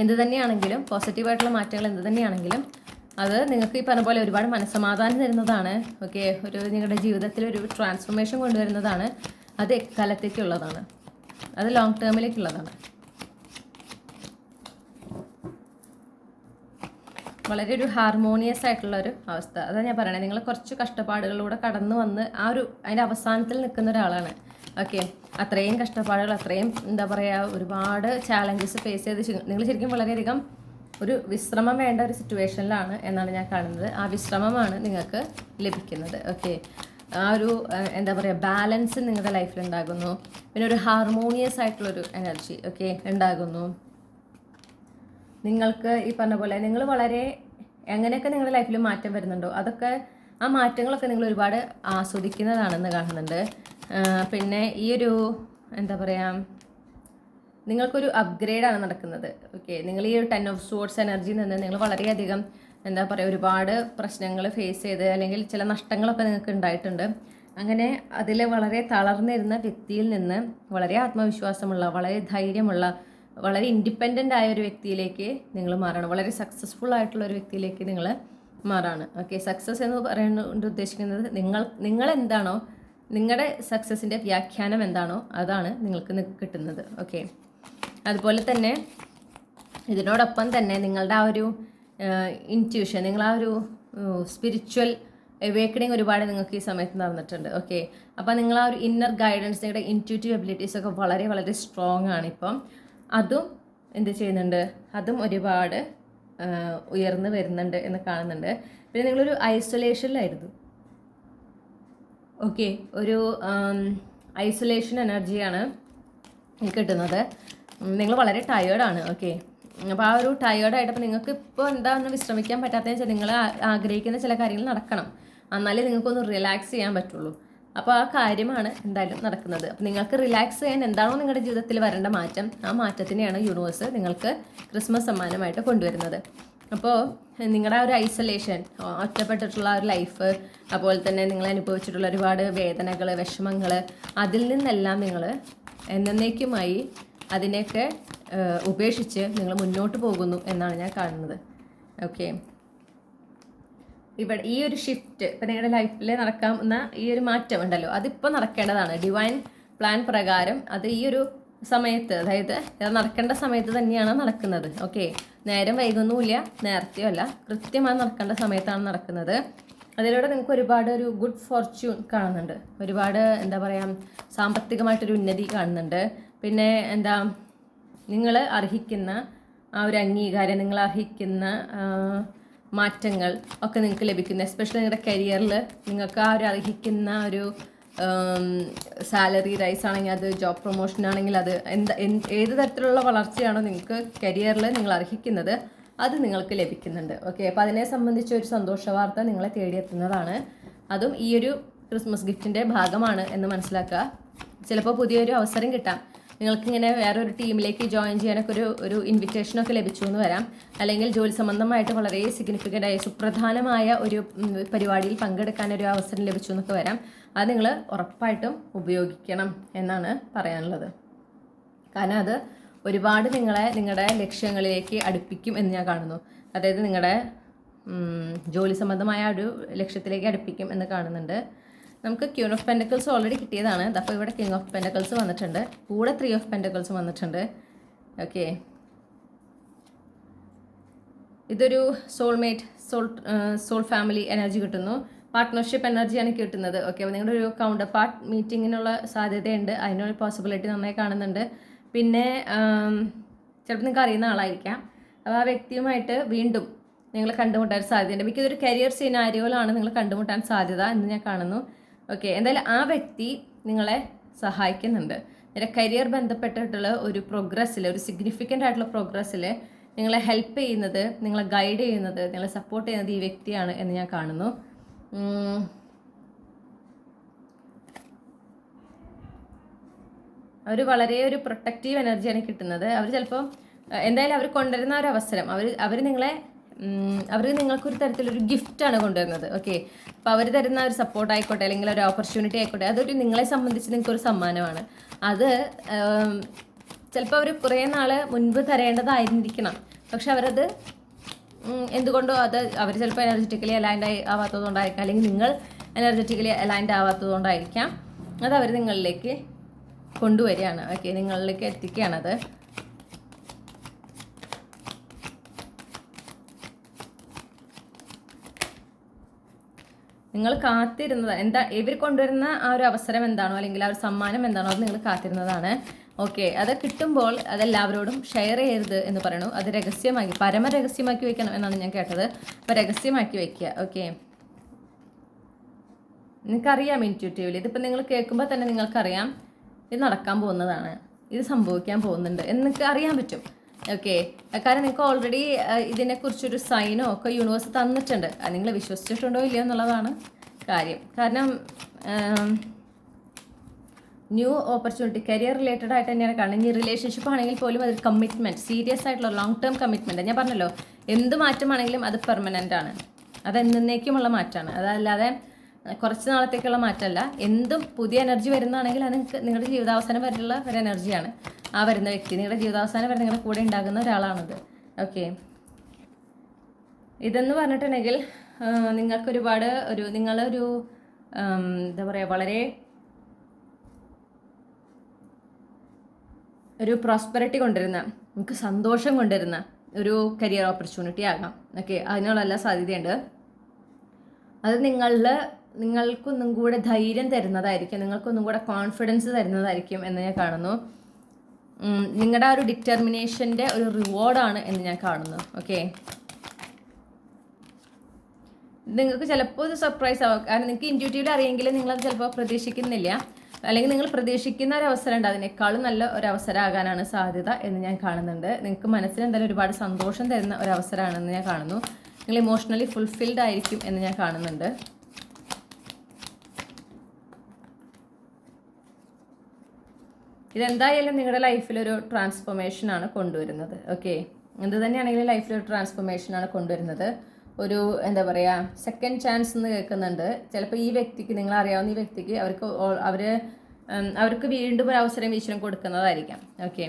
എന്ത് തന്നെയാണെങ്കിലും, പോസിറ്റീവായിട്ടുള്ള മാറ്റങ്ങൾ എന്ത് തന്നെയാണെങ്കിലും അത് നിങ്ങൾക്ക് ഈ പറഞ്ഞ പോലെ ഒരുപാട് മനസ്സമാധാനം തരുന്നതാണ്. ഓക്കെ, ഒരു നിങ്ങളുടെ ജീവിതത്തിൽ ഒരു ട്രാൻസ്ഫോർമേഷൻ കൊണ്ടുവരുന്നതാണ്. അത് എക്കാലത്തേക്കുള്ളതാണ്, അത് ലോങ് ടേമിലേക്കുള്ളതാണ്. വളരെ ഒരു ഹാർമോണിയസ് ആയിട്ടുള്ളൊരു അവസ്ഥ. അതാണ് ഞാൻ പറയണത്. നിങ്ങൾ കുറച്ച് കഷ്ടപ്പാടുകളിലൂടെ കടന്നു വന്ന് ആ ഒരു അതിൻ്റെ അവസാനത്തിൽ നിൽക്കുന്ന ഒരാളാണ്. ഓക്കെ, അത്രയും കഷ്ടപ്പാടുകൾ, അത്രയും എന്താ പറയുക, ഒരുപാട് ചാലഞ്ചസ് ഫേസ് ചെയ്ത് നിങ്ങൾ ശരിക്കും വളരെയധികം ഒരു വിശ്രമം വേണ്ട ഒരു സിറ്റുവേഷനിലാണ് എന്നാണ് ഞാൻ കാണുന്നത്. ആ വിശ്രമമാണ് നിങ്ങൾക്ക് ലഭിക്കുന്നത്. ഓക്കെ, ആ ഒരു എന്താ പറയുക, ബാലൻസ് നിങ്ങളുടെ ലൈഫിൽ ഉണ്ടാകുന്നു. പിന്നെ ഒരു ഹാർമോണിയസ് ആയിട്ടുള്ളൊരു എനർജി ഓക്കെ ഉണ്ടാകുന്നു. നിങ്ങൾക്ക് ഈ പറഞ്ഞ പോലെ നിങ്ങൾ വളരെ എങ്ങനെയൊക്കെ നിങ്ങളുടെ ലൈഫിൽ മാറ്റം വരുന്നുണ്ടോ അതൊക്കെ, ആ മാറ്റങ്ങളൊക്കെ നിങ്ങൾ ഒരുപാട് ആസ്വദിക്കുന്നതാണെന്ന് കാണുന്നുണ്ട്. പിന്നെ ഈ ഒരു എന്താ പറയുക, നിങ്ങൾക്കൊരു അപ്ഗ്രേഡാണ് നടക്കുന്നത്. ഓക്കെ, നിങ്ങൾ ഈ ഒരു 10 ഓഫ് സ്വോർഡ്സ് എനർജിയിൽ നിന്ന് നിങ്ങൾ വളരെയധികം എന്താ പറയുക, ഒരുപാട് പ്രശ്നങ്ങൾ ഫേസ് ചെയ്ത് അല്ലെങ്കിൽ ചില നഷ്ടങ്ങളൊക്കെ നിങ്ങൾക്ക് ഉണ്ടായിട്ടുണ്ട്. അങ്ങനെ അതിൽ വളരെ തളർന്നിരുന്ന വ്യക്തിയിൽ നിന്ന് വളരെ ആത്മവിശ്വാസമുള്ള, വളരെ ധൈര്യമുള്ള, വളരെ ഇൻഡിപെൻഡൻ്റ് ആയ ഒരു വ്യക്തിയിലേക്ക് നിങ്ങൾ മാറാണ്. വളരെ സക്സസ്ഫുൾ ആയിട്ടുള്ള ഒരു വ്യക്തിയിലേക്ക് നിങ്ങൾ മാറാണ്. ഓക്കെ, സക്സസ് എന്ന് പറയുന്നത് ഉദ്ദേശിക്കുന്നത് നിങ്ങൾ എന്താണോ, നിങ്ങളുടെ സക്സസിൻ്റെ വ്യാഖ്യാനം എന്താണോ അതാണ് നിങ്ങൾക്ക് കിട്ടുന്നത്. ഓക്കെ, അതുപോലെ തന്നെ ഇതിനോടൊപ്പം തന്നെ നിങ്ങളുടെ ആ ഒരു ഇൻറ്റ്യൂഷൻ, നിങ്ങൾ ആ ഒരു സ്പിരിച്വൽ അവേക്കണിങ് ഒരുപാട് നിങ്ങൾക്ക് ഈ സമയത്ത് നടന്നിട്ടുണ്ട്. ഓക്കെ, അപ്പോൾ നിങ്ങൾ ആ ഒരു ഇന്നർ ഗൈഡൻസ്, നിങ്ങളുടെ ഇൻറ്റ്യൂട്ടീവ് എബിലിറ്റീസ് ഒക്കെ വളരെ വളരെ സ്ട്രോങ് ആണ് ഇപ്പം. അതും എന്ത് ചെയ്യുന്നുണ്ട്, അതും ഒരുപാട് ഉയർന്നു വരുന്നുണ്ട് എന്ന് കാണുന്നുണ്ട്. പിന്നെ നിങ്ങളൊരു ഐസൊലേഷനിലായിരുന്നു. ഓക്കെ, ഒരു ഐസൊലേഷൻ എനർജിയാണ് കിട്ടുന്നത്. നിങ്ങൾ വളരെ ടയേർഡാണ്. ഓക്കെ, അപ്പോൾ ആ ഒരു ടയേർഡായിട്ടപ്പോൾ നിങ്ങൾക്ക് ഇപ്പോൾ എന്താണെന്ന് വിശ്രമിക്കാൻ പറ്റാത്തതെന്ന് വെച്ചാൽ നിങ്ങൾ ആഗ്രഹിക്കുന്ന ചില കാര്യങ്ങൾ നടക്കണം, എന്നാലേ നിങ്ങൾക്കൊന്ന് റിലാക്സ് ചെയ്യാൻ പറ്റുള്ളൂ. അപ്പോൾ ആ കാര്യമാണ് എന്തായാലും നടക്കുന്നത്. അപ്പോൾ നിങ്ങൾക്ക് റിലാക്സ് ചെയ്യാൻ എന്താണോ നിങ്ങളുടെ ജീവിതത്തിൽ വരേണ്ട മാറ്റം, ആ മാറ്റത്തിനെയാണ് യൂണിവേഴ്സ് നിങ്ങൾക്ക് ക്രിസ്മസ് സമ്മാനമായിട്ട് കൊണ്ടുവരുന്നത്. അപ്പോൾ നിങ്ങളുടെ ആ ഒരു ഐസൊലേഷൻ, ഒറ്റപ്പെട്ടിട്ടുള്ള ഒരു ലൈഫ്, അതുപോലെ തന്നെ നിങ്ങൾ അനുഭവിച്ചിട്ടുള്ള ഒരുപാട് വേദനകൾ, വിഷമങ്ങൾ, അതിൽ നിന്നെല്ലാം നിങ്ങൾ എന്നേക്കുമായി അതിനെയൊക്കെ ഉപേക്ഷിച്ച് നിങ്ങൾ മുന്നോട്ട് പോകുന്നു എന്നാണ് ഞാൻ കാണുന്നത്. ഓക്കെ, ഇവിടെ ഈ ഒരു ഷിഫ്റ്റ് ഇപ്പം നിങ്ങളുടെ ലൈഫിൽ നടക്കാവുന്ന ഈ ഒരു മാറ്റം ഉണ്ടല്ലോ, അതിപ്പോൾ നടക്കേണ്ടതാണ്. ഡിവൈൻ പ്ലാൻ പ്രകാരം അത് ഈ ഒരു സമയത്ത്, അതായത് ഇത് നടക്കേണ്ട സമയത്ത് തന്നെയാണ് നടക്കുന്നത്. ഓക്കെ, നേരം വൈകുന്നുമില്ല, നേരത്തെയോ അല്ല, കൃത്യമായി നടക്കേണ്ട സമയത്താണ് നടക്കുന്നത്. അതിലൂടെ നിങ്ങൾക്ക് ഒരുപാട് ഒരു ഗുഡ് ഫോർച്യൂൺ കാണുന്നുണ്ട്. ഒരുപാട് എന്താ പറയുക, സാമ്പത്തികമായിട്ടൊരു ഉന്നതി കാണുന്നുണ്ട്. പിന്നെ എന്താ, നിങ്ങൾ അർഹിക്കുന്ന ആ ഒരു അംഗീകാരം, നിങ്ങൾ അർഹിക്കുന്ന മാറ്റങ്ങൾ ഒക്കെ നിങ്ങൾക്ക് ലഭിക്കുന്നു. എസ്പെഷ്യലി നിങ്ങളുടെ കരിയറിൽ നിങ്ങൾക്ക് ആ ഒരു അർഹിക്കുന്ന ഒരു സാലറി റൈസ് ആണെങ്കിൽ അത്, ജോബ് പ്രൊമോഷൻ ആണെങ്കിൽ അത്, ഏത് തരത്തിലുള്ള വളർച്ചയാണോ നിങ്ങൾക്ക് കരിയറിൽ നിങ്ങൾ അർഹിക്കുന്നത് അത് നിങ്ങൾക്ക് ലഭിക്കുന്നുണ്ട്. ഓക്കെ, അപ്പോൾ അതിനെ സംബന്ധിച്ച ഒരു സന്തോഷ വാർത്ത നിങ്ങളെ തേടിയെത്തുന്നതാണ്. അതും ഈ ഒരു ക്രിസ്മസ് ഗിഫ്റ്റിൻ്റെ ഭാഗമാണ് എന്ന് മനസ്സിലാക്കുക. ചിലപ്പോൾ പുതിയൊരു അവസരം കിട്ടാം, നിങ്ങൾക്കിങ്ങനെ വേറൊരു ടീമിലേക്ക് ജോയിൻ ചെയ്യാനൊക്കെ ഒരു ഇൻവിറ്റേഷനൊക്കെ ലഭിച്ചു എന്ന് വരാം. അല്ലെങ്കിൽ ജോലി സംബന്ധമായിട്ട് വളരെ സിഗ്നിഫിക്കൻ്റ് ആയ സുപ്രധാനമായ ഒരു പരിപാടിയിൽ പങ്കെടുക്കാൻ ഒരു അവസരം ലഭിച്ചു എന്നൊക്കെ വരാം. അത് നിങ്ങൾ ഉറപ്പായിട്ടും ഉപയോഗിക്കണം എന്നാണ് പറയാനുള്ളത്. കാരണം അത് ഒരുപാട് നിങ്ങളുടെ ലക്ഷ്യങ്ങളിലേക്ക് അടുപ്പിക്കും എന്ന് ഞാൻ കാണുന്നു. അതായത് നിങ്ങളുടെ ജോലി സംബന്ധമായ ഒരു ലക്ഷ്യത്തിലേക്ക് അടുപ്പിക്കും എന്ന് കാണുന്നുണ്ട്. നമുക്ക് ക്യൂൻ ഓഫ് പെൻറ്റക്കിൾസ് ഓൾറെഡി കിട്ടിയതാണ്. അപ്പോൾ ഇവിടെ കിങ് ഓഫ് പെൻറ്റക്കിൾസ് വന്നിട്ടുണ്ട്, കൂടെ 3 ഓഫ് പെൻറ്റക്കിൾസ് വന്നിട്ടുണ്ട്. ഓക്കെ, ഇതൊരു സോൾമേറ്റ്, സോൾ ഫാമിലി എനർജി കിട്ടുന്നു. പാർട്ട്ണർഷിപ്പ് എനർജിയാണ് കിട്ടുന്നത്. ഓക്കെ, അപ്പോൾ നിങ്ങളുടെ ഒരു കൗണ്ടർ പാർട്ട് മീറ്റിങ്ങിനുള്ള സാധ്യതയുണ്ട്, അതിനൊരു പോസിബിലിറ്റി നന്നായി കാണുന്നുണ്ട്. പിന്നെ ചിലപ്പോൾ നിങ്ങൾക്ക് അറിയുന്ന ആളായിരിക്കാം, അപ്പോൾ ആ വ്യക്തിയുമായിട്ട് വീണ്ടും നിങ്ങൾ കണ്ടുമുട്ടാൻ സാധ്യതയുണ്ട്. മിക്കതൊരു ഒരു കരിയർ സിനാരിയോയിലാണ് നിങ്ങൾ കണ്ടുമുട്ടാൻ സാധ്യത എന്ന് ഞാൻ കാണുന്നു. ഓക്കെ, എന്തായാലും ആ വ്യക്തി നിങ്ങളെ സഹായിക്കുന്നുണ്ട്. നിങ്ങളുടെ കരിയർ ബന്ധപ്പെട്ടിട്ടുള്ള ഒരു പ്രോഗ്രസ്സിൽ, ഒരു സിഗ്നിഫിക്കൻ്റ് ആയിട്ടുള്ള പ്രോഗ്രസ്സിൽ നിങ്ങളെ ഹെൽപ്പ് ചെയ്യുന്നത്, നിങ്ങളെ ഗൈഡ് ചെയ്യുന്നത്, നിങ്ങളെ സപ്പോർട്ട് ചെയ്യുന്നത് ഈ വ്യക്തിയാണ് എന്ന് ഞാൻ കാണുന്നു. അവർ വളരെ ഒരു പ്രൊട്ടക്റ്റീവ് എനർജിയാണ് കിട്ടുന്നത്. അവർ ചിലപ്പോൾ എന്തായാലും അവർ കൊണ്ടുവരുന്ന ഒരു അവസരം, അവർ നിങ്ങൾക്കൊരു തരത്തിലൊരു ഗിഫ്റ്റാണ് കൊണ്ടുവരുന്നത്. ഓക്കെ, അപ്പോൾ അവർ തരുന്ന ഒരു സപ്പോർട്ട് ആയിക്കോട്ടെ, അല്ലെങ്കിൽ ഒരു ഓപ്പർച്യൂണിറ്റി ആയിക്കോട്ടെ, അതൊരു നിങ്ങളെ സംബന്ധിച്ച് നിങ്ങൾക്കൊരു സമ്മാനമാണ്. അത് ചിലപ്പോൾ അവർ കുറേ നാൾ മുൻപ് തരേണ്ടതായിരിക്കണം, പക്ഷെ അവരത് എന്തുകൊണ്ടോ അവർ ചിലപ്പോൾ എനർജറ്റിക്കലി അലൈൻഡ് ആവാത്തതുകൊണ്ടായിരിക്കാം, അല്ലെങ്കിൽ നിങ്ങൾ എനർജറ്റിക്കലി അലൈൻഡ് ആവാത്തതുകൊണ്ടായിരിക്കാം, അത് അവർ നിങ്ങളിലേക്ക് കൊണ്ടുവരികയാണ്. ഓക്കെ, നിങ്ങളിലേക്ക് എത്തിക്കുകയാണത്. നിങ്ങൾ കാത്തിരുന്നത് ഇവർ കൊണ്ടുവരുന്ന ആ ഒരു അവസരം എന്താണോ, അല്ലെങ്കിൽ ആ ഒരു സമ്മാനം എന്താണോ, അത് നിങ്ങൾ കാത്തിരുന്നതാണ്. ഓക്കെ, അത് കിട്ടുമ്പോൾ അതെല്ലാവരോടും ഷെയർ ചെയ്യരുത് എന്ന് പറയണു. അത് രഹസ്യമാക്കി, പരമരഹസ്യമാക്കി വെക്കണം എന്നാണ് ഞാൻ കേട്ടത്. അപ്പോൾ രഹസ്യമാക്കി വയ്ക്കുക. ഓക്കെ, നിങ്ങൾക്കറിയാം ഇൻറ്റ്യൂട്ടീവ്ലി, ഇതിപ്പോൾ നിങ്ങൾ കേൾക്കുമ്പോൾ തന്നെ നിങ്ങൾക്കറിയാം ഇത് നടക്കാൻ പോകുന്നതാണ്, ഇത് സംഭവിക്കാൻ പോകുന്നുണ്ട് എന്നൊക്കെ അറിയാൻ പറ്റും. ഓക്കെ, കാരണം നിങ്ങൾക്ക് ഓൾറെഡി ഇതിനെക്കുറിച്ചൊരു സൈനോ ഒക്കെ യൂണിവേഴ്സ് തന്നിട്ടുണ്ട്. അത് നിങ്ങൾ വിശ്വസിച്ചിട്ടുണ്ടോ ഇല്ലയോ എന്നുള്ളതാണ് കാര്യം. കാരണം ന്യൂ ഓപ്പർച്യൂണിറ്റി കരിയർ റിലേറ്റഡ് ആയിട്ട് തന്നെയാണ് കാണുന്നത്. ഇനി റിലേഷൻഷിപ്പ് ആണെങ്കിൽ പോലും അത് കമ്മിറ്റ്മെൻറ്റ്, സീരിയസ് ആയിട്ടുള്ള ലോങ് ടേം കമ്മിറ്റ്മെൻറ്റ്. ഞാൻ പറഞ്ഞല്ലോ, എന്ത് മാറ്റമാണെങ്കിലും അത് പെർമനൻ്റ് ആണ്, അത് എന്നേക്കുമുള്ള മാറ്റമാണ്. അതല്ലാതെ കുറച്ച് നാളത്തേക്കുള്ള മാറ്റമല്ല. എന്തും പുതിയ എനർജി വരുന്നതാണെങ്കിൽ അത് നിങ്ങളുടെ ജീവിതാവസാനം വരെയുള്ള ഒരു എനർജിയാണ്. ആ വരുന്ന വ്യക്തി നിങ്ങളുടെ ജീവിതാവസാനം വരെ നിങ്ങളുടെ കൂടെ ഉണ്ടാകുന്ന ഒരാളാണത്. ഓക്കെ, ഇതെന്ന് പറഞ്ഞിട്ടുണ്ടെങ്കിൽ നിങ്ങൾക്കൊരുപാട് നിങ്ങളൊരു എന്താ പറയുക, വളരെ ഒരു പ്രോസ്പെറിറ്റി കൊണ്ടുവരുന്ന, നമുക്ക് സന്തോഷം കൊണ്ടുവരുന്ന ഒരു കരിയർ ഓപ്പർച്യൂണിറ്റി ആകാം. ഓക്കെ, അതിനുള്ള എല്ലാ സാധ്യതയുണ്ട്. അത് നിങ്ങൾക്കൊന്നും കൂടെ ധൈര്യം തരുന്നതായിരിക്കും, നിങ്ങൾക്കൊന്നും കൂടെ കോൺഫിഡൻസ് തരുന്നതായിരിക്കും എന്ന് ഞാൻ കാണുന്നു. നിങ്ങളുടെ ആ ഒരു ഡിറ്റർമിനേഷൻ്റെ ഒരു റിവാർഡാണ് എന്ന് ഞാൻ കാണുന്നു. ഓക്കെ, നിങ്ങൾക്ക് ചിലപ്പോൾ ഇത് സർപ്രൈസ് ആവാം. കാരണം നിങ്ങൾക്ക് ഇൻറ്റ്യൂട്ടീവ്ലി അറിയെങ്കിലും നിങ്ങളത് ചിലപ്പോൾ പ്രതീക്ഷിക്കുന്നില്ല, അല്ലെങ്കിൽ നിങ്ങൾ പ്രതീക്ഷിക്കുന്ന ഒരു അവസരം ഉണ്ട്, അതിനേക്കാളും നല്ല ഒരു അവസരം ആകാനാണ് സാധ്യത എന്ന് ഞാൻ കാണുന്നുണ്ട്. നിങ്ങൾക്ക് മനസ്സിന് എന്തായാലും ഒരുപാട് സന്തോഷം തരുന്ന ഒരു അവസരമാണെന്ന് ഞാൻ കാണുന്നു. നിങ്ങൾ ഇമോഷണലി ഫുൾഫിൽഡ് ആയിരിക്കും എന്ന് ഞാൻ കാണുന്നുണ്ട്. ഇതെന്തായാലും നിങ്ങളുടെ ലൈഫിലൊരു ട്രാൻസ്ഫോർമേഷനാണ് കൊണ്ടുവരുന്നത്. ഓക്കെ, എന്ത് തന്നെയാണെങ്കിലും ലൈഫിലൊരു ട്രാൻസ്ഫോർമേഷനാണ് കൊണ്ടുവരുന്നത്. ഒരു എന്താ പറയുക, സെക്കൻഡ് ചാൻസ് എന്ന് കേൾക്കുന്നുണ്ട്. ചിലപ്പോൾ ഈ വ്യക്തിക്ക്, നിങ്ങളറിയാവുന്ന ഈ വ്യക്തിക്ക് അവർക്ക് വീണ്ടും ഒരു അവസരം ഈശ്വരൻ കൊടുക്കുന്നതായിരിക്കാം. ഓക്കെ,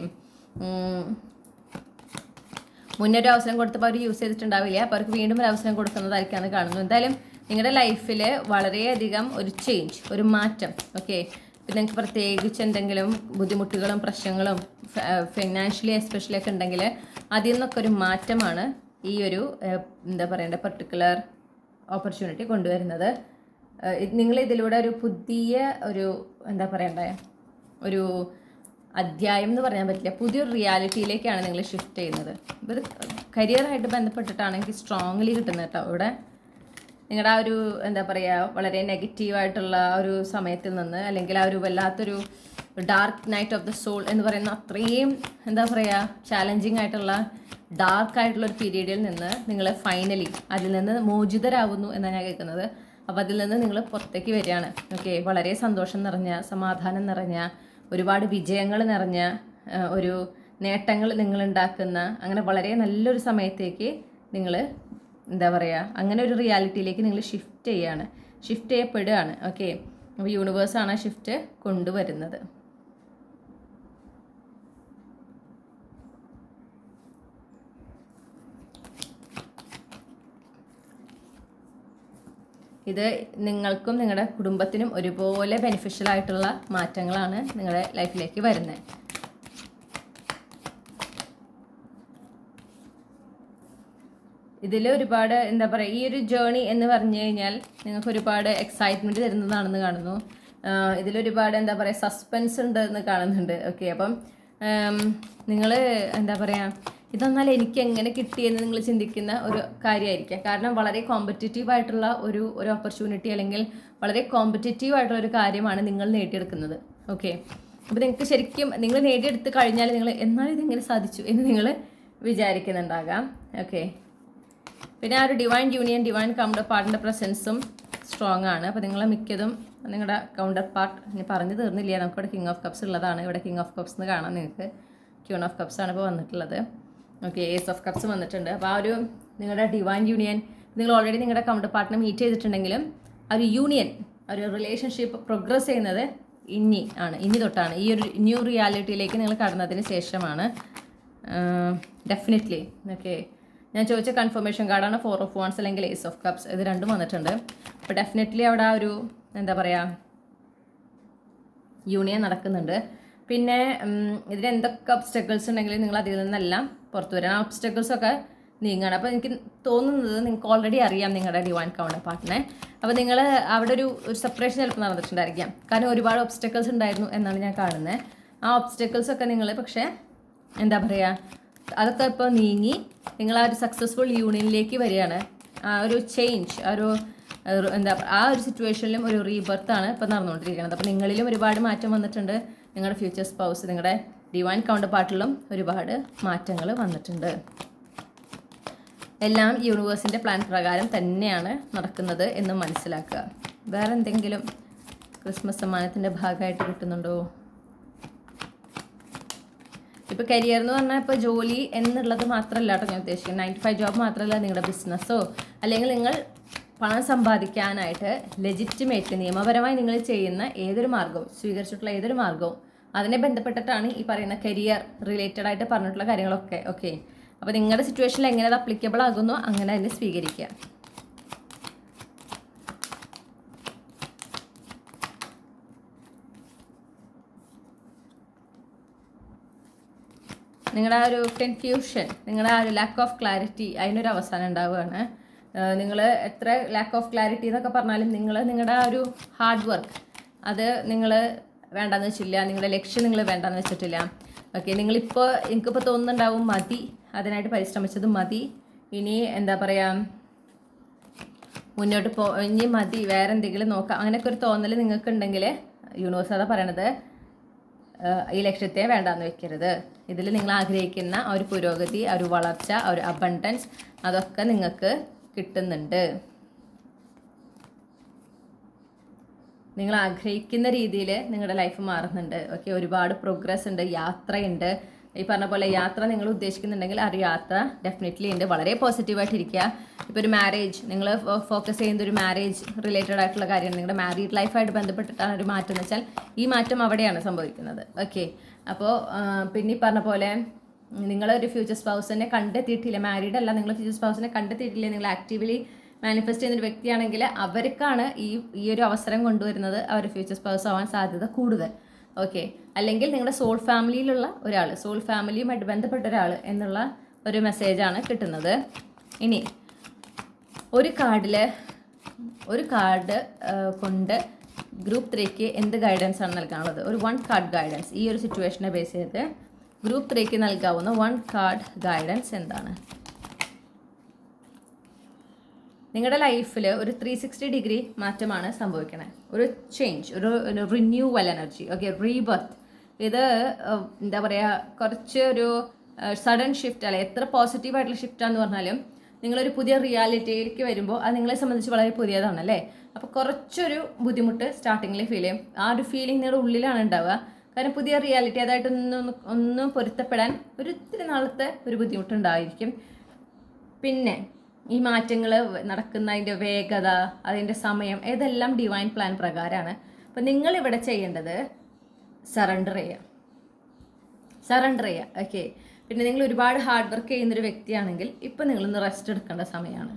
മുന്നൊരു അവസരം കൊടുത്തപ്പോൾ അവർ യൂസ് ചെയ്തിട്ടുണ്ടാവില്ല, അപ്പോൾ അവർക്ക് വീണ്ടും ഒരു അവസരം കൊടുക്കുന്നതായിരിക്കാമെന്ന് കാണുന്നു. എന്തായാലും നിങ്ങളുടെ ലൈഫിൽ വളരെയധികം ഒരു ചേഞ്ച്, ഒരു മാറ്റം. ഓക്കെ, പിന്നെ നിങ്ങൾക്ക് പ്രത്യേകിച്ച് എന്തെങ്കിലും ബുദ്ധിമുട്ടുകളും പ്രശ്നങ്ങളും ഫിനാൻഷ്യലി എസ്പെഷ്യലി ഒക്കെ ഉണ്ടെങ്കിൽ അതിൽ നിന്നൊക്കെ ഒരു മാറ്റമാണ് ഈ ഒരു എന്താ പറയേണ്ട പർട്ടിക്കുലർ ഓപ്പർച്യൂണിറ്റി കൊണ്ടുവരുന്നത്. നിങ്ങൾ ഇതിലൂടെ ഒരു പുതിയ ഒരു എന്താ പറയണ്ടേ, ഒരു അധ്യായം എന്ന് പറയാൻ പറ്റില്ല, പുതിയൊരു റിയാലിറ്റിയിലേക്കാണ് നിങ്ങൾ ഷിഫ്റ്റ് ചെയ്യുന്നത്. ഇത് കരിയറായിട്ട് ബന്ധപ്പെട്ടിട്ടാണെങ്കിൽ സ്ട്രോങ്ലി കിട്ടുന്നത് കേട്ടോ. ഇവിടെ നിങ്ങളുടെ ആ ഒരു എന്താ പറയുക, വളരെ നെഗറ്റീവായിട്ടുള്ള ഒരു സമയത്തിൽ നിന്ന്, അല്ലെങ്കിൽ ആ ഒരു വല്ലാത്തൊരു dark night of the soul എന്ന് പറയുന്ന അത്രയും എന്താ പറയുക ചാലഞ്ചിങ് ആയിട്ടുള്ള ഡാർക്കായിട്ടുള്ള ഒരു പീരീഡിൽ നിന്ന് നിങ്ങൾ ഫൈനലി അതിൽ നിന്ന് മോചിതരാകുന്നു എന്നാണ് ഞാൻ കേൾക്കുന്നത്. അപ്പോൾ അതിൽ നിന്ന് നിങ്ങൾ പുറത്തേക്ക് വരികയാണ്. ഓക്കെ, വളരെ സന്തോഷം നിറഞ്ഞ, സമാധാനം നിറഞ്ഞ, ഒരുപാട് വിജയങ്ങൾ നിറഞ്ഞ, ഒരു നേട്ടങ്ങൾ നിങ്ങളുണ്ടാക്കുന്ന, അങ്ങനെ വളരെ നല്ലൊരു സമയത്തേക്ക് നിങ്ങൾ എന്താ പറയുക, അങ്ങനെ ഒരു റിയാലിറ്റിയിലേക്ക് നിങ്ങൾ ഷിഫ്റ്റ് ചെയ്യപ്പെടുകയാണ്. ഓക്കെ, അപ്പോൾ യൂണിവേഴ്സാണ് ആ ഷിഫ്റ്റ് കൊണ്ടുവരുന്നത്. ഇത് നിങ്ങൾക്കും നിങ്ങളുടെ കുടുംബത്തിനും ഒരുപോലെ ബെനിഫിഷ്യൽ ആയിട്ടുള്ള മാറ്റങ്ങളാണ് നിങ്ങളുടെ ലൈഫിലേക്ക് വരുന്നത്. ഇതിൽ ഒരുപാട് എന്താ പറയുക, ഈ ഒരു ജേണി എന്ന് പറഞ്ഞു കഴിഞ്ഞാൽ നിങ്ങൾക്ക് ഒരുപാട് എക്സൈറ്റ്മെൻറ്റ് തരുന്നതാണെന്ന് കാണുന്നു. ഇതിലൊരുപാട് എന്താ പറയുക സസ്പെൻസ് ഉണ്ട് എന്ന് കാണുന്നുണ്ട്. ഓക്കെ, അപ്പം നിങ്ങൾ എന്താ പറയുക, ഇതെന്നാൽ എനിക്ക് എങ്ങനെ കിട്ടിയെന്ന് നിങ്ങൾ ചിന്തിക്കുന്ന ഒരു കാര്യമായിരിക്കാം. കാരണം വളരെ കോമ്പറ്റീറ്റീവ് ആയിട്ടുള്ള ഒരു ഓപ്പർച്യൂണിറ്റി, അല്ലെങ്കിൽ വളരെ കോമ്പറ്റീറ്റീവ് ആയിട്ടുള്ള ഒരു കാര്യമാണ് നിങ്ങൾ നേടിയെടുക്കുന്നത്. ഓക്കെ, അപ്പോൾ നിങ്ങൾക്ക് ശരിക്കും നിങ്ങൾ നേടിയെടുത്ത് കഴിഞ്ഞാൽ നിങ്ങൾ എന്നാൽ ഇതെങ്ങനെ സാധിച്ചു എന്ന് നിങ്ങൾ വിചാരിക്കുന്നുണ്ടാകാം. ഓക്കെ, പിന്നെ ആ ഒരു ഡിവൈൻ യൂണിയൻ, ഡിവൈൻ കൗണ്ടർ പാർട്ടിൻ്റെ പ്രസൻസും സ്ട്രോങ് ആണ്. അപ്പോൾ നിങ്ങൾ മിക്കതും നിങ്ങളുടെ കൗണ്ടർ പാർട്ട് ഇനി പറഞ്ഞു തീർന്നില്ല, നമുക്കിവിടെ കിങ് ഓഫ് കപ്സ് ഉള്ളതാണ്. ഇവിടെ കിങ് ഓഫ് കപ്സ് എന്ന് കാണാം നിങ്ങൾക്ക്. ക്യൂൺ ഓഫ് കപ്സ് ആണ് ഇപ്പോൾ വന്നിട്ടുള്ളത്. ഓക്കെ, ഏസ് ഓഫ് കപ്സ് വന്നിട്ടുണ്ട്. അപ്പോൾ ആ ഒരു നിങ്ങളുടെ ഡിവൈൻ യൂണിയൻ, നിങ്ങൾ ഓൾറെഡി നിങ്ങളുടെ കൗണ്ടർ പാർട്ടിനെ മീറ്റ് ചെയ്തിട്ടുണ്ടെങ്കിലും ആ ഒരു യൂണിയൻ, ഒരു റിലേഷൻഷിപ്പ് പ്രോഗ്രസ് ചെയ്യുന്നത് ഇനി തൊട്ടാണ്. ഈ ഒരു ന്യൂ റിയാലിറ്റിയിലേക്ക് നിങ്ങൾ കടന്നതിന് ശേഷമാണ് ഡെഫിനറ്റ്ലി. ഓക്കെ, ഞാൻ ചോദിച്ച കൺഫർമേഷൻ കാർഡാണ് 4 ഓഫ് വാൻസ് അല്ലെങ്കിൽ ഏസ് ഓഫ് കപ്സ്. ഇത് രണ്ടും വന്നിട്ടുണ്ട്. അപ്പോൾ ഡെഫിനറ്റ്ലി അവിടെ ആ ഒരു എന്താ പറയുക യൂണിയൻ നടക്കുന്നുണ്ട്. പിന്നെ ഇതിന് എന്തൊക്കെ ഒബ്സ്റ്റക്കിൾസ് ഉണ്ടെങ്കിലും നിങ്ങൾ അതിൽ നിന്നെല്ലാം പുറത്തു വരാൻ, ആ ഒബ്സ്റ്റക്കിൾസൊക്കെ നീങ്ങുകയാണ്. അപ്പോൾ എനിക്ക് തോന്നുന്നത് നിങ്ങൾക്ക് ഓൾറെഡി അറിയാം നിങ്ങളുടെ ഡിവൈൻ കൗണ്ടർ പാർട്ടിനെ. അപ്പോൾ നിങ്ങൾ അവിടെ ഒരു സെപ്പറേഷൻ ചിലപ്പോൾ നടന്നിട്ടുണ്ടായിരിക്കാം. കാരണം ഒരുപാട് ഒബ്സ്റ്റക്കിൾസ് ഉണ്ടായിരുന്നു എന്നാണ് ഞാൻ കാണുന്നത്. ആ ഒബ്സ്റ്റക്കിൾസ് ഒക്കെ നിങ്ങൾ പക്ഷേ എന്താ പറയുക, അതൊക്കെ ഇപ്പോൾ നീങ്ങി നിങ്ങൾ ആ ഒരു സക്സസ്ഫുൾ യൂണിയനിലേക്ക് വരികയാണ്. ആ ഒരു ചേഞ്ച്, ആ ഒരു സിറ്റുവേഷനിലും ഒരു റീബർത്താണ് ഇപ്പോൾ നടന്നുകൊണ്ടിരിക്കുന്നത്. അപ്പോൾ നിങ്ങളിലും ഒരുപാട് മാറ്റം വന്നിട്ടുണ്ട്. നിങ്ങളുടെ ഫ്യൂച്ചർ സ്പൗസ്, നിങ്ങളുടെ ഡിവൈൻ കൗണ്ടർ പാർട്ടിലും ഒരുപാട് മാറ്റങ്ങൾ വന്നിട്ടുണ്ട്. എല്ലാം യൂണിവേഴ്സിൻ്റെ പ്ലാൻ പ്രകാരം തന്നെയാണ് നടക്കുന്നത് എന്ന് മനസ്സിലാക്കുക. വേറെ എന്തെങ്കിലും ക്രിസ്മസ് സമ്മാനത്തിൻ്റെ ഭാഗമായിട്ട് കിട്ടുന്നുണ്ടോ? ഇപ്പോൾ കരിയർ എന്ന് പറഞ്ഞാൽ ഇപ്പോൾ ജോലി എന്നുള്ളത് മാത്രമല്ല കേട്ടോ ഞാൻ ഉദ്ദേശിക്കുന്നത്. 9 to 5 ജോബ് മാത്രമല്ല, നിങ്ങളുടെ ബിസിനസ്സോ അല്ലെങ്കിൽ നിങ്ങൾ പണം സമ്പാദിക്കാനായിട്ട് ലെജിറ്റിമേറ്റ് നിയമപരമായി നിങ്ങൾ ചെയ്യുന്ന ഏതൊരു മാർഗവും, സ്വീകരിച്ചിട്ടുള്ള ഏതൊരു മാർഗവും അതിനെ ബന്ധപ്പെട്ടിട്ടാണ് ഈ പറയുന്ന കരിയർ റിലേറ്റഡ് ആയിട്ട് പറഞ്ഞിട്ടുള്ള കാര്യങ്ങളൊക്കെ. ഓക്കെ, അപ്പോൾ നിങ്ങളുടെ സിറ്റുവേഷനിൽ എങ്ങനെ അത് അപ്ലിക്കബിൾ ആകുന്നോ അങ്ങനെ അതിനെ സ്വീകരിക്കുക. നിങ്ങളുടെ ആ ഒരു കൺഫ്യൂഷൻ, നിങ്ങളുടെ ആ ഒരു ലാക്ക് ഓഫ് ക്ലാരിറ്റി, അതിനൊരു അവസാനം ഉണ്ടാവുകയാണ്. നിങ്ങൾ എത്ര ലാക്ക് ഓഫ് ക്ലാരിറ്റി എന്നൊക്കെ പറഞ്ഞാലും നിങ്ങളുടെ ആ ഒരു ഹാർഡ് വർക്ക് അത് നിങ്ങൾ വേണ്ടാന്ന് വെച്ചില്ല, നിങ്ങളുടെ ലക്ഷ്യം നിങ്ങൾ വേണ്ടാന്ന് വെച്ചിട്ടില്ല. ഓക്കെ, എനിക്കിപ്പോൾ തോന്നുന്നുണ്ടാവും മതി, അതിനായിട്ട് പരിശ്രമിച്ചത് മതി, ഇനി എന്താ പറയുക മുന്നോട്ട് ഇനി മതി, വേറെ എന്തെങ്കിലും നോക്കാം, അങ്ങനെയൊക്കെ ഒരു തോന്നൽ നിങ്ങൾക്കുണ്ടെങ്കിൽ യൂണിവേഴ്സ് അതാ പറയണത്, ഈ ലക്ഷ്യത്തെ വേണ്ടാന്ന് വെക്കരുത്. ഇതിൽ നിങ്ങൾ ആഗ്രഹിക്കുന്ന ആ ഒരു പുരോഗതി, ആ ഒരു വളർച്ച, ആ ഒരു അബണ്ടൻസ് അതൊക്കെ നിങ്ങൾക്ക് കിട്ടുന്നുണ്ട്. നിങ്ങൾ ആഗ്രഹിക്കുന്ന രീതിയിൽ നിങ്ങളുടെ ലൈഫ് മാറുന്നുണ്ട്. ഓക്കെ, ഒരുപാട് പ്രോഗ്രസ് ഉണ്ട്, യാത്രയുണ്ട്. ഈ പറഞ്ഞ പോലെ യാത്ര നിങ്ങൾ ഉദ്ദേശിക്കുന്നുണ്ടെങ്കിൽ ആ ഒരു യാത്ര ഡെഫിനറ്റ്ലി ഉണ്ട്. വളരെ പോസിറ്റീവായിട്ടിരിക്കുക. ഇപ്പോൾ ഒരു മാരേജ്, നിങ്ങൾ ഫോക്കസ് ചെയ്യുന്ന ഒരു മാരേജ് റിലേറ്റഡ് ആയിട്ടുള്ള കാര്യമാണ്. നിങ്ങളുടെ മാരീഡ് ലൈഫായിട്ട് ബന്ധപ്പെട്ടിട്ടാണ് ഒരു മാറ്റം എന്ന് വെച്ചാൽ ഈ മാറ്റം അവിടെയാണ് സംഭവിക്കുന്നത്. ഓക്കെ, അപ്പോൾ പിന്നെ ഈ പറഞ്ഞ പോലെ നിങ്ങളൊരു ഫ്യൂച്ചർ സ്പൗസിനെ കണ്ടെത്തിയിട്ടില്ല, മാരീഡ് അല്ല, നിങ്ങൾ ഫ്യൂച്ചർ സ്പൗസിനെ കണ്ടെത്തിയിട്ടില്ല, നിങ്ങൾ ആക്റ്റീവ്ലി മാനിഫെസ്റ്റ് ചെയ്യുന്നൊരു വ്യക്തിയാണെങ്കിൽ അവർക്കാണ് ഈ ഒരു അവസരം കൊണ്ടുവരുന്നത്, അവർ ഫ്യൂച്ചർ സ്പൗസ് ആവാൻ സാധ്യത കൂടുതൽ. ഓക്കെ, അല്ലെങ്കിൽ നിങ്ങളുടെ സോൾ ഫാമിലിയിലുള്ള ഒരാൾ, സോൾ ഫാമിലിയുമായിട്ട് ബന്ധപ്പെട്ട ഒരാൾ എന്നുള്ള ഒരു മെസ്സേജാണ് കിട്ടുന്നത്. ഇനി ഒരു കാർഡ് കൊണ്ട് ഗ്രൂപ്പ് 3ക്ക് എന്ത് ഗൈഡൻസ് ആണ് നൽകാനുള്ളത്? ഒരു 1 കാർഡ് ഗൈഡൻസ്. ഈ ഒരു സിറ്റുവേഷനെ ബേസ് ചെയ്ത് ഗ്രൂപ്പ് 3ക്ക് നൽകാവുന്ന 1 കാർഡ് ഗൈഡൻസ് എന്താണ്? നിങ്ങളുടെ ലൈഫിൽ ഒരു 360 ഡിഗ്രി മാറ്റമാണ് സംഭവിക്കണേ, ഒരു ചേഞ്ച്, ഒരു റിന്യൂവൽ എനർജി. Okay, rebirth. ഇത് എന്താ പറയുക, കുറച്ച് ഒരു സഡൻ ഷിഫ്റ്റ് അല്ലെ, എത്ര പോസിറ്റീവായിട്ടുള്ള ഷിഫ്റ്റാന്ന് പറഞ്ഞാലും നിങ്ങളൊരു പുതിയ റിയാലിറ്റിയിലേക്ക് വരുമ്പോൾ അത് നിങ്ങളെ സംബന്ധിച്ച് വളരെ പുതിയതാണ് അല്ലേ. അപ്പോൾ കുറച്ചൊരു ബുദ്ധിമുട്ട് സ്റ്റാർട്ടിങ്ങിൽ ഫീൽ ചെയ്യും. ആ ഒരു ഫീലിംഗ് നിങ്ങളുടെ ഉള്ളിലാണ് ഉണ്ടാവുക. കാരണം പുതിയ റിയാലിറ്റി അതായിട്ട് ഒന്നും പൊരുത്തപ്പെടാൻ ഇത്തിരി നാളത്തെ ഒരു ബുദ്ധിമുട്ടുണ്ടായിരിക്കും. പിന്നെ ഈ മാറ്റങ്ങൾ നടക്കുന്നതിൻ്റെ വേഗത, അതിൻ്റെ സമയം, ഇതെല്ലാം ഡിവൈൻ പ്ലാൻ പ്രകാരമാണ്. അപ്പം നിങ്ങളിവിടെ ചെയ്യേണ്ടത് സറണ്ടർ ചെയ്യുക. ഓക്കെ, പിന്നെ നിങ്ങൾ ഒരുപാട് ഹാർഡ് വർക്ക് ചെയ്യുന്നൊരു വ്യക്തിയാണെങ്കിൽ ഇപ്പം നിങ്ങളൊന്ന് റെസ്റ്റ് എടുക്കേണ്ട സമയമാണ്.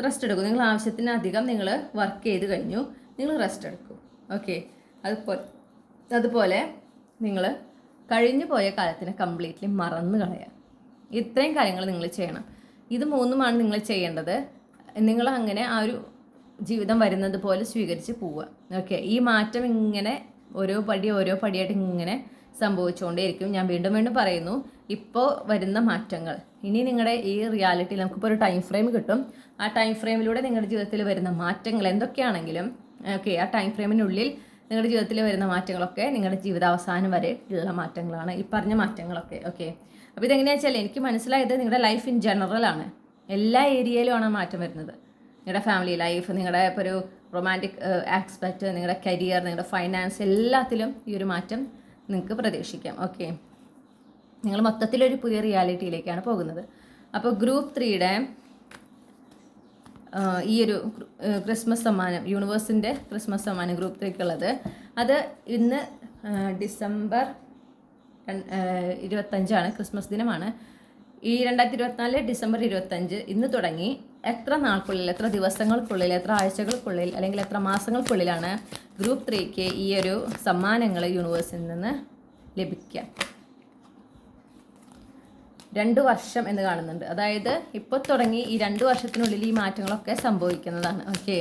റെസ്റ്റ് എടുക്കും. നിങ്ങൾ ആവശ്യത്തിനധികം നിങ്ങൾ വർക്ക് ചെയ്ത് കഴിഞ്ഞു, നിങ്ങൾ റെസ്റ്റ് എടുക്കും. ഓക്കെ, അതുപോലെ നിങ്ങൾ കഴിഞ്ഞു പോയ കാലത്തിനെ കംപ്ലീറ്റ്ലി മറന്നു കളയുക. ഇത്രയും കാര്യങ്ങൾ നിങ്ങൾ ചെയ്യണം. ഇത് 3ഉമാണ് നിങ്ങൾ ചെയ്യേണ്ടത്. നിങ്ങൾ അങ്ങനെ ആ ഒരു ജീവിതം വരുന്നത് പോലെ സ്വീകരിച്ച് പോവുക. ഓക്കെ, ഈ മാറ്റം ഇങ്ങനെ ഓരോ പടിയായിട്ട് ഇങ്ങനെ സംഭവിച്ചുകൊണ്ടേയിരിക്കും. ഞാൻ വീണ്ടും പറയുന്നു, ഇപ്പോൾ വരുന്ന മാറ്റങ്ങൾ ഇനി നിങ്ങളുടെ ഈ റിയാലിറ്റിയിൽ നമുക്കിപ്പോൾ ഒരു ടൈം ഫ്രെയിം കിട്ടും. ആ ടൈം ഫ്രെയിമിലൂടെ നിങ്ങളുടെ ജീവിതത്തിൽ വരുന്ന മാറ്റങ്ങൾ എന്തൊക്കെയാണെങ്കിലും ഓക്കെ, ആ ടൈം ഫ്രെയിമിനുള്ളിൽ നിങ്ങളുടെ ജീവിതത്തിൽ വരുന്ന മാറ്റങ്ങളൊക്കെ നിങ്ങളുടെ ജീവിതാവസാനം വരെ ഉള്ള മാറ്റങ്ങളാണ് ഈ പറഞ്ഞ മാറ്റങ്ങളൊക്കെ. ഓക്കെ, അപ്പോൾ ഇതെങ്ങനെയാണെന്ന് വെച്ചാൽ എനിക്ക് മനസ്സിലായത് നിങ്ങളുടെ ലൈഫ് ഇൻ ജനറലാണ്, എല്ലാ ഏരിയയിലുമാണ് മാറ്റം വരുന്നത്. നിങ്ങളുടെ ഫാമിലി ലൈഫ്, നിങ്ങളുടെ ഇപ്പോൾ ഒരു റൊമാൻറ്റിക് ആസ്പെക്റ്റ്, നിങ്ങളുടെ കരിയർ, നിങ്ങളുടെ ഫൈനാൻസ്, എല്ലാത്തിലും ഈ ഒരു മാറ്റം നിങ്ങൾക്ക് പ്രതീക്ഷിക്കാം. ഓക്കെ, നിങ്ങൾ മൊത്തത്തിലൊരു പുതിയ റിയാലിറ്റിയിലേക്കാണ് പോകുന്നത്. അപ്പോൾ ഗ്രൂപ്പ് 3യുടെ ഈ ഒരു ക്രിസ്മസ് സമ്മാനം, യൂണിവേഴ്സിൻ്റെ ക്രിസ്മസ് സമ്മാനം ഗ്രൂപ്പ് 3ക്കുള്ളത്, അത് ഇന്ന് ഡിസംബർ 25 ക്രിസ്മസ് ദിനമാണ്. ഈ 2024 ഡിസംബർ 25 ഇന്ന് തുടങ്ങി എത്ര നാൾക്കുള്ളിൽ, എത്ര ദിവസങ്ങൾക്കുള്ളിൽ, എത്ര ആഴ്ചകൾക്കുള്ളിൽ അല്ലെങ്കിൽ എത്ര മാസങ്ങൾക്കുള്ളിലാണ് ഗ്രൂപ്പ് 3ക്ക് ഈ ഒരു സമ്മാനങ്ങൾ യൂണിവേഴ്സിൽ നിന്ന് ലഭിക്കുക? 2 വർഷം എന്ന് കാണുന്നുണ്ട്. അതായത് ഇപ്പോൾ തുടങ്ങി ഈ 2 വർഷത്തിനുള്ളിൽ ഈ മാറ്റങ്ങളൊക്കെ സംഭവിക്കുന്നതാണ്. ഓക്കെ,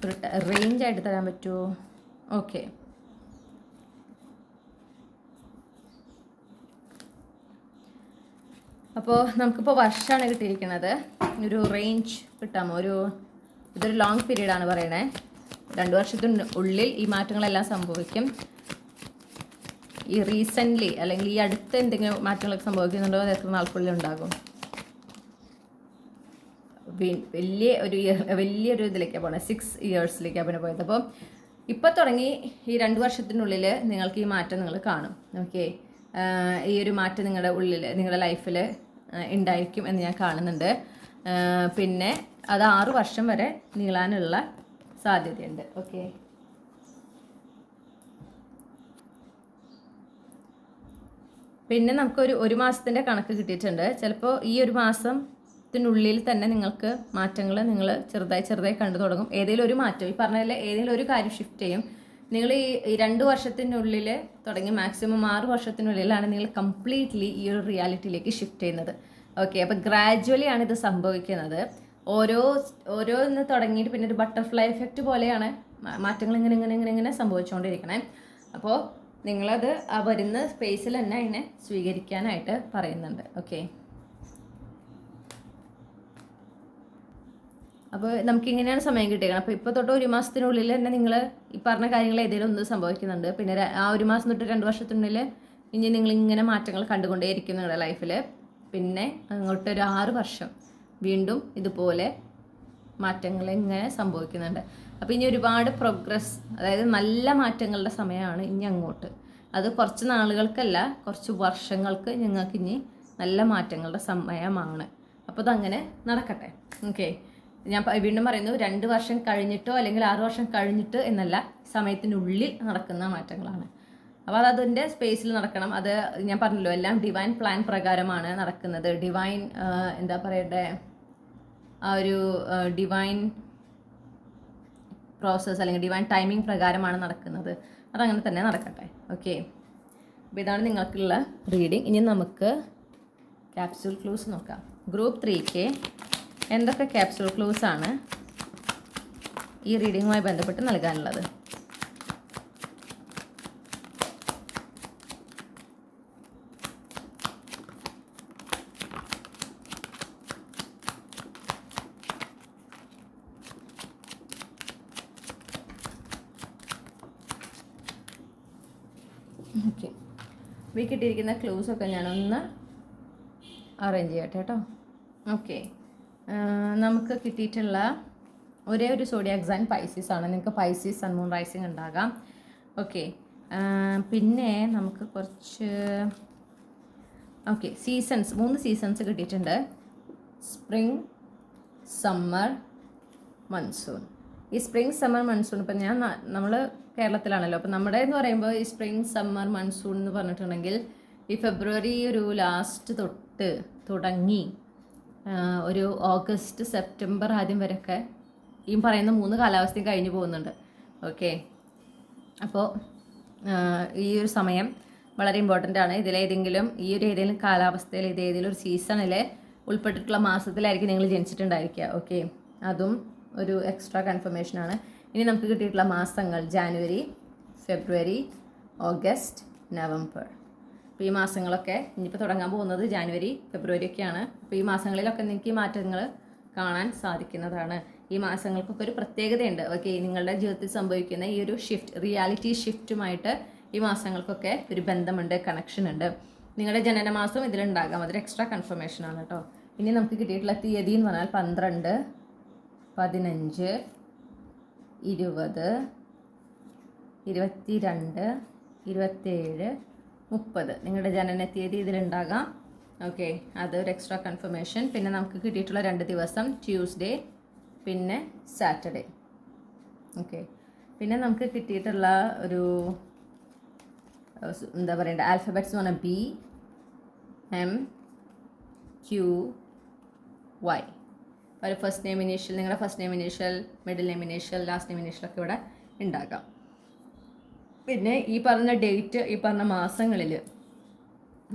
നമുക്കൊരു റേഞ്ചായിട്ട് തരാൻ പറ്റുമോ? ഓക്കെ, അപ്പോൾ നമുക്കിപ്പോൾ വർഷമാണ് കിട്ടിയിരിക്കുന്നത്. ഒരു റേഞ്ച് കിട്ടാമോ? ഇതൊരു ലോങ് പീരീഡാണ് പറയണേ. 2 വർഷത്തിന് ഉള്ളിൽ ഈ മാറ്റങ്ങളെല്ലാം സംഭവിക്കും. ഈ റീസെൻ്റ്ലി അല്ലെങ്കിൽ ഈ അടുത്ത് എന്തെങ്കിലും മാറ്റങ്ങളൊക്കെ സംഭവിക്കുന്നുണ്ടോ? അത് എത്ര നാൾക്കുള്ളിൽ ഉണ്ടാകും? വലിയൊരു ഇതിലേക്കാണ് പോണത്. 6 ഇയേഴ്സിലേക്കാണ് പിന്നെ പോയത്. അപ്പോൾ ഇപ്പോൾ തുടങ്ങി ഈ 2 വർഷത്തിനുള്ളിൽ നിങ്ങൾക്ക് ഈ മാറ്റം നിങ്ങൾ കാണും. ഓക്കെ, ഈ ഒരു മാറ്റം നിങ്ങളുടെ ഉള്ളിൽ, നിങ്ങളുടെ ലൈഫിൽ ഉണ്ടായിരിക്കും എന്ന് ഞാൻ കാണുന്നുണ്ട്. പിന്നെ അത് 6 വർഷം വരെ നീളാനുള്ള സാധ്യതയുണ്ട്. ഓക്കെ, പിന്നെ നമുക്കൊരു 1 മാസത്തിൻ്റെ കണക്ക് കിട്ടിയിട്ടുണ്ട്. ചിലപ്പോൾ ഈ 1 മാസത്തിനുള്ളിൽ തന്നെ നിങ്ങൾക്ക് മാറ്റങ്ങൾ നിങ്ങൾ ചെറുതായി കണ്ടു തുടങ്ങും. ഏതെങ്കിലും ഒരു മാറ്റം, ഈ പറഞ്ഞതിൽ ഏതെങ്കിലും ഒരു കാര്യം ഷിഫ്റ്റ് ചെയ്യും. നിങ്ങൾ ഈ 2 വർഷത്തിനുള്ളിൽ തുടങ്ങി മാക്സിമം 6 വർഷത്തിനുള്ളിലാണ് നിങ്ങൾ കംപ്ലീറ്റ്ലി ഈ ഒരു റിയാലിറ്റിയിലേക്ക് ഷിഫ്റ്റ് ചെയ്യുന്നത്. ഓക്കെ, അപ്പോൾ ഗ്രാജുവലി ആണ് ഇത് സംഭവിക്കുന്നത്. ഓരോന്ന് തുടങ്ങിയിട്ട് പിന്നെ ഒരു ബട്ടർഫ്ലൈ എഫക്റ്റ് പോലെയാണ് മാറ്റങ്ങൾ ഇങ്ങനെ സംഭവിച്ചുകൊണ്ടിരിക്കണേ. അപ്പോൾ നിങ്ങളത് ആ വരുന്ന സ്പേസിൽ തന്നെ അതിനെ സ്വീകരിക്കാനായിട്ട് പറയുന്നുണ്ട്. ഓക്കെ, അപ്പോൾ നമുക്കിങ്ങനെയാണ് സമയം കിട്ടിയത്. അപ്പോൾ ഇപ്പോൾ തൊട്ട് 1 മാസത്തിനുള്ളിൽ തന്നെ നിങ്ങൾ ഈ പറഞ്ഞ കാര്യങ്ങൾ ഏതെങ്കിലും ഒന്ന് സംഭവിക്കുന്നുണ്ട്. പിന്നെ ആ 1 മാസം തൊട്ട് 2 വർഷത്തിനുള്ളിൽ ഇനി നിങ്ങളിങ്ങനെ മാറ്റങ്ങൾ കണ്ടുകൊണ്ടേയിരിക്കും നിങ്ങളുടെ ലൈഫിൽ. പിന്നെ അങ്ങോട്ട് ഒരു 6 വർഷം വീണ്ടും ഇതുപോലെ മാറ്റങ്ങൾ ഇങ്ങനെ സംഭവിക്കുന്നുണ്ട്. അപ്പോൾ ഇനി ഒരുപാട് പ്രോഗ്രസ്, അതായത് നല്ല മാറ്റങ്ങളുടെ സമയമാണ് ഇനി അങ്ങോട്ട്. അത് കുറച്ച് നാളുകൾക്കല്ല, കുറച്ച് വർഷങ്ങൾക്ക് ഞങ്ങൾക്ക് ഇനി നല്ല മാറ്റങ്ങളുടെ സമയമാണ്. അപ്പോൾ അതങ്ങനെ നടക്കട്ടെ. ഓക്കെ, ഞാൻ വീണ്ടും പറയുന്നു, 2 വർഷം കഴിഞ്ഞിട്ടോ അല്ലെങ്കിൽ 6 വർഷം കഴിഞ്ഞിട്ട് എന്നല്ല, സമയത്തിനുള്ളിൽ നടക്കുന്ന മാറ്റങ്ങളാണ്. അപ്പോൾ അതിൻ്റെ സ്പേസിൽ നടക്കണം. അത് ഞാൻ പറഞ്ഞല്ലോ, എല്ലാം ഡിവൈൻ പ്ലാൻ പ്രകാരമാണ് നടക്കുന്നത്. ഡിവൈൻ എന്താ പറയട്ടെ, ആ ഒരു ഡിവൈൻ പ്രോസസ്സ് അല്ലെങ്കിൽ ഡിവൈൻ ടൈമിംഗ് പ്രകാരമാണ് നടക്കുന്നത്. അതങ്ങനെ തന്നെ നടക്കട്ടെ. ഓക്കെ, അപ്പോൾ ഇതാണ് നിങ്ങൾക്കുള്ള റീഡിങ്. ഇനി നമുക്ക് ക്യാപ്സ്യൂൾ ക്ലൂസ് നോക്കാം. ഗ്രൂപ്പ് 3ക്ക് എന്തൊക്കെ ക്യാപ്സ്യൂൾ ക്ലൂസ് ആണ് ഈ റീഡിങ്ങുമായി ബന്ധപ്പെട്ട് നൽകാനുള്ളത്? ഓക്കെ, ഈ കിട്ടിയിരിക്കുന്ന ക്ലൂസൊക്കെ ഞാനൊന്ന് അറേഞ്ച് ചെയ്യട്ടെ കേട്ടോ. ഓക്കെ, നമുക്ക് കിട്ടിയിട്ടുള്ള ഒരേ ഒരു സോഡിയാക് സൈൻ പൈസീസ് ആണ്. നിങ്ങൾക്ക് പൈസീസ് സൺ മൂൺ റൈസിങ് ഉണ്ടാകാം. ഓക്കെ, പിന്നെ നമുക്ക് കുറച്ച് സീസൺസ്, 3 സീസൺസ് കിട്ടിയിട്ടുണ്ട്. Spring, summer, monsoon. ഈ സ്പ്രിങ്, സമ്മർ, മൺസൂൺ ഇപ്പം നമ്മൾ കേരളത്തിലാണല്ലോ. അപ്പം നമ്മുടെ എന്ന് പറയുമ്പോൾ ഈ സ്പ്രിങ്, സമ്മർ, മൺസൂൺ എന്ന് പറഞ്ഞിട്ടുണ്ടെങ്കിൽ ഈ ഫെബ്രുവരി ഒരു ലാസ്റ്റ് തൊട്ട് തുടങ്ങി ഒരു ഓഗസ്റ്റ്, സെപ്റ്റംബർ ആദ്യം വരെയൊക്കെ ഈ പറയുന്ന 3 കാലാവസ്ഥയും കഴിഞ്ഞു പോകുന്നുണ്ട്. ഓക്കെ, അപ്പോൾ ഈ ഒരു സമയം വളരെ ഇമ്പോർട്ടൻ്റ് ആണ്. ഇതിലേതെങ്കിലും ഈ ഒരു ഏതെങ്കിലും കാലാവസ്ഥയിൽ ഏതെങ്കിലും ഒരു സീസണിൽ ഉൾപ്പെട്ടിട്ടുള്ള മാസത്തിലായിരിക്കും നിങ്ങൾ ജനിച്ചിട്ടുണ്ടായിരിക്കുക. ഓക്കെ, അതും ഒരു എക്സ്ട്രാ കൺഫർമേഷനാണ്. ഇനി നമുക്ക് കിട്ടിയിട്ടുള്ള മാസങ്ങൾ ജാനുവരി, ഫെബ്രുവരി, ഓഗസ്റ്റ്, നവംബർ. അപ്പോൾ ഈ മാസങ്ങളൊക്കെ ഇനിയിപ്പോൾ തുടങ്ങാൻ പോകുന്നത് ജാനുവരി, ഫെബ്രുവരി ഒക്കെയാണ്. അപ്പോൾ ഈ മാസങ്ങളിലൊക്കെ നിങ്ങൾക്ക് ഈ മാറ്റങ്ങൾ കാണാൻ സാധിക്കുന്നതാണ്. ഈ മാസങ്ങൾക്കൊക്കെ ഒരു പ്രത്യേകതയുണ്ട്. ഓക്കെ, നിങ്ങളുടെ ജീവിതത്തിൽ സംഭവിക്കുന്ന ഈ ഒരു ഷിഫ്റ്റ്, റിയാലിറ്റി ഷിഫ്റ്റുമായിട്ട് ഈ മാസങ്ങൾക്കൊക്കെ ഒരു ബന്ധമുണ്ട്, കണക്ഷൻ ഉണ്ട്. നിങ്ങളുടെ ജനനമാസം ഇതിലുണ്ടാകാം. അതൊരു എക്സ്ട്രാ കൺഫർമേഷനാണ് കേട്ടോ. ഇനി നമുക്ക് കിട്ടിയിട്ടുള്ള തീയതി എന്ന് പറഞ്ഞാൽ 12, 15, 20, 22, 27, 30 നിങ്ങളുടെ ജനന തീയതി ഇതിലുണ്ടാകാം. ഓക്കെ, അതൊരു എക്സ്ട്രാ കൺഫർമേഷൻ. പിന്നെ നമുക്ക് കിട്ടിയിട്ടുള്ള 2 ദിവസം ട്യൂസ്ഡേ പിന്നെ സാറ്റർഡേ. ഓക്കെ, പിന്നെ നമുക്ക് കിട്ടിയിട്ടുള്ള ഒരു എന്താ പറയണ്ടേ, ആൽഫബറ്റ്സ് എന്ന് പറഞ്ഞാൽ B, M, Q, Y. ഒരു ഫസ്റ്റ് നെയിം ഇനീഷ്യൽ, നിങ്ങളുടെ first name initial, middle name initial, last name ഇനീഷ്യലൊക്കെ ഇവിടെ ഉണ്ടാകാം. പിന്നെ ഈ പറഞ്ഞ ഡേറ്റ്, ഈ പറഞ്ഞ മാസങ്ങളിൽ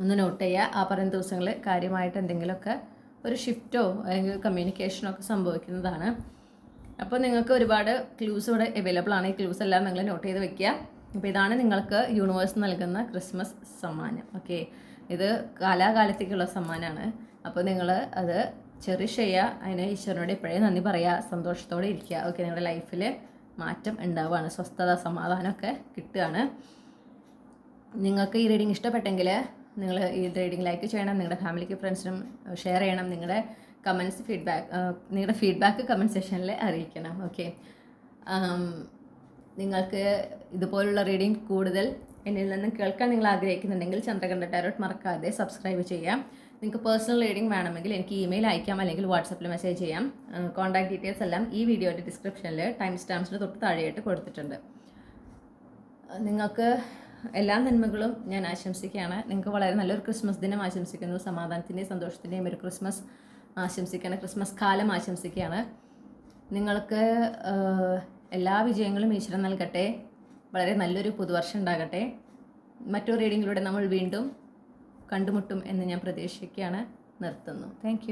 ഒന്ന് നോട്ട് ചെയ്യുക. ആ പറഞ്ഞ ദിവസങ്ങളിൽ കാര്യമായിട്ട് എന്തെങ്കിലുമൊക്കെ ഒരു ഷിഫ്റ്റോ അല്ലെങ്കിൽ കമ്മ്യൂണിക്കേഷനോ ഒക്കെ സംഭവിക്കുന്നതാണ്. അപ്പോൾ നിങ്ങൾക്ക് ഒരുപാട് ക്ലൂസ് ഇവിടെ അവൈലബിൾ ആണ്. ഈ ക്ലൂസ് എല്ലാം നിങ്ങൾ നോട്ട് ചെയ്ത് വെക്കുക. അപ്പോൾ ഇതാണ് നിങ്ങൾക്ക് യൂണിവേഴ്സ് നൽകുന്ന ക്രിസ്മസ് സമ്മാനം. ഓക്കെ, ഇത് കാലാകാലത്തേക്കുള്ള സമ്മാനമാണ്. അപ്പോൾ നിങ്ങൾ അത് ചെറിഷ് ചെയ്യുക, അതിന് ഈശ്വരനോട് എപ്പോഴേ നന്ദി പറയുക, സന്തോഷത്തോടെ ഇരിക്കുക. ഓക്കെ, നിങ്ങളുടെ ലൈഫിൽ മാറ്റം ഉണ്ടാവുകയാണ്, സ്വസ്ഥത സമാധാനമൊക്കെ കിട്ടുകയാണ്. നിങ്ങൾക്ക് ഈ റീഡിങ് ഇഷ്ടപ്പെട്ടെങ്കിൽ നിങ്ങൾ ഈ റീഡിങ് ലൈക്ക് ചെയ്യണം, നിങ്ങളുടെ ഫാമിലിക്ക് ഫ്രണ്ട്സിനും ഷെയർ ചെയ്യണം, നിങ്ങളുടെ നിങ്ങളുടെ ഫീഡ്ബാക്ക് കമൻറ്റ് സെക്ഷനിൽ അറിയിക്കണം. ഓക്കെ, നിങ്ങൾക്ക് ഇതുപോലുള്ള റീഡിങ് കൂടുതൽ എന്നിൽ നിന്ന് കേൾക്കാൻ നിങ്ങൾ ആഗ്രഹിക്കുന്നുണ്ടെങ്കിൽ ചന്ദ്രകണ്ഠ ടാരോട്ട് മറക്കാതെ സബ്സ്ക്രൈബ് ചെയ്യാം. നിങ്ങൾക്ക് പേഴ്സണൽ റീഡിംഗ് വേണമെങ്കിൽ എനിക്ക് ഇമെയിൽ അയക്കാം, അല്ലെങ്കിൽ വാട്സപ്പിൽ മെസ്സേജ് ചെയ്യാം. കോൺടാക്ട് ഡീറ്റെയിൽസ് എല്ലാം ഈ വീഡിയോയുടെ ഡിസ്ക്രിപ്ഷനിൽ ടൈം സ്റ്റാമ്പ്സിന് തൊട്ട് താഴെയായിട്ട് കൊടുത്തിട്ടുണ്ട്. നിങ്ങൾക്ക് എല്ലാ നന്മകളും ഞാൻ ആശംസിക്കുകയാണ്. നിങ്ങൾക്ക് വളരെ നല്ലൊരു ക്രിസ്മസ് ദിനം ആശംസിക്കുന്നു. സമാധാനത്തിൻ്റെയും സന്തോഷത്തിൻ്റെയും ഒരു ക്രിസ്മസ് ആശംസിക്കുകയാണ്, ക്രിസ്മസ് കാലം ആശംസിക്കുകയാണ്. നിങ്ങൾക്ക് എല്ലാ വിജയങ്ങളും ഈശ്വരൻ നൽകട്ടെ. വളരെ നല്ലൊരു പുതുവർഷം ഉണ്ടാകട്ടെ. മറ്റൊരു റീഡിങ്ങിലൂടെ നമ്മൾ വീണ്ടും കണ്ടുമുട്ടും എന്ന് ഞാൻ പ്രതീക്ഷിക്കുകയാണ്. നിർത്തുന്നു. താങ്ക്